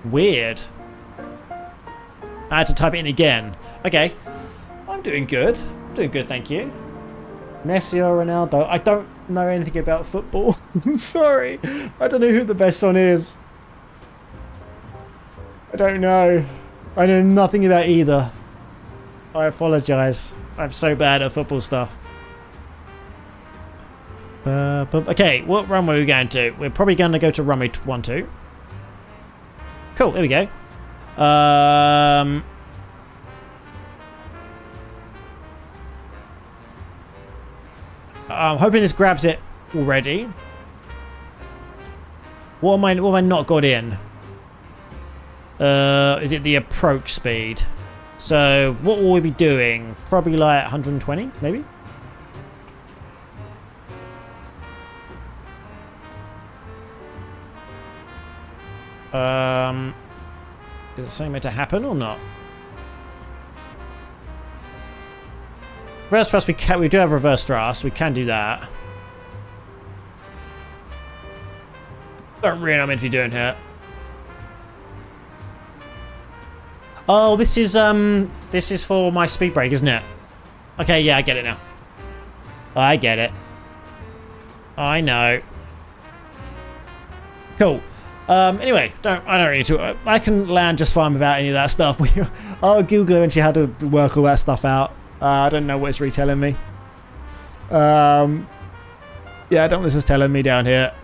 Weird. I had to type it in again. Okay. I'm doing good. Doing good, thank you. Messi or Ronaldo. I don't know anything about football. I'm sorry. I don't know who the best one is. I don't know. I know nothing about either. I apologize. I'm so bad at football stuff. Okay, what runway are we going to? We're probably going to go to runway 12. Cool, there we go. I'm hoping this grabs it already. What have I not got in? Is it the approach speed? So what will we be doing? Probably like 120, maybe? Is it something meant to happen or not? Reverse thrust, we do have reverse thrust. We can do that. Don't really know what I'm meant to be doing here. Oh, this is for my speed brake, isn't it? Okay, yeah, I get it now. I get it. I know. Cool. Anyway, I don't really do. I can land just fine without any of that stuff. I'll Google eventually how to work all that stuff out. I don't know what it's retelling me. Yeah, I don't know what this is telling me down here.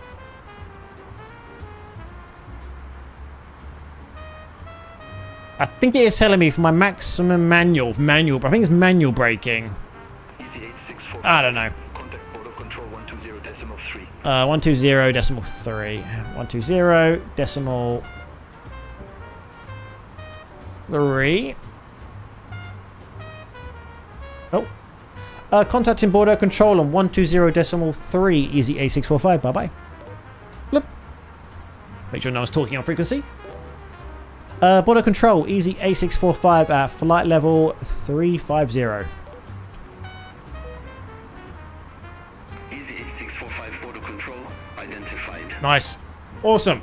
I think it is telling me for my maximum manual, but I think it's manual braking. I don't know. Contact border control 120.3. 120.3. 120.3. Oh. Contacting border control on 120.3 Easy A645. Bye-bye. Bloop. Make sure no one's talking on frequency. Border control, Easy A645 at flight level 350. Easy A645 border control identified. Nice. Awesome.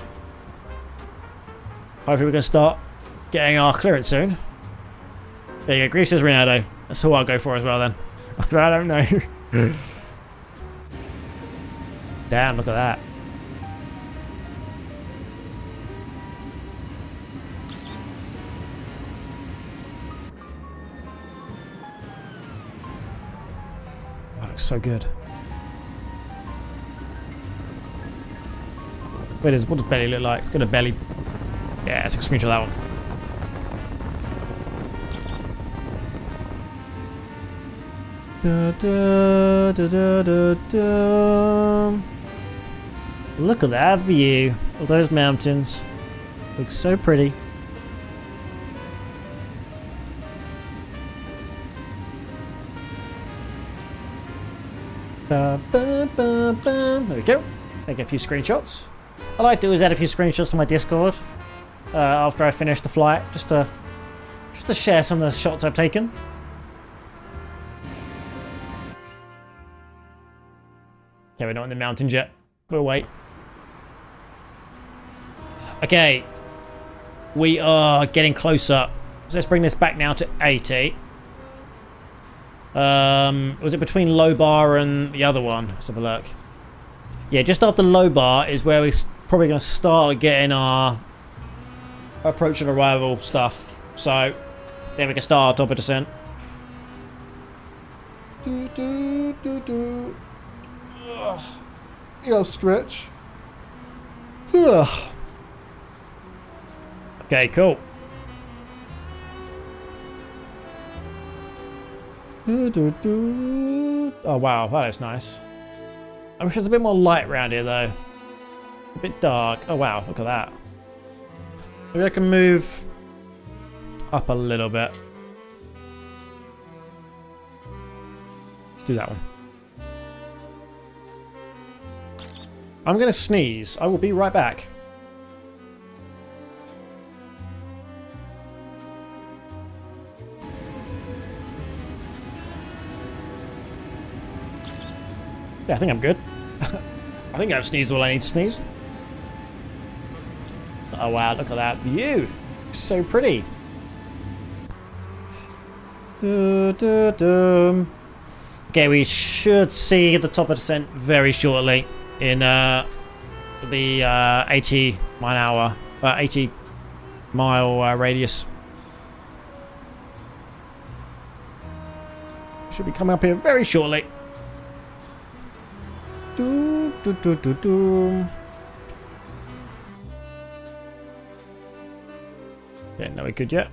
Hopefully we can start getting our clearance soon. There you go, Greece says Ronaldo. That's who I'll go for as well then. I don't know. Damn, look at that. That looks so good. What does belly look like? It's got a belly. Yeah, let's take a screenshot of that one. Da, da, da, da, da, da. Look at that view of those mountains. Looks so pretty. Ba, ba, ba, ba. There we go. Take a few screenshots. All I do is add a few screenshots to my Discord after I finish the flight, just to share some of the shots I've taken. Okay, we're not in the mountains yet. We'll wait. Okay. We are getting closer. So let's bring this back now to 80. Was it between low bar and the other one? Let's have a look. Yeah, just after low bar is where we're probably going to start getting our approach and arrival stuff. So, then we can start our top of descent. Yeah, stretch. Okay, cool. Oh wow, that is nice. I wish there's a bit more light around here though. A bit dark. Oh wow, look at that. Maybe I can move up a little bit. Let's do that one. I'm gonna sneeze. I will be right back. Yeah, I think I'm good. I think I've sneezed all I need to sneeze. Oh wow, look at that view. So pretty. Okay, we should see the top of descent very shortly in the 80 mile radius. Should be coming up here very shortly. Yeah, no, we could yet.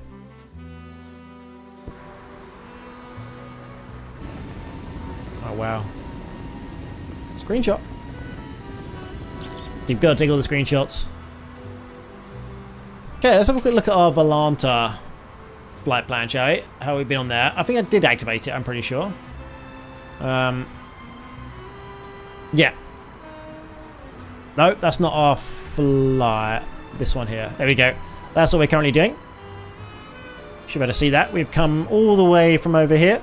Oh wow. Screenshot. You've got to take all the screenshots. Okay, let's have a quick look at our Volanta flight plan, shall we? How we've been on there. I think I did activate it, I'm pretty sure. Yeah. No, that's not our flight. This one here. There we go. That's what we're currently doing. Should be able to see that. We've come all the way from over here.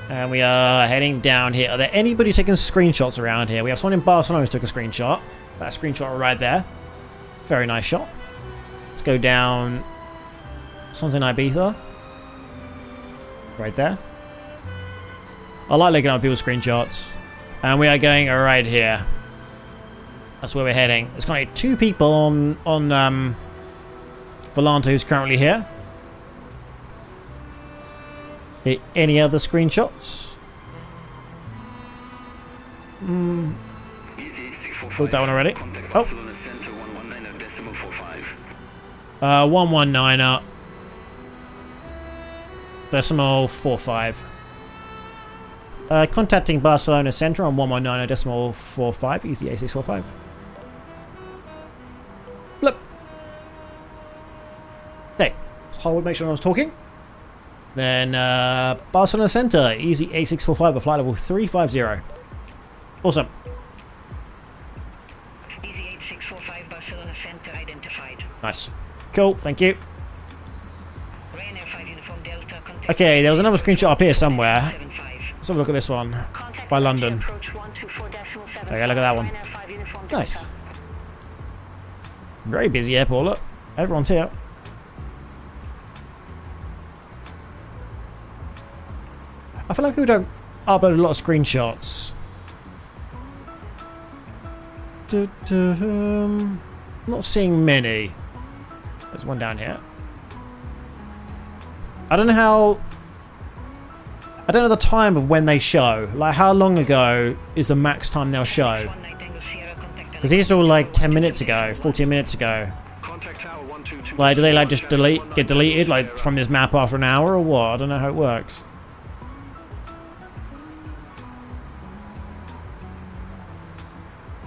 And we are heading down here. Are there anybody taking screenshots around here? We have someone in Barcelona who took a screenshot. That screenshot right there. Very nice shot. Let's go down. Someone's in Ibiza. Right there. I like looking at people's screenshots. And we are going right here. That's where we're heading. There's currently 2 people on Volanta who's currently here. Any other screenshots? Was that one already? Oh. 119er. Decimal 45. Contacting Barcelona Centre on 119er decimal 45. Easy A645. Blip. Hey, hold, make sure I was talking. Then Barcelona Centre, easy A645, a flight level 350. Awesome. Easy 8645 Barcelona Center identified. Nice. Cool, thank you. Ryanair 5 Uniform Delta, contact Okay, there was another screenshot up here somewhere. 75. Let's have a look at this one. Contact By London. approach 124.75. Okay, look at that one. Ryanair 5 Uniform Nice. Delta. Very busy airport, look. Everyone's here. I feel like we don't upload a lot of screenshots. I'm not seeing many. There's one down here. I don't know the time of when they show. Like, how long ago is the max time they'll show? Because these are all like 10 minutes ago, 14 minutes ago. Like, do they like just get deleted like from this map after an hour or what? I don't know how it works.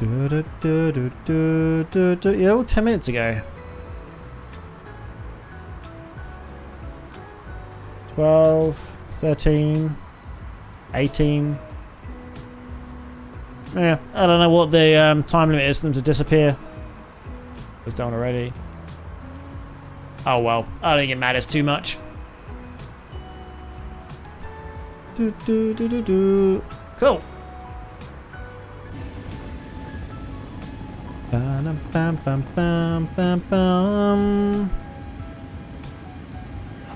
Yeah, all 10 minutes ago. 12, 13, 18. Yeah, I don't know what the time limit is for them to disappear. It was done already. Oh well, I don't think it matters too much. Cool.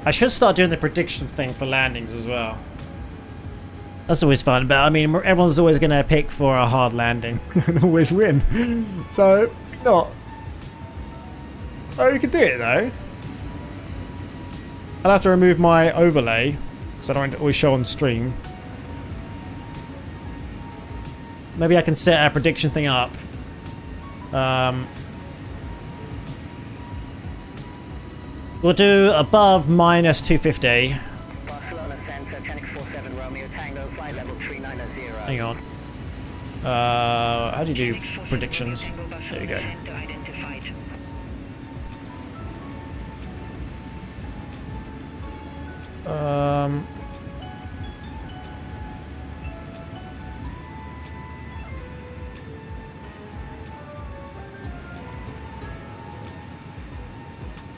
I should start doing the prediction thing for landings as well. That's always fun, but I mean, everyone's always going to pick for a hard landing and always win. So, not. Oh, you can do it though. I'll have to remove my overlay so I don't always show on stream. Maybe I can set a prediction thing up. We'll do above minus 250. Barcelona Center, 1047 Romeo Tango, flight level 390. Hang on. How do you do predictions? There you go.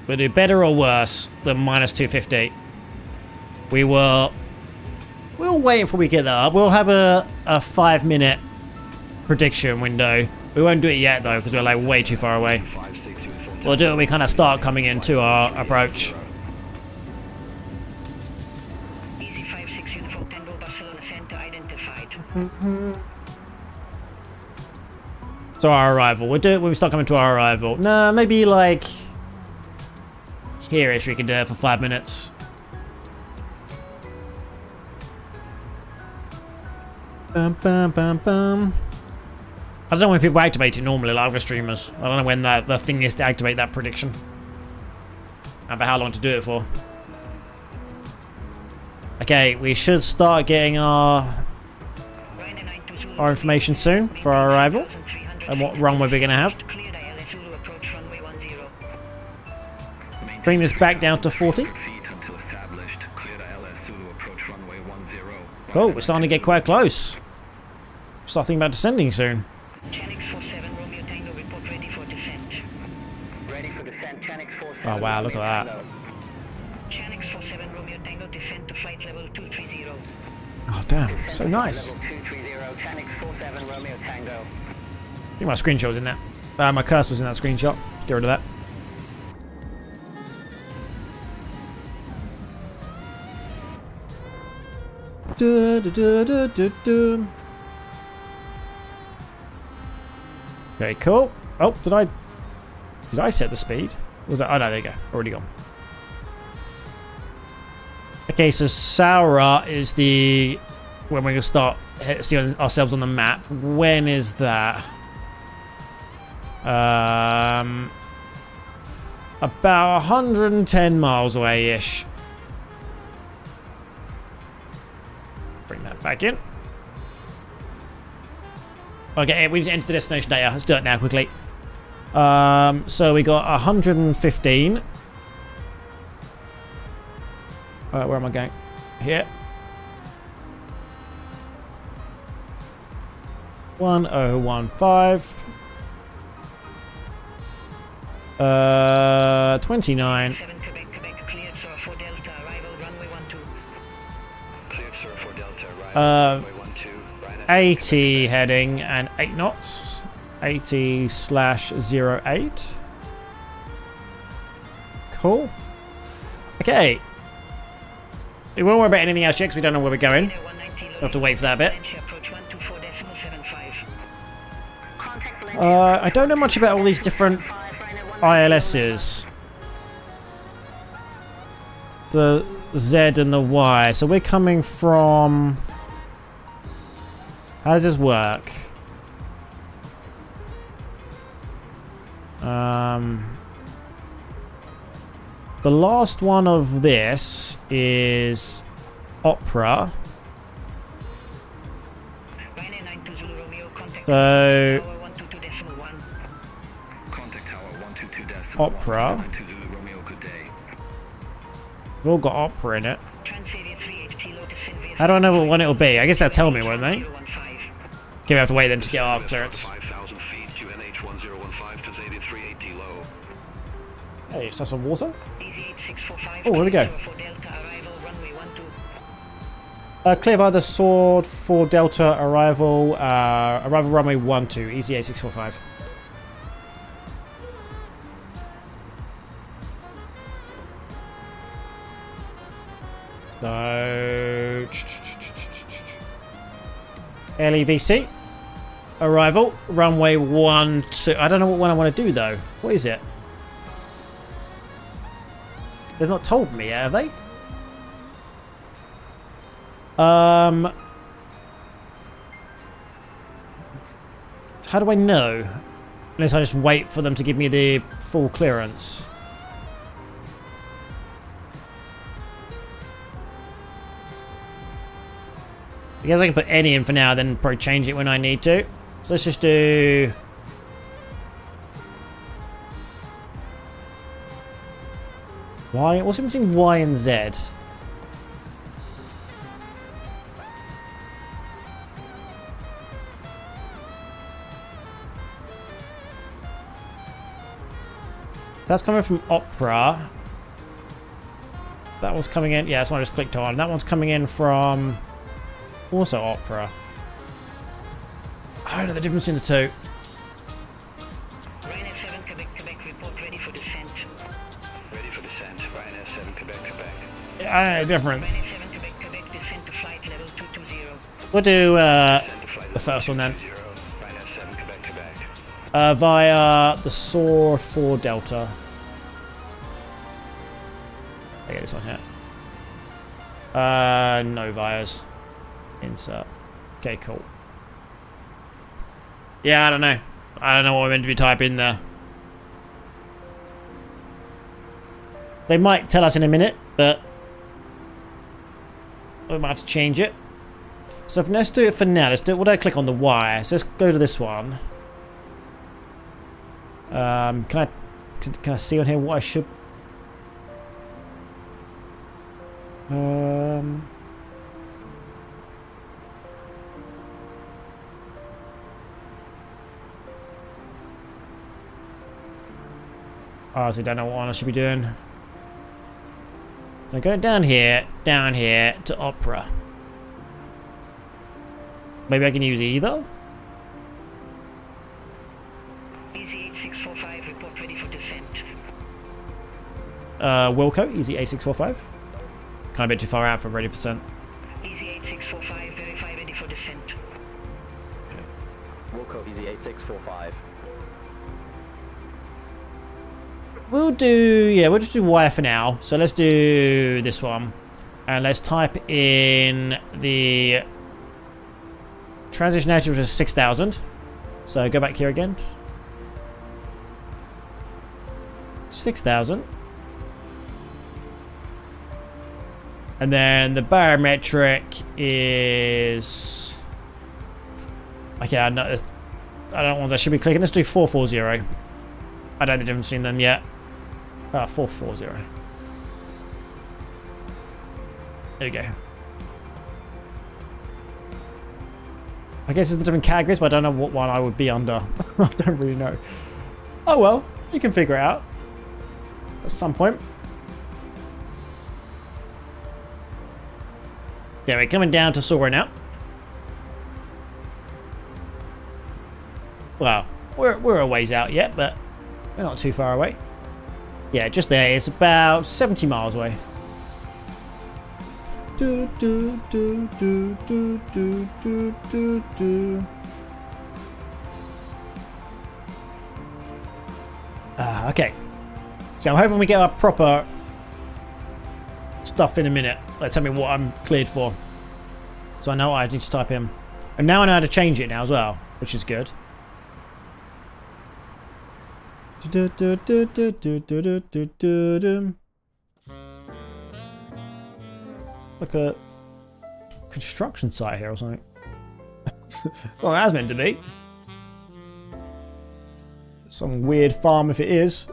We'll do better or worse than minus 250. We'll wait until we get that up. We'll have a 5-minute prediction window. We won't do it yet though, because we're like way too far away. We'll do it when we kind of start coming into our approach. Easy 56 uniform Tango, Barcelona Center identified. So our arrival. We'll do it when we start coming to our arrival. No, maybe like here-ish we can do it for 5 minutes. Bum, bum, bum, bum. I don't know when people activate it normally, like other streamers. I don't know when the thing is to activate that prediction. And for how long to do it for. Okay, we should start getting our information soon for our arrival. And what runway we're going to have. Bring this back down to 40. Oh, we're starting to get quite close. Start thinking about descending soon. Oh wow, look at that. Oh damn, so nice. I think my screenshot was in that. My cursor was in that screenshot. Get rid of that. Okay, cool. Oh, did I set the speed? Was that? Oh no, there you go. Already gone. Okay, so Saura is the when we're gonna start seeing ourselves on the map. When is that? About 110 miles away-ish. Bring that back in. Okay, we need to enter the destination data. Let's do it now quickly. So we got 115. Where am I going? Here. 1015. 29. 80 heading and 8 knots. 80/08. Cool. Okay. We won't worry about anything else yet because we don't know where we're going. We'll have to wait for that bit. I don't know much about all these different ILSs. The Z and the Y. So we're coming from... How does this work? The last one of this is Opera. So Opera. We've all got Opera in it. How do I know what one it'll be? I guess they'll tell me, won't they? Okay, we have to wait then to get our clearance. Hey, is that some water? Oh, here we go. Clear by the sword for Delta arrival. Arrival runway 12, EZA 645. So... LEVC. Arrival. Runway 12. I don't know what one I want to do, though. What is it? They've not told me yet, have they? How do I know? Unless I just wait for them to give me the full clearance. I guess I can put any in for now, then probably change it when I need to. So let's just do... Y? What's the difference between Y and Z? That's coming from Opera. That one's coming in. Yeah, that's one I just clicked on. That one's coming in from also Opera. I don't know the difference between the two. Ryanair 7 Quebec, Quebec, report ready for descent. Ready for descent. Ryanair 7 Quebec, Quebec. I don't know the difference. Ryanair 7 Quebec, Quebec, descent to flight level 220. We'll do the first one then. Ryanair 7 Quebec, Quebec. Via the Soar 4 Delta. I get this one here. No vias. Insert. Okay, cool. Yeah, I don't know. I don't know what we're meant to be typing there. They might tell us in a minute, but we might have to change it. So let's do it for now. Let's do it. What do I click on the Y? So let's go to this one. Can I see on here what I should? I honestly don't know what one I should be doing. So going down here to Opera. Maybe I can use either? Easy 8645, report ready for descent. Wilco, Easy A645. Kind of a bit too far out for ready for descent. Easy 8645, verify ready for descent. Wilco, Easy 8645. We'll just do Y for now. So let's do this one. And let's type in the transition altitude, which is 6,000. So go back here again. 6,000. And then the barometric is... Okay, I don't know what I should be clicking. Let's do 440. I don't know the difference between them yet. 440. There we go. I guess it's the different categories, but I don't know what one I would be under. I don't really know. Oh well, you can figure it out at some point. Yeah, we're coming down to Sora now. Well, we're a ways out yet, but we're not too far away. Yeah, just there. It's about 70 miles away. Do, do, do, do, do, do, do, do, do. Okay. So I'm hoping we get our proper stuff in a minute. Like, tell me what I'm cleared for. So I know what I need to type in. And now I know how to change it now as well, which is good. Like a construction site here or something. It's not as meant to be. Some weird farm if it is.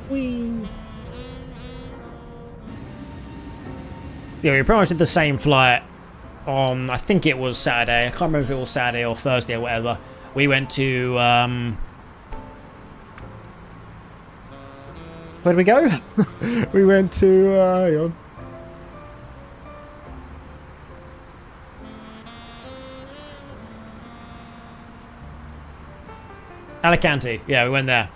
Whee. Yeah, we pretty much did the same flight on, I think it was Saturday. I can't remember if it was Saturday or Thursday or whatever. We went to, where did we go? We went to, hang on. Alicante. Yeah, we went there.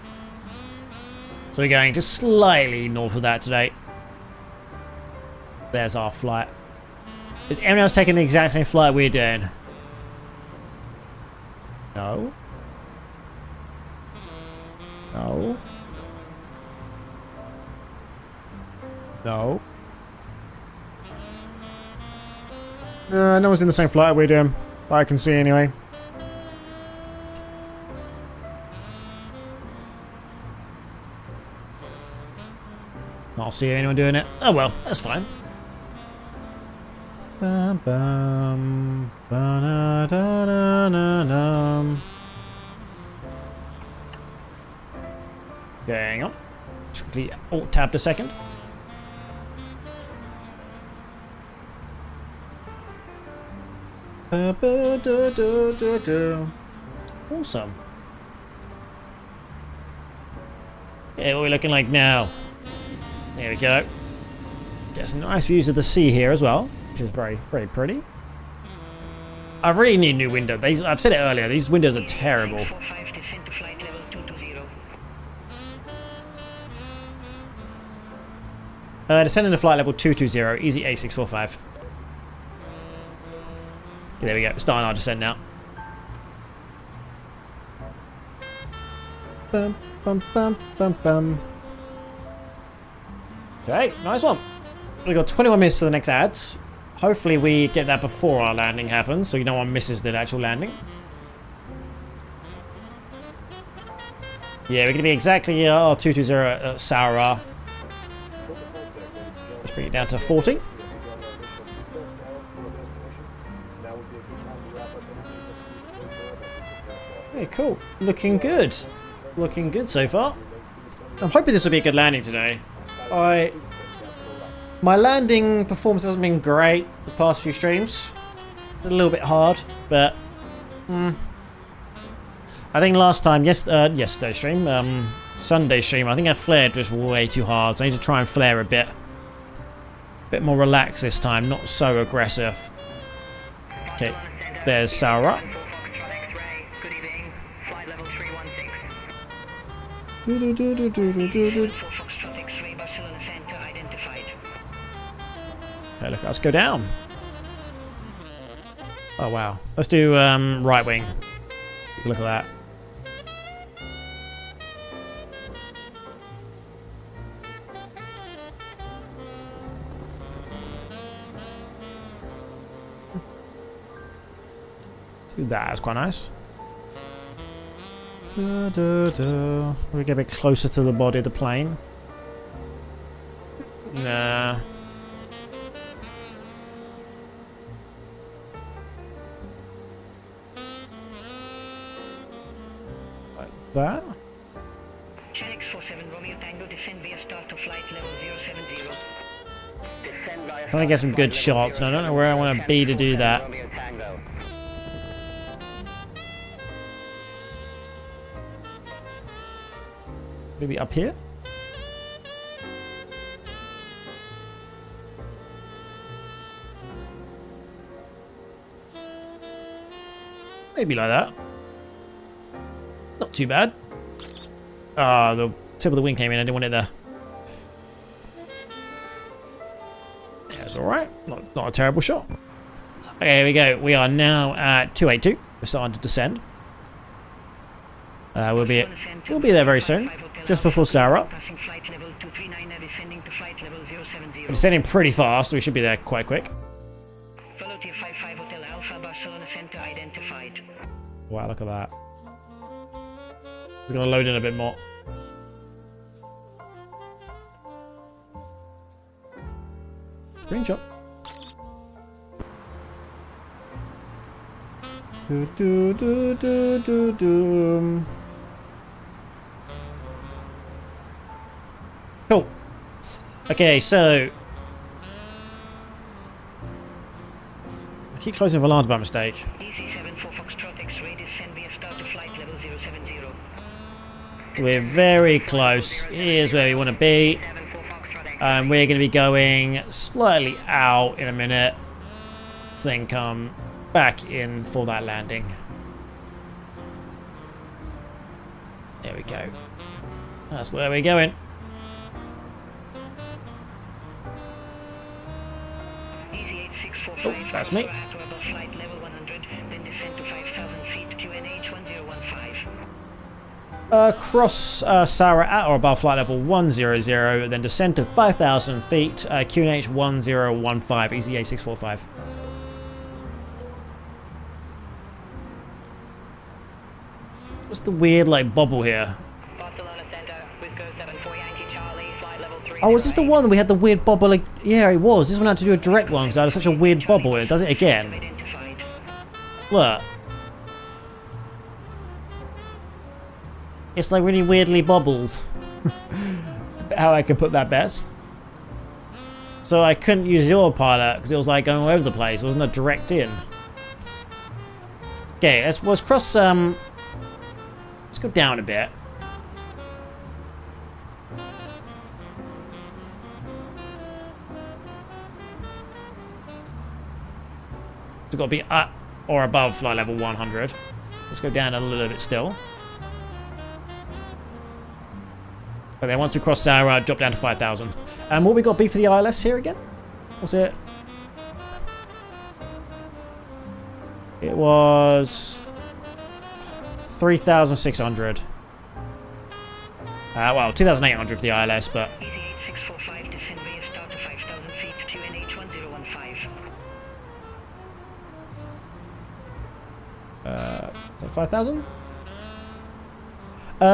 So we're going just slightly north of that today. There's our flight. Is anyone else taking the exact same flight we're doing? No. No. No. No one's in the same flight we're doing. I can see anyway. Not see anyone doing it. Oh well, that's fine. Bum, bum, ba-da-da-da-da-dum. Hang on. Just quickly alt-tabbed a second. Awesome. Yeah, what are we looking like now? There we go. Get some nice views of the sea here as well, which is very, very pretty. I really need a new window. I've said it earlier, these windows are terrible. Descending to flight level 220, easy A645. Okay, there we go, starting our descent now. Bum, bum, bum, bum, bum. Okay, nice one. We've got 21 minutes to the next ads. Hopefully we get that before our landing happens, so no one misses the actual landing. Yeah, we're going to be exactly 220 at Saura. Let's bring it down to 40. Okay, cool. Looking good. Looking good so far. I'm hoping this will be a good landing today. My landing performance hasn't been great the past few streams. A little bit hard, but I think last time, yesterday's stream, Sunday stream, I think I flared just way too hard, so I need to try and flare a bit more relaxed this time, not so aggressive. Okay, there's Saura. Okay, look, let's go down. Oh wow, let's do right wing. Look at that. Let's do that. That's quite nice. We get a bit closer to the body of the plane. Nah. Like that. Trying to get some good shots, and I don't know where I want to be to do that. Maybe up here? Maybe like that. Not too bad. Ah, the tip of the wing came in. I didn't want it there. That's alright. Not a terrible shot. Okay, here we go. We are now at 282. We're starting to descend. We'll be there very soon. Just before Saura. We're descending pretty fast, so we should be there quite quick. Wow, look at that. It's gonna load in a bit more. Screenshot. Cool. Okay, so I keep closing Volant by mistake. We're very close. Here's where we want to be. We're going to be going slightly out in a minute, so then come back in for that landing. There we go. That's where we're going. Easy Oh, that's me. flight level 100, then descend to 5,000 feet, QNH 1015. Cross Sarah at or above flight level 100, then descend to 5,000 feet, QNH 1015, easy A645. What's the weird, like, bobble here? Barcelona Center, Whisker 74 Yankee Charlie, flight level 3. Oh, was this the one that we had the weird bobble? Like, yeah, it was. This one had to do a direct one because I had such a weird bobble. It does it again. Identified. Look. It's like really weirdly bobbled. That's how I can put that best. So I couldn't use the autopilot because it was like going all over the place. It wasn't a direct in. Okay, let's cross. Let's go down a bit. We've got to be at or above flight level 100. Let's go down a little bit still. And then once we cross Sarah, drop down to 5,000. And what we got B for the ILS here again? Was it? It was 3,600. Well, 2,800 for the ILS, but Easy 8645, descend via start to 5,000 feet, QNH 1015. 5,000?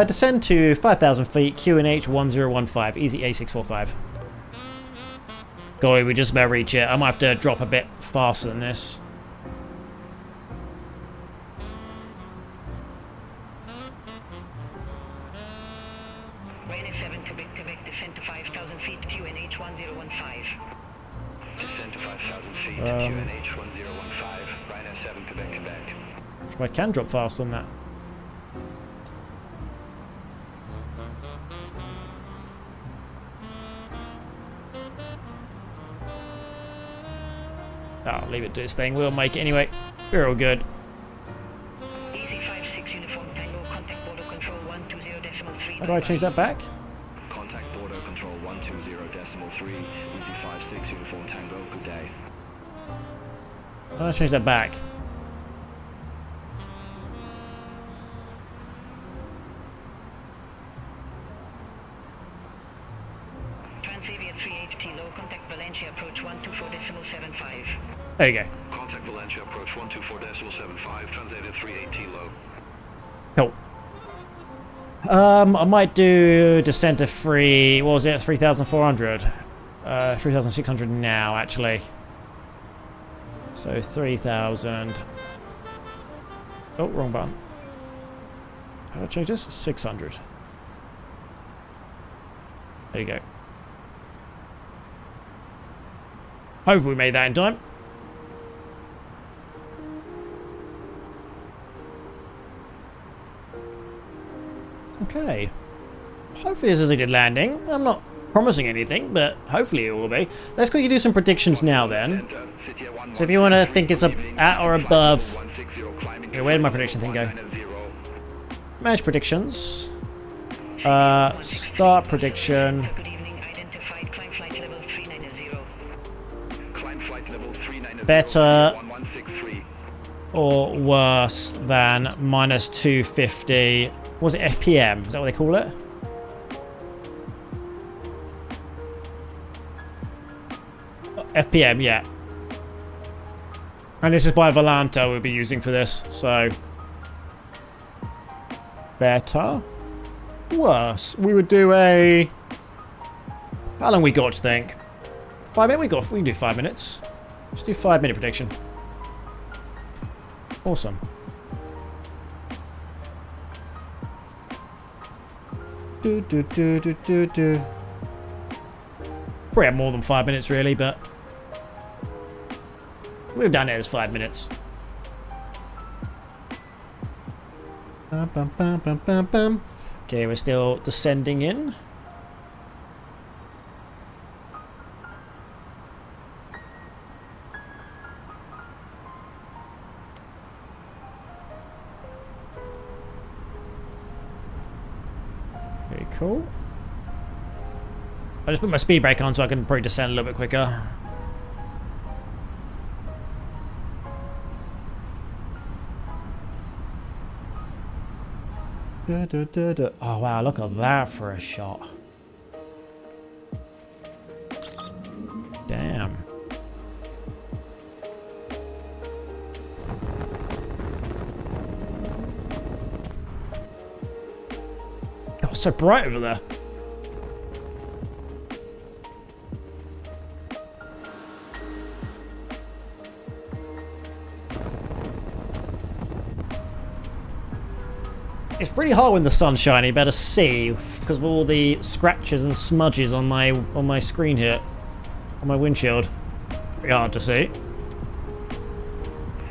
Descend to 5,000 feet, QNH 1015, easy A645. Golly, we just about reach it. I might have to drop a bit faster than this. Ryanair 7 Quebec, descend to 5,000 feet, QNH 1015. Descend to 5,000 feet, QNH 1015, Ryanair 7 Quebec. I can drop faster than that. Oh, leave it to its thing. We'll make it anyway. We're all good. Easy 56 Uniform Tango, contact border control 120.3. How do I change that back? Contact border control 120.3, Easy 56 Uniform Tango, good day. How do I change that back? Transavia 38T low, contact Valencia approach 124.75. There you go. Contact Valencia approach 124.75, Transavia 38T low. Cool. I might do descent to free. What was it? 3,400. 3,600 now, actually. So 3,000. Oh, wrong button. How do I change this? 600. There you go. Hopefully we made that in time. Okay. Hopefully this is a good landing. I'm not promising anything, but hopefully it will be. Let's quickly do some predictions now then. So if you want to think it's at or above... Okay, where did my prediction thing go? Manage predictions. Start prediction. Good evening, identified climb flight level 390. Climb flight level 390. Better 1163. or worse than minus 250. Was it FPM? Is that what they call it? FPM, yeah. And this is by Volanta we'll be using for this, so... Better? Worse. We would do a... How long we got, to think? 5 minutes? We can do 5 minutes. Let's do 5-minute prediction. Awesome. Probably have more than 5 minutes, really, but we've done it as 5 minutes. Bum, bum, bum, bum, bum, bum. Okay, we're still descending in. Pretty cool. I just put my speed brake on so I can probably descend a little bit quicker. Oh wow, look at that for a shot. Damn. Oh, it's so bright over there. It's pretty hot when the sun's shining, you better see, because of all the scratches and smudges on my screen here, on my windshield. Pretty hard to see.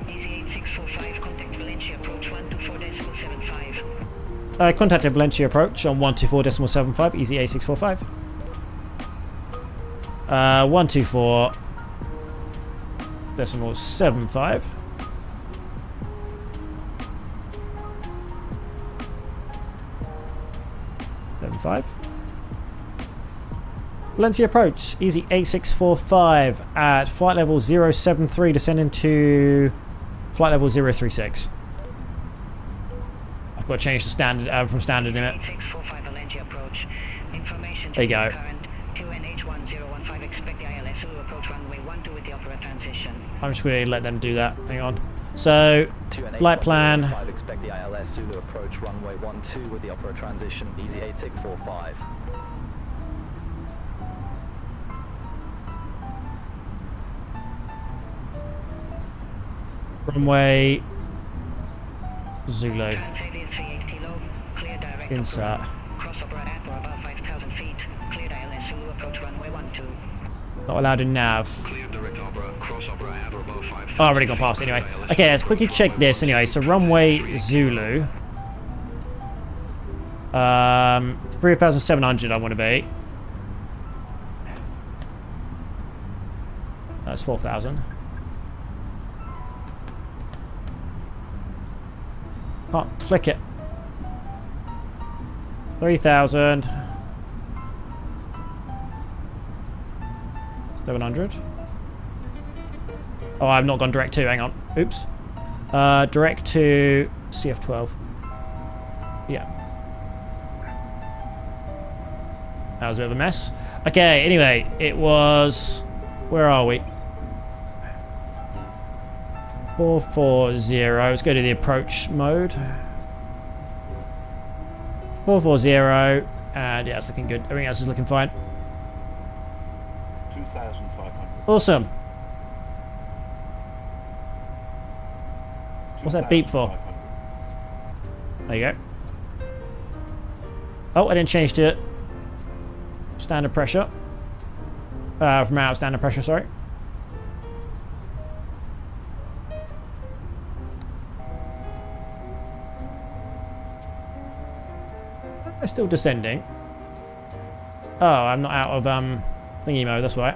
Easy 8645, contact Valencia approach 124.75. Contacted Valencia approach on 124.75, easy A645. 124.75. Valencia approach, easy A645 at flight level 073, descending to flight level 036. I've got to change the standard from standard in it. 8645 Valencia approach. Information There you go. current 2NH1015, expect the ILS Zulu approach runway 12 with the opera transition. I'm just going to let them do that. Hang on. So, flight plan. Expect the ILS Zulu approach runway 12 with the opera transition, easy 8645. Runway Zulu. Transavia 380 low, clear direct Insert. crossover at or above 5,000 feet, cleared ILS Zulu approach runway 12. Not allowed in nav. Clear direct opera, crossover at or above 5,000. Oh, I've already gone past it anyway. Okay, let's quickly check this anyway. So runway Zulu. 3,700 I want to be. That's 4,000. Can't click it. 3,000. 700. Oh, I've not gone direct to. Hang on. Oops. Direct to CF12. Yeah. That was a bit of a mess. Okay, anyway, it was... Where are we? 440. Let's go to the approach mode. 440. And yeah, it's looking good. Everything else is looking fine. 2,500. Awesome. What's that beep for? There you go. Oh, I didn't change to standard pressure. From out of standard pressure, sorry. I'm still descending. Oh, I'm not out of thingy mode, that's why.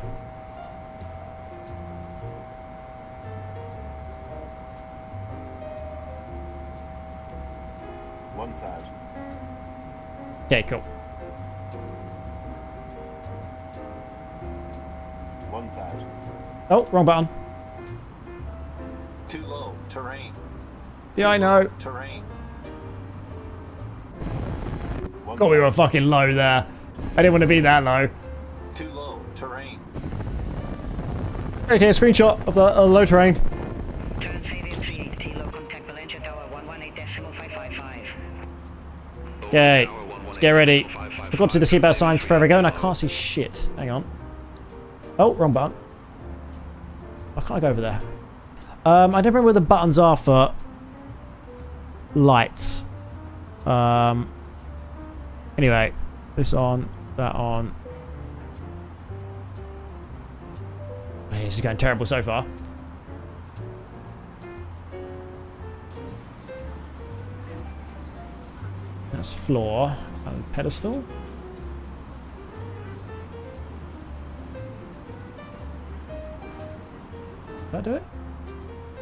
Okay, cool. 1,000. Oh, wrong button. Too low. Terrain. Yeah, I know. Terrain. God, we were fucking low there. I didn't want to be that low. Too low. Terrain. Okay, a screenshot of the low terrain. Transavia 380 low, contact Valencia Tower 118.555. Okay, let's get ready. I've got to the seatbelt signs forever ago and I can't see shit. Hang on. Oh, wrong button. Why can't I go over there? I don't remember where the buttons are for lights. Anyway, this on, that on. Hey, this is going terrible so far. That's floor and pedestal. Did that do it?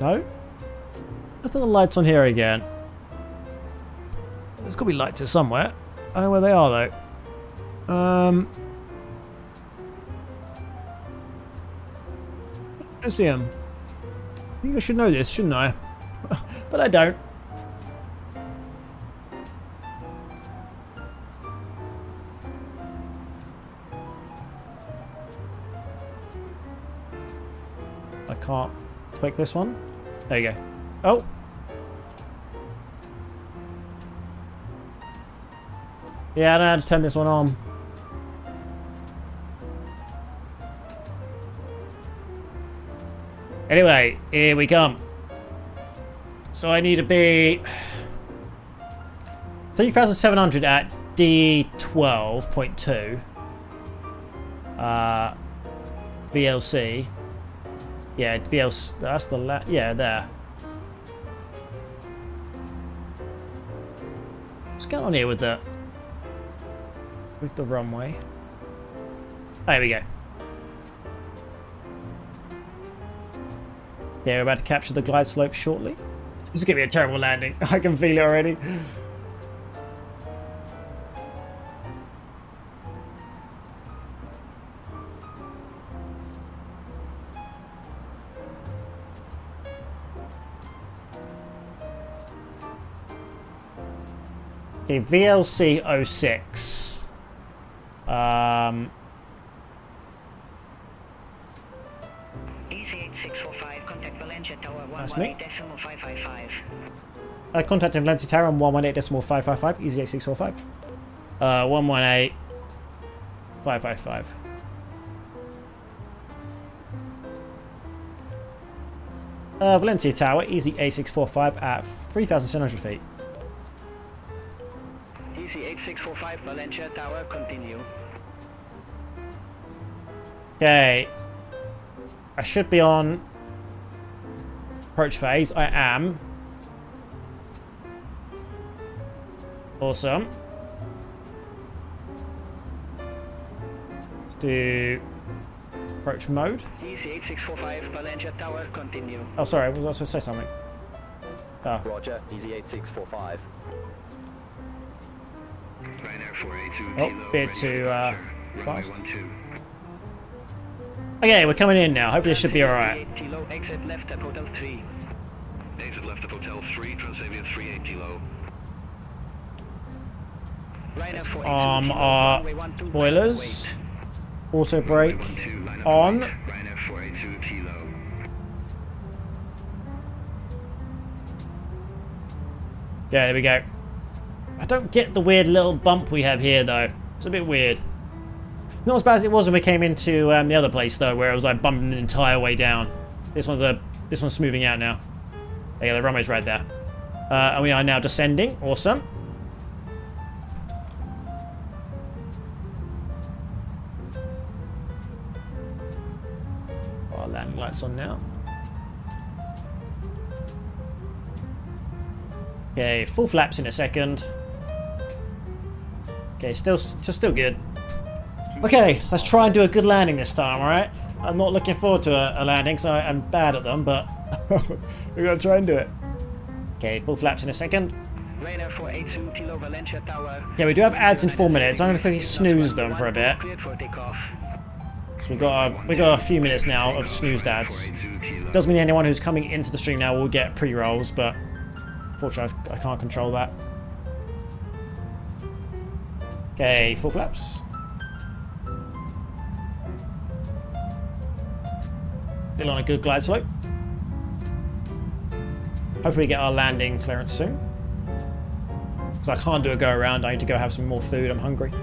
No? I thought the lights on here again. There's got to be lights here somewhere. I don't know where they are though. I see them. I think I should know this, shouldn't I? But I don't. I can't click this one. There you go. Oh. Yeah, I know how to turn this one on. Anyway, here we come. So I need to be 3,700 at D12.2. VLC. Yeah, VLC. That's the yeah, there. What's going on here with the runway? There we go. Yeah, we're about to capture the glide slope shortly. This is going to be a terrible landing. I can feel it already. Okay, VLC 06. That's me. Contacting Valencia Tower on 118.555. Easy 8645. 118.555. Valencia Tower, easy A645 at 3,700 feet. Easy 8645, Valencia Tower, continue. Okay. I should be on approach phase. I am. Awesome. Do approach mode. Easy 8645, Valencia Tower, continue. Oh, sorry. Was I supposed to say something? Oh. Roger, easy 8645. Oh, bit too fast. Okay, we're coming in now. Hopefully this should be alright. Exit left at Hotel 3. Exit left of Hotel 3, Transavia 38 kilo. Let's arm our spoilers. Auto brake on. Ryanair 482 kilo. Yeah, there we go. I don't get the weird little bump we have here though. It's a bit weird. Not as bad as it was when we came into the other place though, where it was like bumping the entire way down. This one's smoothing out now. There you go, the runway's right there. And we are now descending. Awesome. Our landing lights on now. Okay, full flaps in a second. Okay, still good. Okay, let's try and do a good landing this time, alright? I'm not looking forward to a landing, so I'm bad at them, but we're gonna try and do it. Okay, full flaps in a second. Ryanair 482 kilo, Valencia Tower. Yeah, we do have ads in 4 minutes. I'm gonna quickly snooze them for a bit. So we got a few minutes now of snoozed ads. Doesn't mean anyone who's coming into the stream now will get pre-rolls, but unfortunately I can't control that. Okay, full flaps. Still on a good glide slope. Hopefully we get our landing clearance soon. Because I can't do a go around. I need to go have some more food. I'm hungry.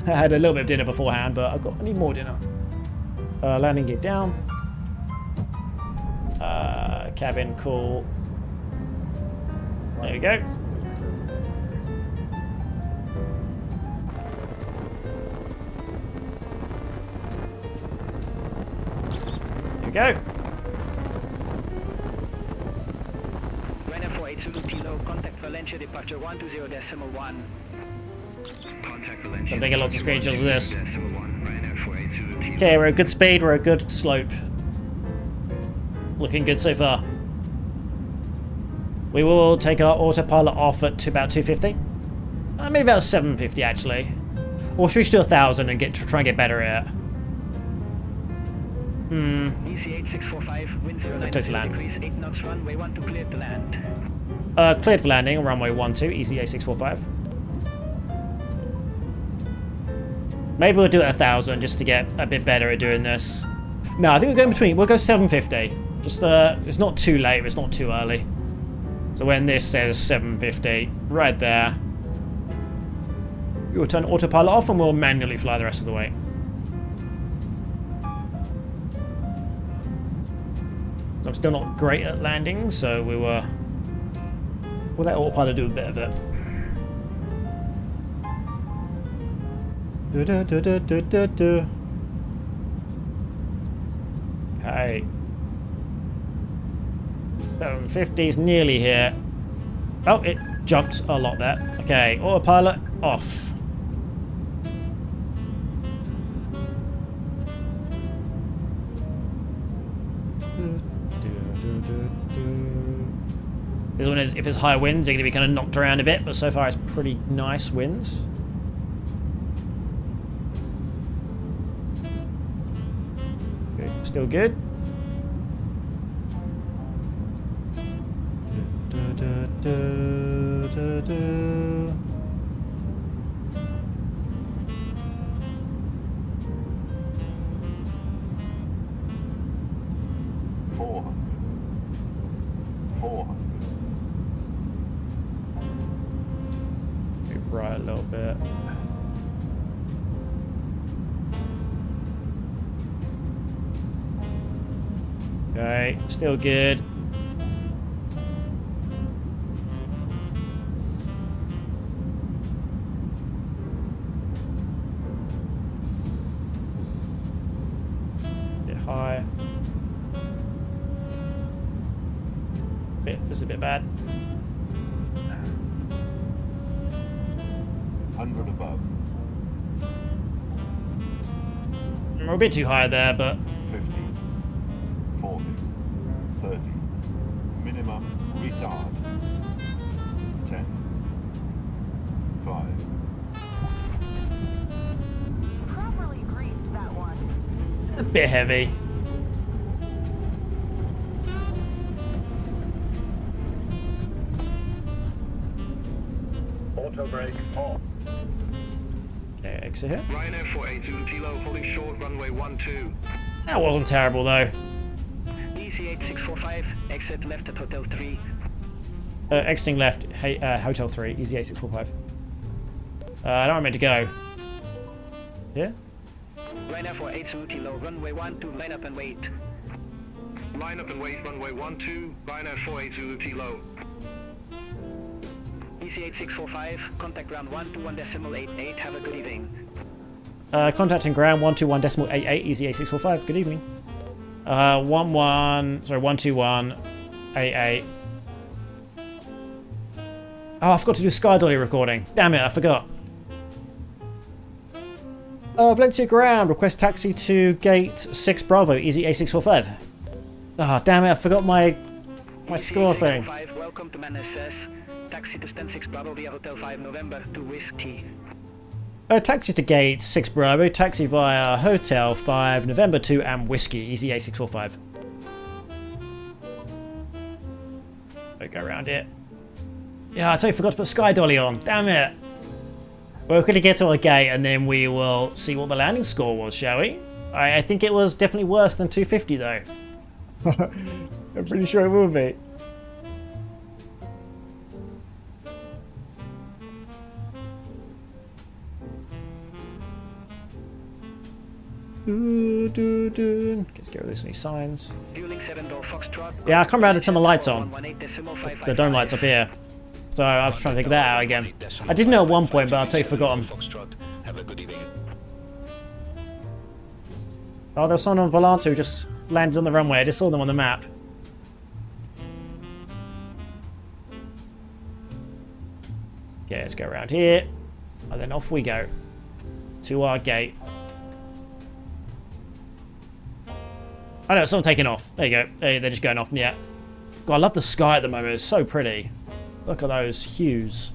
I had a little bit of dinner beforehand, but I need more dinner. Landing gear down. Cabin cool. There we go. There we go. Ryanair 482 kilo, contact Valencia, departure 120.1. Contact Valencia. I'm taking lots of screenshots of this. Okay, we're at good speed, we're at good slope. Looking good so far. We will take our autopilot off at about 250. Maybe about 750 actually. Or should we just do 1,000 and try and get better at it? EC 8645, wind 09 Clear to land. degrees, 8 knots, runway 12 cleared to land. Cleared for landing, runway 12, ECA 645. Maybe we'll do it 1,000 just to get a bit better at doing this. No, I think we're going between. We'll go 750. Just it's not too late, but it's not too early. So when this says 750, right there, we will turn autopilot off and we'll manually fly the rest of the way. I'm still not great at landing, so we'll let autopilot do a bit of it. Okay. 750's nearly here. Oh, it jumped a lot there. Okay, autopilot off. This one is, if it's high winds, they're going to be kind of knocked around a bit, but so far it's pretty nice winds. Okay, still good. Right a little bit. Okay, still good. Bit high. This is a bit bad. 100 above. We're a bit too high there, but 50, 40, 30. Minimum retard. 10, 5. Properly greased that one. a bit heavy. Auto brake off. Okay, exit here. Ryanair 482 Kilo holding short runway 12. That wasn't terrible though. EC 8645, exit left at Hotel 3. Exiting left, Hotel 3, easy 8645. I don't know where I'm meant to go. Yeah? Ryanair 482 Kilo, runway 12, line up and wait. Line up and wait, runway 12, Ryanair 482 Kilo. EC 8645, contact ground 121.88, have a good evening. Contacting ground 121.88, easy 8645. Good evening. 121.88. Oh, I forgot to do Sky Dolly recording. Damn it, I forgot. Valencia ground, request taxi to gate 6 Bravo, easy A645. Ah, damn it, I forgot my score thing. Welcome to Manassas. Taxi to stand 6 Bravo via Hotel 5 November to Whiskey. Taxi to gate 6 Bravo, taxi via Hotel 5 November 2 and Whiskey, easy A645. So go around it. Yeah, I totally forgot to put Sky Dolly on. Damn it. We're going to get to our gate and then we will see what the landing score was, shall we? I think it was definitely worse than 250 though. I'm pretty sure it will be. Let's get rid of these signs. Fueling 7 door Foxtrot. Yeah, I come around and turn the lights on. The dome lights up here. So I was trying to figure that out again. I did know at one point, but I've totally forgotten. Oh, there's someone on Volante who just landed on the runway. I just saw them on the map. Okay, let's go around here. And then off we go. To our gate. I know, someone taking off. There you go. They're just going off. Yeah. God, I love the sky at the moment. It's so pretty. Look at those hues.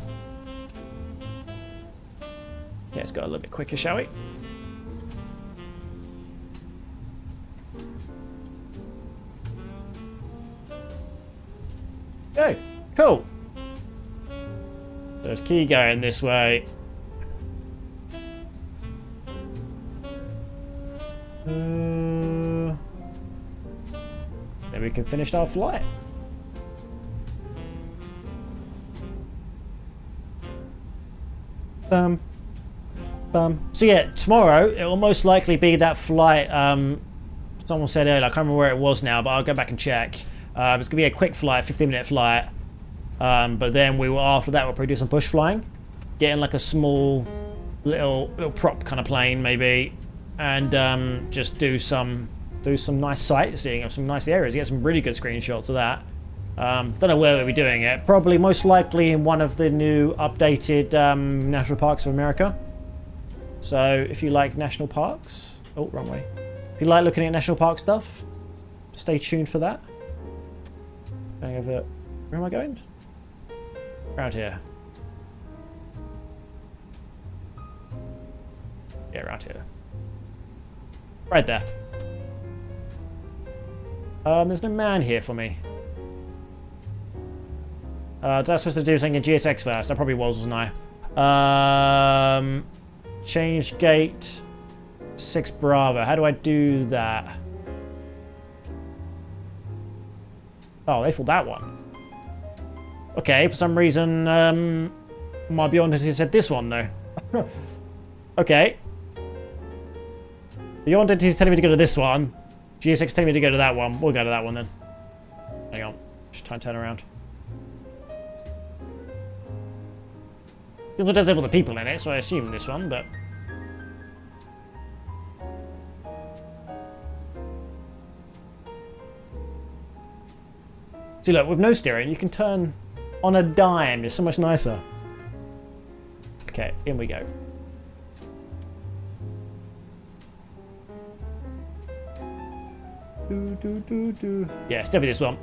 Yeah, let's go a little bit quicker, shall we? Okay, cool. There's key going this way. Then we can finish our flight. So yeah, tomorrow it will most likely be that flight. Someone said earlier, I can't remember where it was now, but I'll go back and check. It's gonna be a quick flight, 15-minute flight. But then after that we'll probably do some bush flying, getting like a small little prop kind of plane maybe, and just do some nice sightseeing of some nice areas. Get some really good screenshots of that. Don't know where we'll be doing it. Probably most likely in one of the new updated national parks of America. So if you like national parks, oh, wrong way. If you like looking at national park stuff, stay tuned for that. Going over, where am I going? Around here. Yeah, around here. Right there. There's no man here for me. Was I supposed to do something in GSX first? I probably was, wasn't I? Change gate 6 Bravo. How do I do that? Oh, they thought that one. Okay, for some reason, my BeyondATC said this one though. Okay. BeyondATC is telling me to go to this one. GSX telling me to go to that one. We'll go to that one then. Hang on. Just try and turn around. It does have all the people in it, so I assume this one, but... See, look, with no steering, you can turn on a dime. It's so much nicer. Okay, in we go. Yeah, it's definitely this one.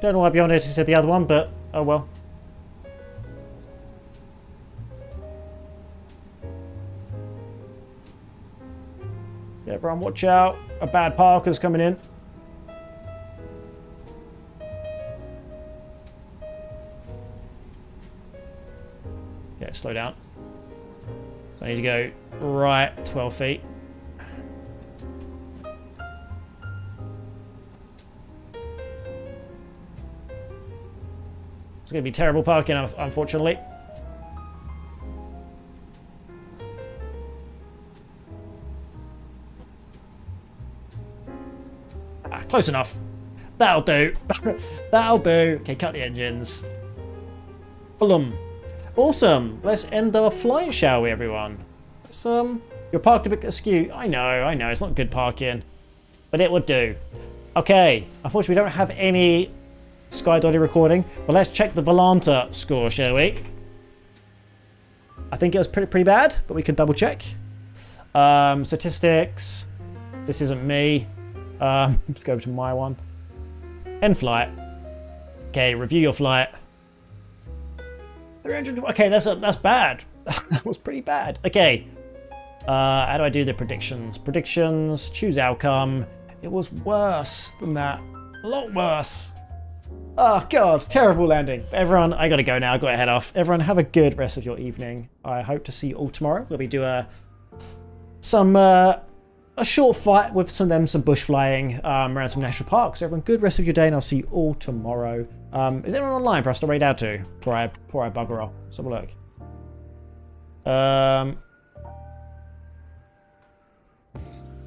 Don't know why BeyondATC said the other one, but oh well. Yeah, everyone watch out. A bad parker's coming in. Yeah, slow down. So I need to go right 12 feet. It's going to be terrible parking, unfortunately. Ah, close enough. That'll do. That'll do. Okay, cut the engines. Boom. Awesome. Let's end our flight, shall we, everyone? You're parked a bit askew. I know. It's not good parking. But it would do. Okay. Unfortunately, we don't have any Sky Dolly recording. But let's check the Volanta score, shall we? I think it was pretty bad, but we can double check. Statistics. This isn't me. Let's go over to my one. End flight. Okay, review your flight. 300. Okay, that's bad. That was pretty bad. Okay. How do I do the predictions? Predictions. Choose outcome. It was worse than that. A lot worse. Oh god, terrible landing. Everyone, I gotta go now. I've got to head off. Everyone, have a good rest of your evening. I hope to see you all tomorrow. We'll be doing a short fight with some bush flying around some national parks. Everyone, good rest of your day, and I'll see you all tomorrow. Is anyone online for us to raid out to before I bugger off? Let's have a look.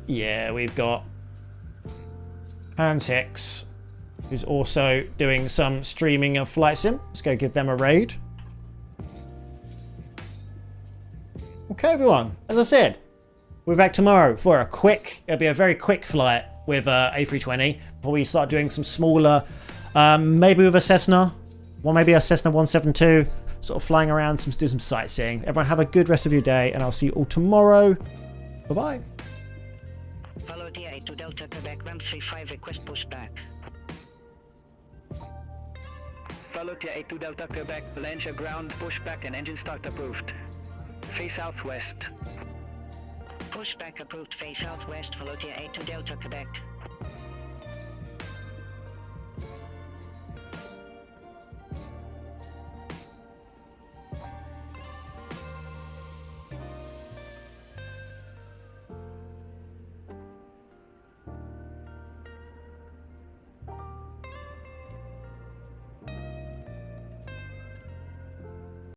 Yeah, we've got Pan6, who's also doing some streaming of Flight Sim. Let's go give them a raid. Okay, everyone. As I said, we're back tomorrow for it'll be a very quick flight with A320 before we start doing some smaller, maybe with a Cessna, or maybe a Cessna 172, sort of flying around, do some sightseeing. Everyone have a good rest of your day, and I'll see you all tomorrow. Bye-bye. Follow DI to Delta Quebec 135, request pushback. Valotia 82 Delta Quebec, land your ground, pushback and engine start approved. Face southwest. Pushback approved, face southwest, Valotia 82 Delta Quebec.